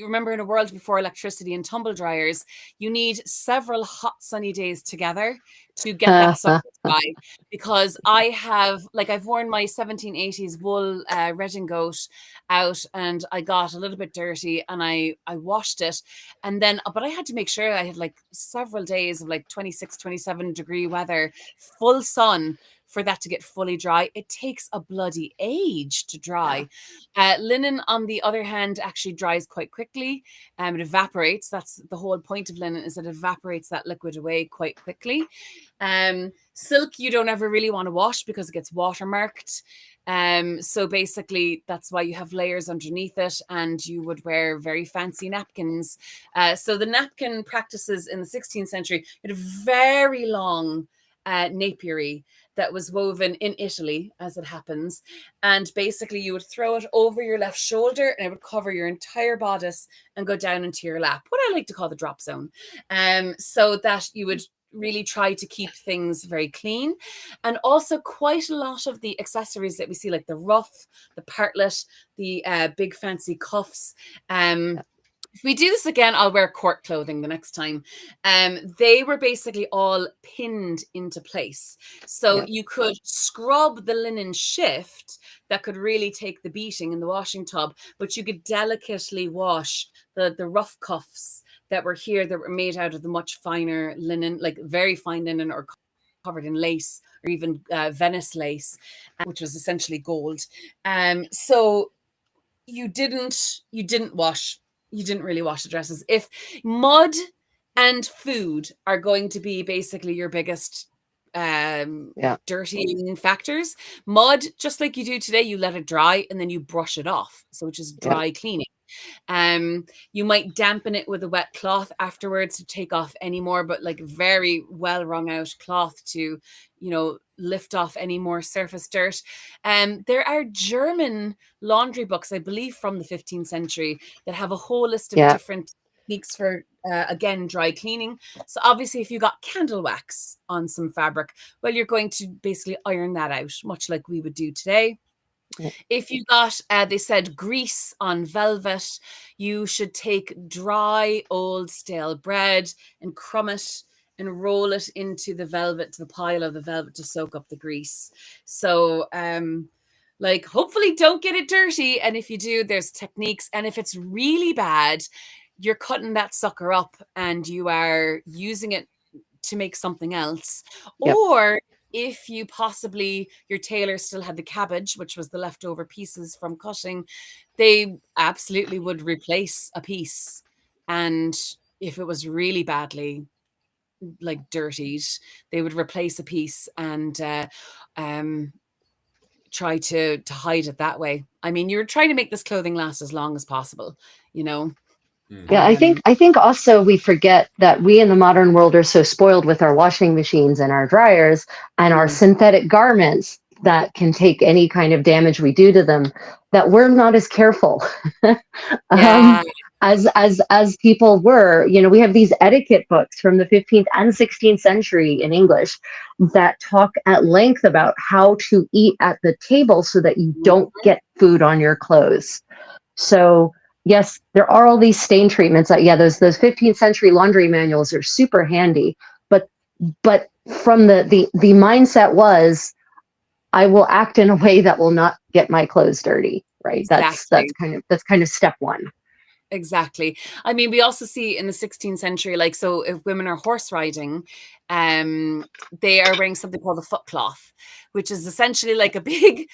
remember, in a world before electricity and tumble dryers, you need several hot sunny days together to get that sucker dry. Because I've worn my 1780s wool redingote out, and I got a little bit dirty, and I washed it, and then but I had to make sure I had like several days of like 26, 27 degree weather, full sun for that to get fully dry. It takes a bloody age to dry. Linen, on the other hand, actually dries quite quickly. It evaporates. That's the whole point of linen, is that it evaporates that liquid away quite quickly. Silk, you don't ever really want to wash because it gets watermarked. So basically that's why you have layers underneath it, and you would wear very fancy napkins. So the napkin practices in the 16th century had a very long napery that was woven in Italy, as it happens. And basically you would throw it over your left shoulder and it would cover your entire bodice and go down into your lap, what I like to call the drop zone. So that you would really try to keep things very clean. And also quite a lot of the accessories that we see, like the ruff, the partlet, the big fancy cuffs. If we do this again, I'll wear court clothing the next time. They were basically all pinned into place. So you could scrub the linen shift that could really take the beating in the washing tub, but you could delicately wash the rough cuffs that were here, that were made out of the much finer linen, like very fine linen, or covered in lace, or even Venice lace, which was essentially gold. So you didn't wash. You didn't really wash the dresses. If mud and food are going to be basically your biggest dirtying factors, mud, just like you do today, you let it dry and then you brush it off. So which is dry cleaning. You might dampen it with a wet cloth afterwards to take off any more, but like very well wrung out cloth to, lift off any more surface dirt. There are German laundry books, I believe, from the 15th century that have a whole list of different techniques for, again, dry cleaning. So obviously if you got candle wax on some fabric, well, you're going to basically iron that out, much like we would do today. If you got, they said, grease on velvet, you should take dry, old, stale bread and crumb it and roll it into the velvet, to the pile of the velvet, to soak up the grease. So, hopefully don't get it dirty. And if you do, there's techniques. And if it's really bad, you're cutting that sucker up and you are using it to make something else. Or if you possibly, your tailor still had the cabbage, which was the leftover pieces from cutting, they absolutely would replace a piece. And if it was really badly dirtied, they would replace a piece and try to hide it that way. I mean, you're trying to make this clothing last as long as possible, Yeah, I think also we forget that we in the modern world are so spoiled with our washing machines and our dryers and our synthetic garments that can take any kind of damage we do to them, that we're not as careful as people were. We have these etiquette books from the 15th and 16th century in English that talk at length about how to eat at the table so that you don't get food on your clothes. So yes, there are all these stain treatments. Those 15th century laundry manuals are super handy. But from the mindset was, I will act in a way that will not get my clothes dirty. Right. Exactly. That's kind of step one. Exactly. I mean, we also see in the 16th century, so if women are horse riding, they are wearing something called the foot cloth, which is essentially like a big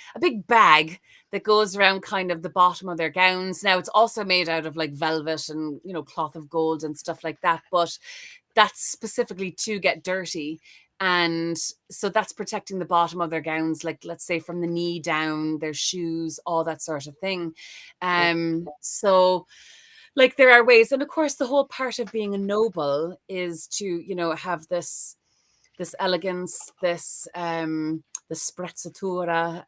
bag that goes around kind of the bottom of their gowns. Now, it's also made out of velvet and, cloth of gold and stuff like that, but that's specifically to get dirty. And so that's protecting the bottom of their gowns, let's say from the knee down, their shoes, all that sort of thing. So there are ways. And of course, the whole part of being a noble is to, have this elegance, this the sprezzatura.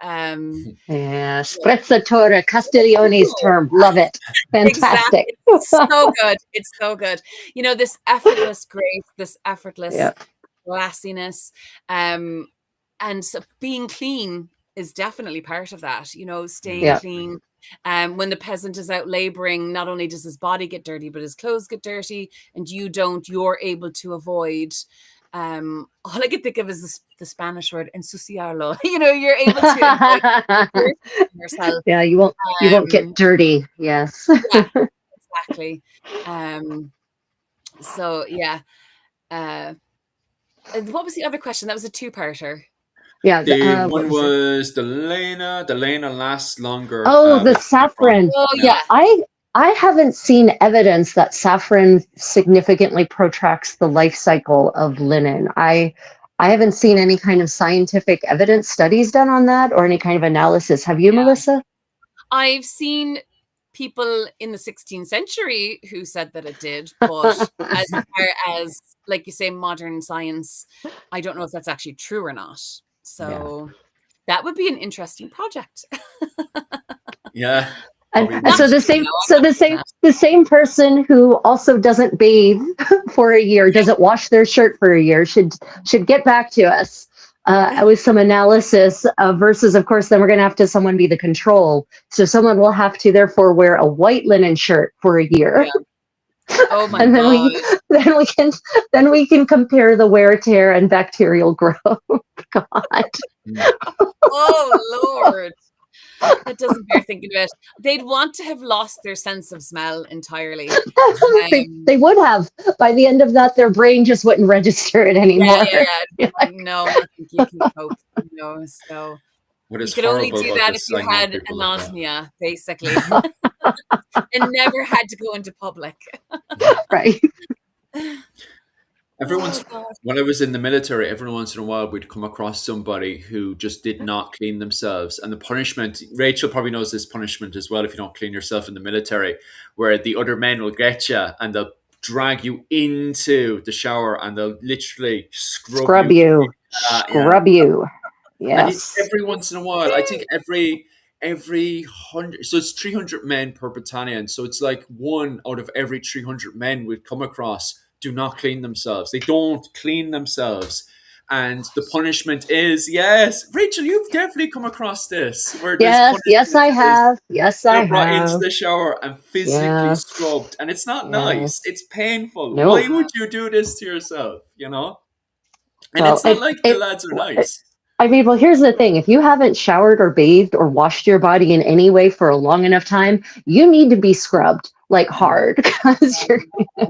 Sprezzatura, Castiglione's term. Love it. Fantastic. Exactly. It's so good. It's so good. This effortless grace, this effortless classiness. And so being clean is definitely part of that, staying clean. When the peasant is out laboring, not only does his body get dirty, but his clothes get dirty, and you're able to avoid. All I can think of is the Spanish word ensuciarlo. You're able to avoid yourself. Yeah, you won't get dirty. Yes. Yeah, exactly. So yeah. What was the other question? That was a two-parter. Yeah. The What one was it? was the Lena. The Lena lasts longer. Oh, the with saffron. saffron. Oh Yeah. yeah. I haven't seen evidence that saffron significantly protracts the life cycle of linen. I haven't seen any kind of scientific evidence studies done on that or any kind of analysis. Have you, Yeah. Melissa? I've seen people in the 16th century who said that it did, but as far as, like you say, modern science, I don't know if that's actually true or not. So that would be an interesting project. Yeah. And, Probably and so would. the Naturally, same, no, I'm so not doing that. the same person who also doesn't bathe for a year, doesn't wash their shirt for a year, should get back to us with some analysis versus, of course, then we're going to have to someone be the control. So someone will have to therefore wear a white linen shirt for a year, Yeah. Oh my and God. then we can compare the wear, tear, and bacterial growth. God. Oh Lord. That doesn't bear thinking about. They'd want to have lost their sense of smell entirely. They would have. By the end of that, their brain just wouldn't register it Yeah, anymore. yeah. No, I don't think you can cope. No, so What you is could only horrible do about that if this you saying when had people like that? anosmia, basically, and never had to go into public. Right. Everyone's Oh God. When I was in the military, every once in a while we'd come across somebody who just did not clean themselves. And the punishment, Rachel probably knows this punishment as well if you don't clean yourself in the military, where the other men will get you and they'll drag you into the shower and they'll literally scrub Scrub you. you. Yeah. Scrub you. And it's Yes. every once in a while. I think every 100, so it's 300 men per battalion. So it's like one out of every 300 men we'd come across do not clean themselves. They don't clean themselves. And the punishment is, yes, Rachel, you've definitely come across this, where this Yes, punishment I is have. Yes, I they're brought into have. the shower and physically Yes. scrubbed. And it's not nice. Yes. It's painful. No. Why would you do this to yourself? You know? And Well, it's not like the lads are nice. I mean, well, here's the thing. If you haven't showered or bathed or washed your body in any way for a long enough time, you need to be scrubbed like hard because you're,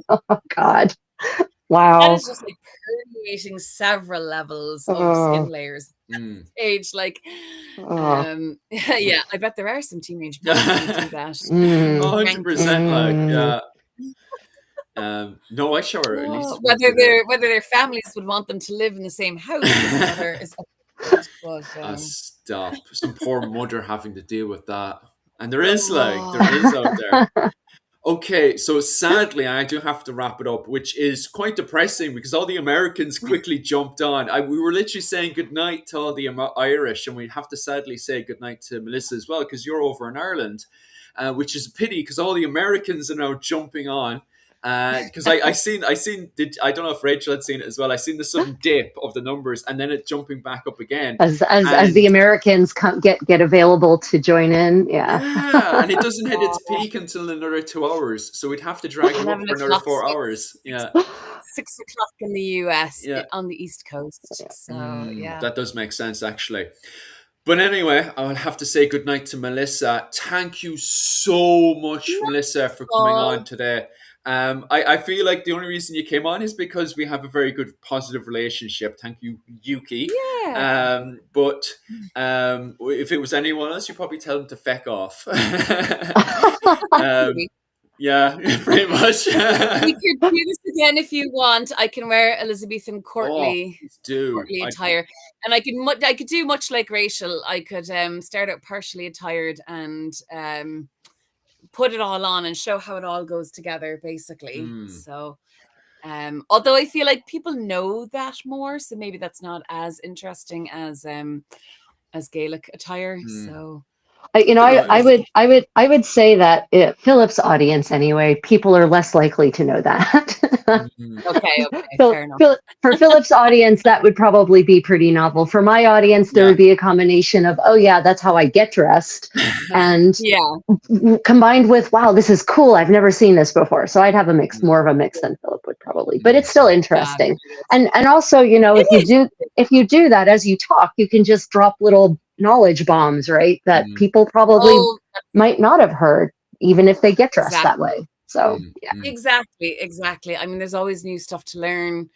oh God. That Wow. is just like permeating several levels of Oh, skin layers. Mm. Age, like, oh. yeah, I bet there are some teenage boys who do that. Mm, 100% like, mm. yeah. No, I shower at least once Whether a day. their families would want them to live in the same house is another but Stop. Some poor mother having to deal with that. And there is oh, out there. Okay, so sadly, I do have to wrap it up, which is quite depressing because all the Americans quickly jumped on. We were literally saying goodnight to all the Irish, and we have to sadly say goodnight to Melissa as well because you're over in Ireland, which is a pity because all the Americans are now jumping on. Because I seen I don't know if Rachel had seen it as well. I seen the sudden dip of the numbers and then it jumping back up again. As And the Americans get available to join in, yeah. yeah, and it doesn't hit its peak until another 2 hours. So we'd have to drag you up 11 for another o'clock, 4 hours. Yeah, 6 o'clock in the US yeah. on the East Coast. So yeah. That does make sense actually. But anyway, I'll have to say goodnight to Melissa. Thank you so much, Melissa, for coming on today. I feel like the only reason you came on is because we have a very good, positive relationship. Thank you, Yuki. Yeah. But if it was anyone else, you'd probably tell them to feck off. Yeah, pretty much. We could do this again if you want. I can wear Elizabethan courtly attire, and I could do much like Rachel. I could start out partially attired and put it all on and show how it all goes together, basically. So, although I feel like people know that more, so maybe that's not as interesting as Gaelic attire. So. I would say that Philip's audience anyway, people are less likely to know that. Okay, fair enough. For Philip's audience, that would probably be pretty novel. For my audience, there would be a combination of, oh yeah, that's how I get dressed, and combined with, wow, this is cool. I've never seen this before. So I'd have more of a mix than Philip would probably, but it's still interesting. And also, if you do that as you talk, you can just drop little knowledge bombs, right? That people probably might not have heard, even if they get dressed that way. So yeah. Exactly. I mean, there's always new stuff to learn.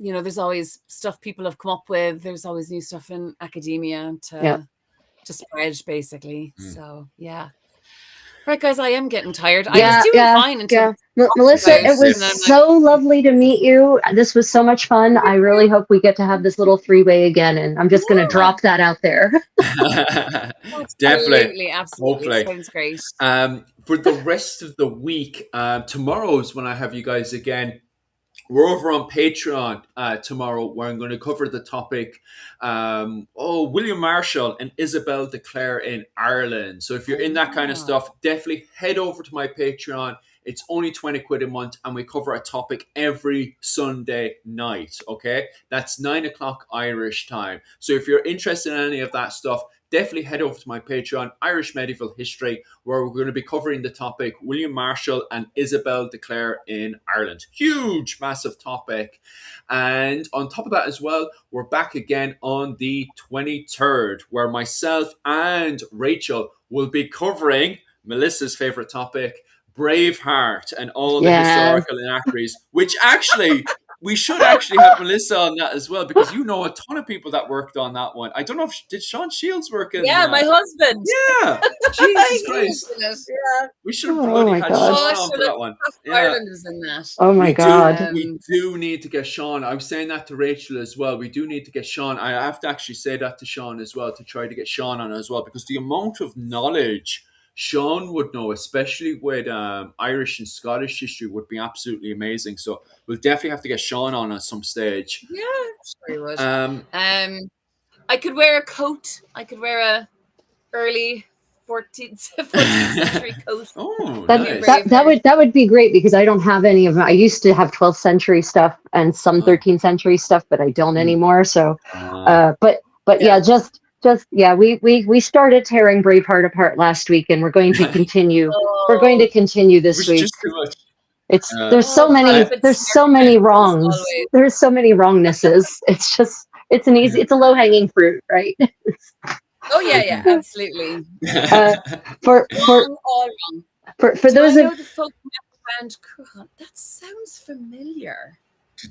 there's always stuff people have come up with. There's always new stuff in academia to spread, basically. So yeah. Right, guys, I am getting tired. I was doing fine until Melissa, it was guys, so lovely to meet you. This was so much fun. I really hope we get to have this little three-way again, and I'm just going to drop that out there. Definitely. Absolutely. Hopefully. Sounds great. For the rest of the week, tomorrow is when I have you guys again. We're over on Patreon tomorrow, where I'm going to cover the topic, William Marshall and Isabel de Clare in Ireland. So if you're in that kind of stuff, definitely head over to my Patreon. It's only 20 quid a month, and we cover a topic every Sunday night, okay? That's 9 o'clock Irish time. So if you're interested in any of that stuff, definitely head over to my Patreon, Irish Medieval History, where we're going to be covering the topic William Marshall and Isabel de Clare in Ireland. Huge, massive topic. And on top of that as well, we're back again on the 23rd, where myself and Rachel will be covering Melissa's favorite topic, Braveheart, and all the historical inaccuracies, which actually... We should actually have Melissa on that as well, because you know a ton of people that worked on that one. I don't know did Sean Shields work in my husband. Yeah. Jesus Christ. We should have bloody had Sean on for that one. Ireland was in that. Oh my God. We do need to get Sean. I was saying that to Rachel as well. We do need to get Sean. I have to actually say that to Sean as well, to try to get Sean on as well, because the amount of knowledge Sean would know, especially with Irish and Scottish history, would be absolutely amazing. So we'll definitely have to get Sean on at some stage. Yeah, sure you would. I could wear a coat. I could wear a early 14th century coat. Oh, nice. nice. That would be great, because I don't have any of them. I used to have 12th century stuff and some 13th century stuff, but I don't anymore. So, we started tearing Braveheart apart last week, and we're going to continue. We're going to continue this week. Just too much. There's so many wrongs. There's so many wrongnesses. It's a low hanging fruit, right? Absolutely. For those of the folk band, that sounds familiar.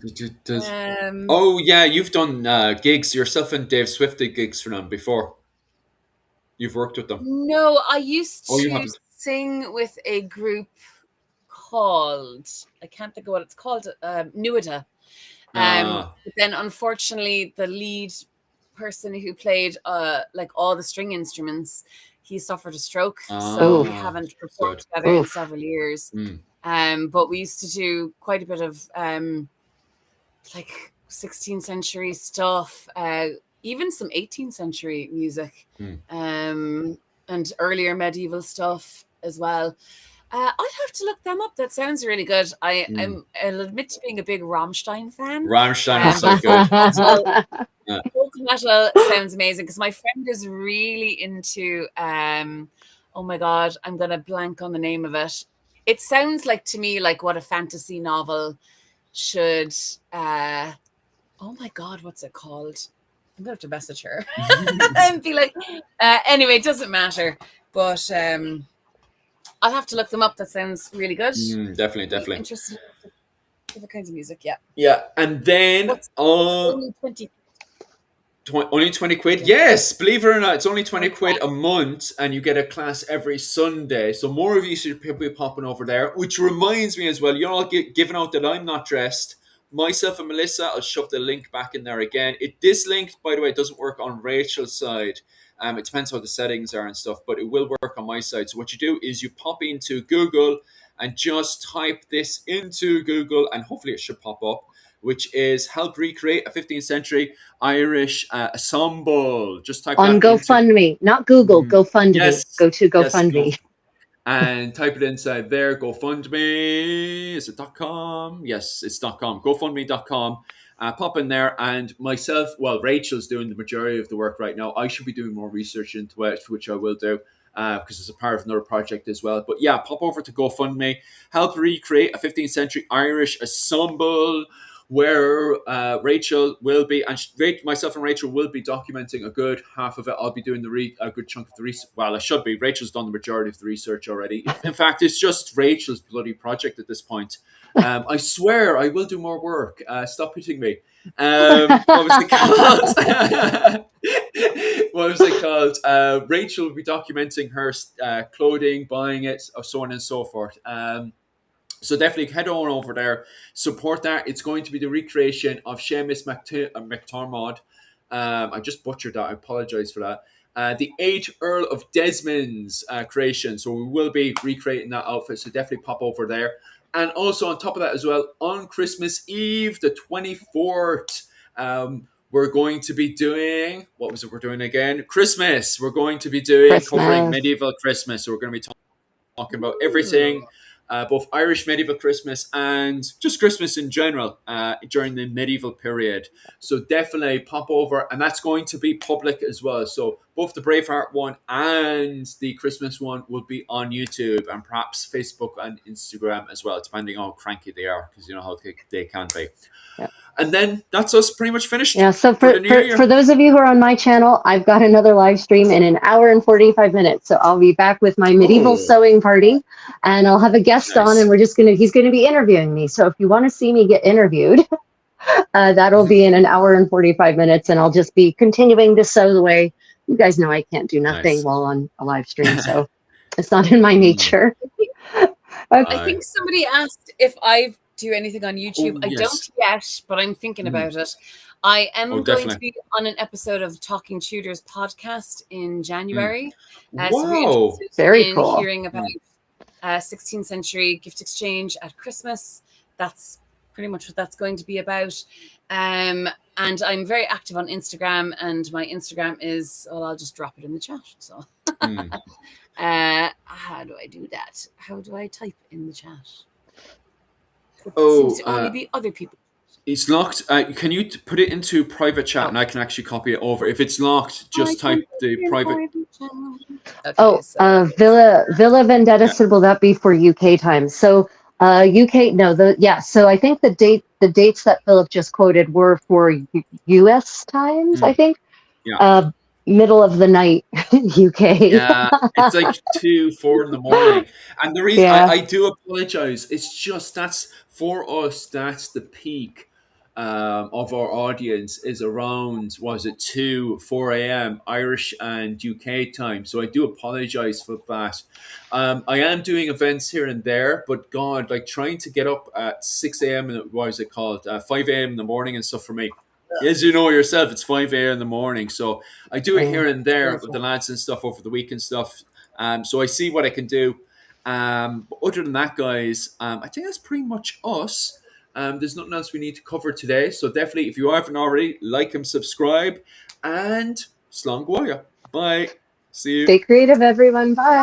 You've done gigs yourself, and Dave Swift did gigs for them before. You've worked with them. No, I used to sing with a group called, I can't think of what it's called, Nuada. But then unfortunately the lead person who played all the string instruments, he suffered a stroke, so we haven't performed together in several years. But we used to do quite a bit of 16th century stuff, even some 18th century music, and earlier medieval stuff as well. I'd have to look them up. That sounds really good. I'll admit to being a big Rammstein fan. Rammstein is so good. Folk metal sounds amazing, because my friend is really into oh my God, I'm gonna blank on the name of it. It sounds like to me like what a fantasy novel should oh my God, what's it called? I'm gonna have to message her and be like, anyway, it doesn't matter, but I'll have to look them up. That sounds really good. Definitely Interesting in different kinds of music. And then only 20 quid. Yes, believe it or not, it's only 20 quid a month, and you get a class every Sunday. So more of you should be popping over there, which reminds me as well, you're all giving out that I'm not dressed. Myself and Melissa, I'll shove the link back in there again. This link, by the way, doesn't work on Rachel's side. It depends how the settings are and stuff, but it will work on my side. So what you do is you pop into Google and just type this into Google, and hopefully it should pop up, which is help recreate a 15th century Irish ensemble. Just type on GoFundMe, not Google, GoFundMe. Yes. Go to GoFundMe. And type it inside there, GoFundMe. Is it .com? Yes, it's .com. GoFundMe.com. Pop in there, and myself, Rachel's doing the majority of the work right now. I should be doing more research into it, which I will do, because it's a part of another project as well. But yeah, pop over to GoFundMe. Help recreate a 15th century Irish ensemble. where Rachel will be, and myself and Rachel will be documenting a good half of it. I'll be doing a good chunk of the research. Well, I should be. Rachel's done the majority of the research already. In fact, it's just Rachel's bloody project at this point. I swear I will do more work. Stop hitting me. What was it called? What was it called? Rachel will be documenting her clothing, buying it, so on and so forth. So definitely head on over there, support that. It's going to be the recreation of Seamus McTormod. I just butchered that. I apologize for that. The 8th Earl of Desmond's creation. So we will be recreating that outfit. So definitely pop over there. And also on top of that as well, on Christmas Eve, the 24th, we're going to be doing, what was it we're doing again? Christmas. We're going to be doing, covering medieval Christmas. So we're going to be talking about everything. Both Irish medieval Christmas and just Christmas in general during the medieval period. So definitely pop over, and that's going to be public as well. So both the Braveheart one and the Christmas one will be on YouTube and perhaps Facebook and Instagram as well, depending on how cranky they are, because you know how they can be. Yeah. And then that's us pretty much finished. Yeah, so for those of you who are on my channel, I've got another live stream in an hour and 45 minutes. So I'll be back with my medieval sewing party, and I'll have a guest on, and he's gonna be interviewing me. So if you want to see me get interviewed, that'll be in an hour and 45 minutes, and I'll just be continuing to sew the way. You guys know I can't do nothing while on a live stream, so it's not in my nature. I think somebody asked if I do anything on YouTube. I don't yet, but I'm thinking about it. I am going to be on an episode of Talking Tudors podcast in January. So very cool. Hearing about 16th century gift exchange at Christmas. That's pretty much what that's going to be about. And I'm very active on Instagram, and my Instagram is, well, I'll just drop it in the chat. So how do I do that? How do I type in the chat? Seems to only be other people. It's locked. Can you put it into private chat, and I can actually copy it over? If it's locked, just type the private. Okay, Villa Vendetta said, will that be for UK time? So UK, no, so I think the dates that Philip just quoted were for US times, I think. Yeah. Middle of the night, UK. Yeah, it's like 2-4 in the morning. And the reason I do apologize, it's just that's for us, that's the peak of our audience is around, 2-4 a.m. Irish and UK time. So I do apologize for that. I am doing events here and there, but God, like trying to get up at 6 a.m. and 5 a.m. in the morning and stuff for me. As you know yourself, it's 5 a.m. in the morning. So I do it here and there with the lads and stuff over the week and stuff. So I see what I can do. But other than that, guys, I think that's pretty much us. There's nothing else we need to cover today. So definitely, if you haven't already, like and subscribe. And slán go. Bye. See you. Stay creative, everyone. Bye.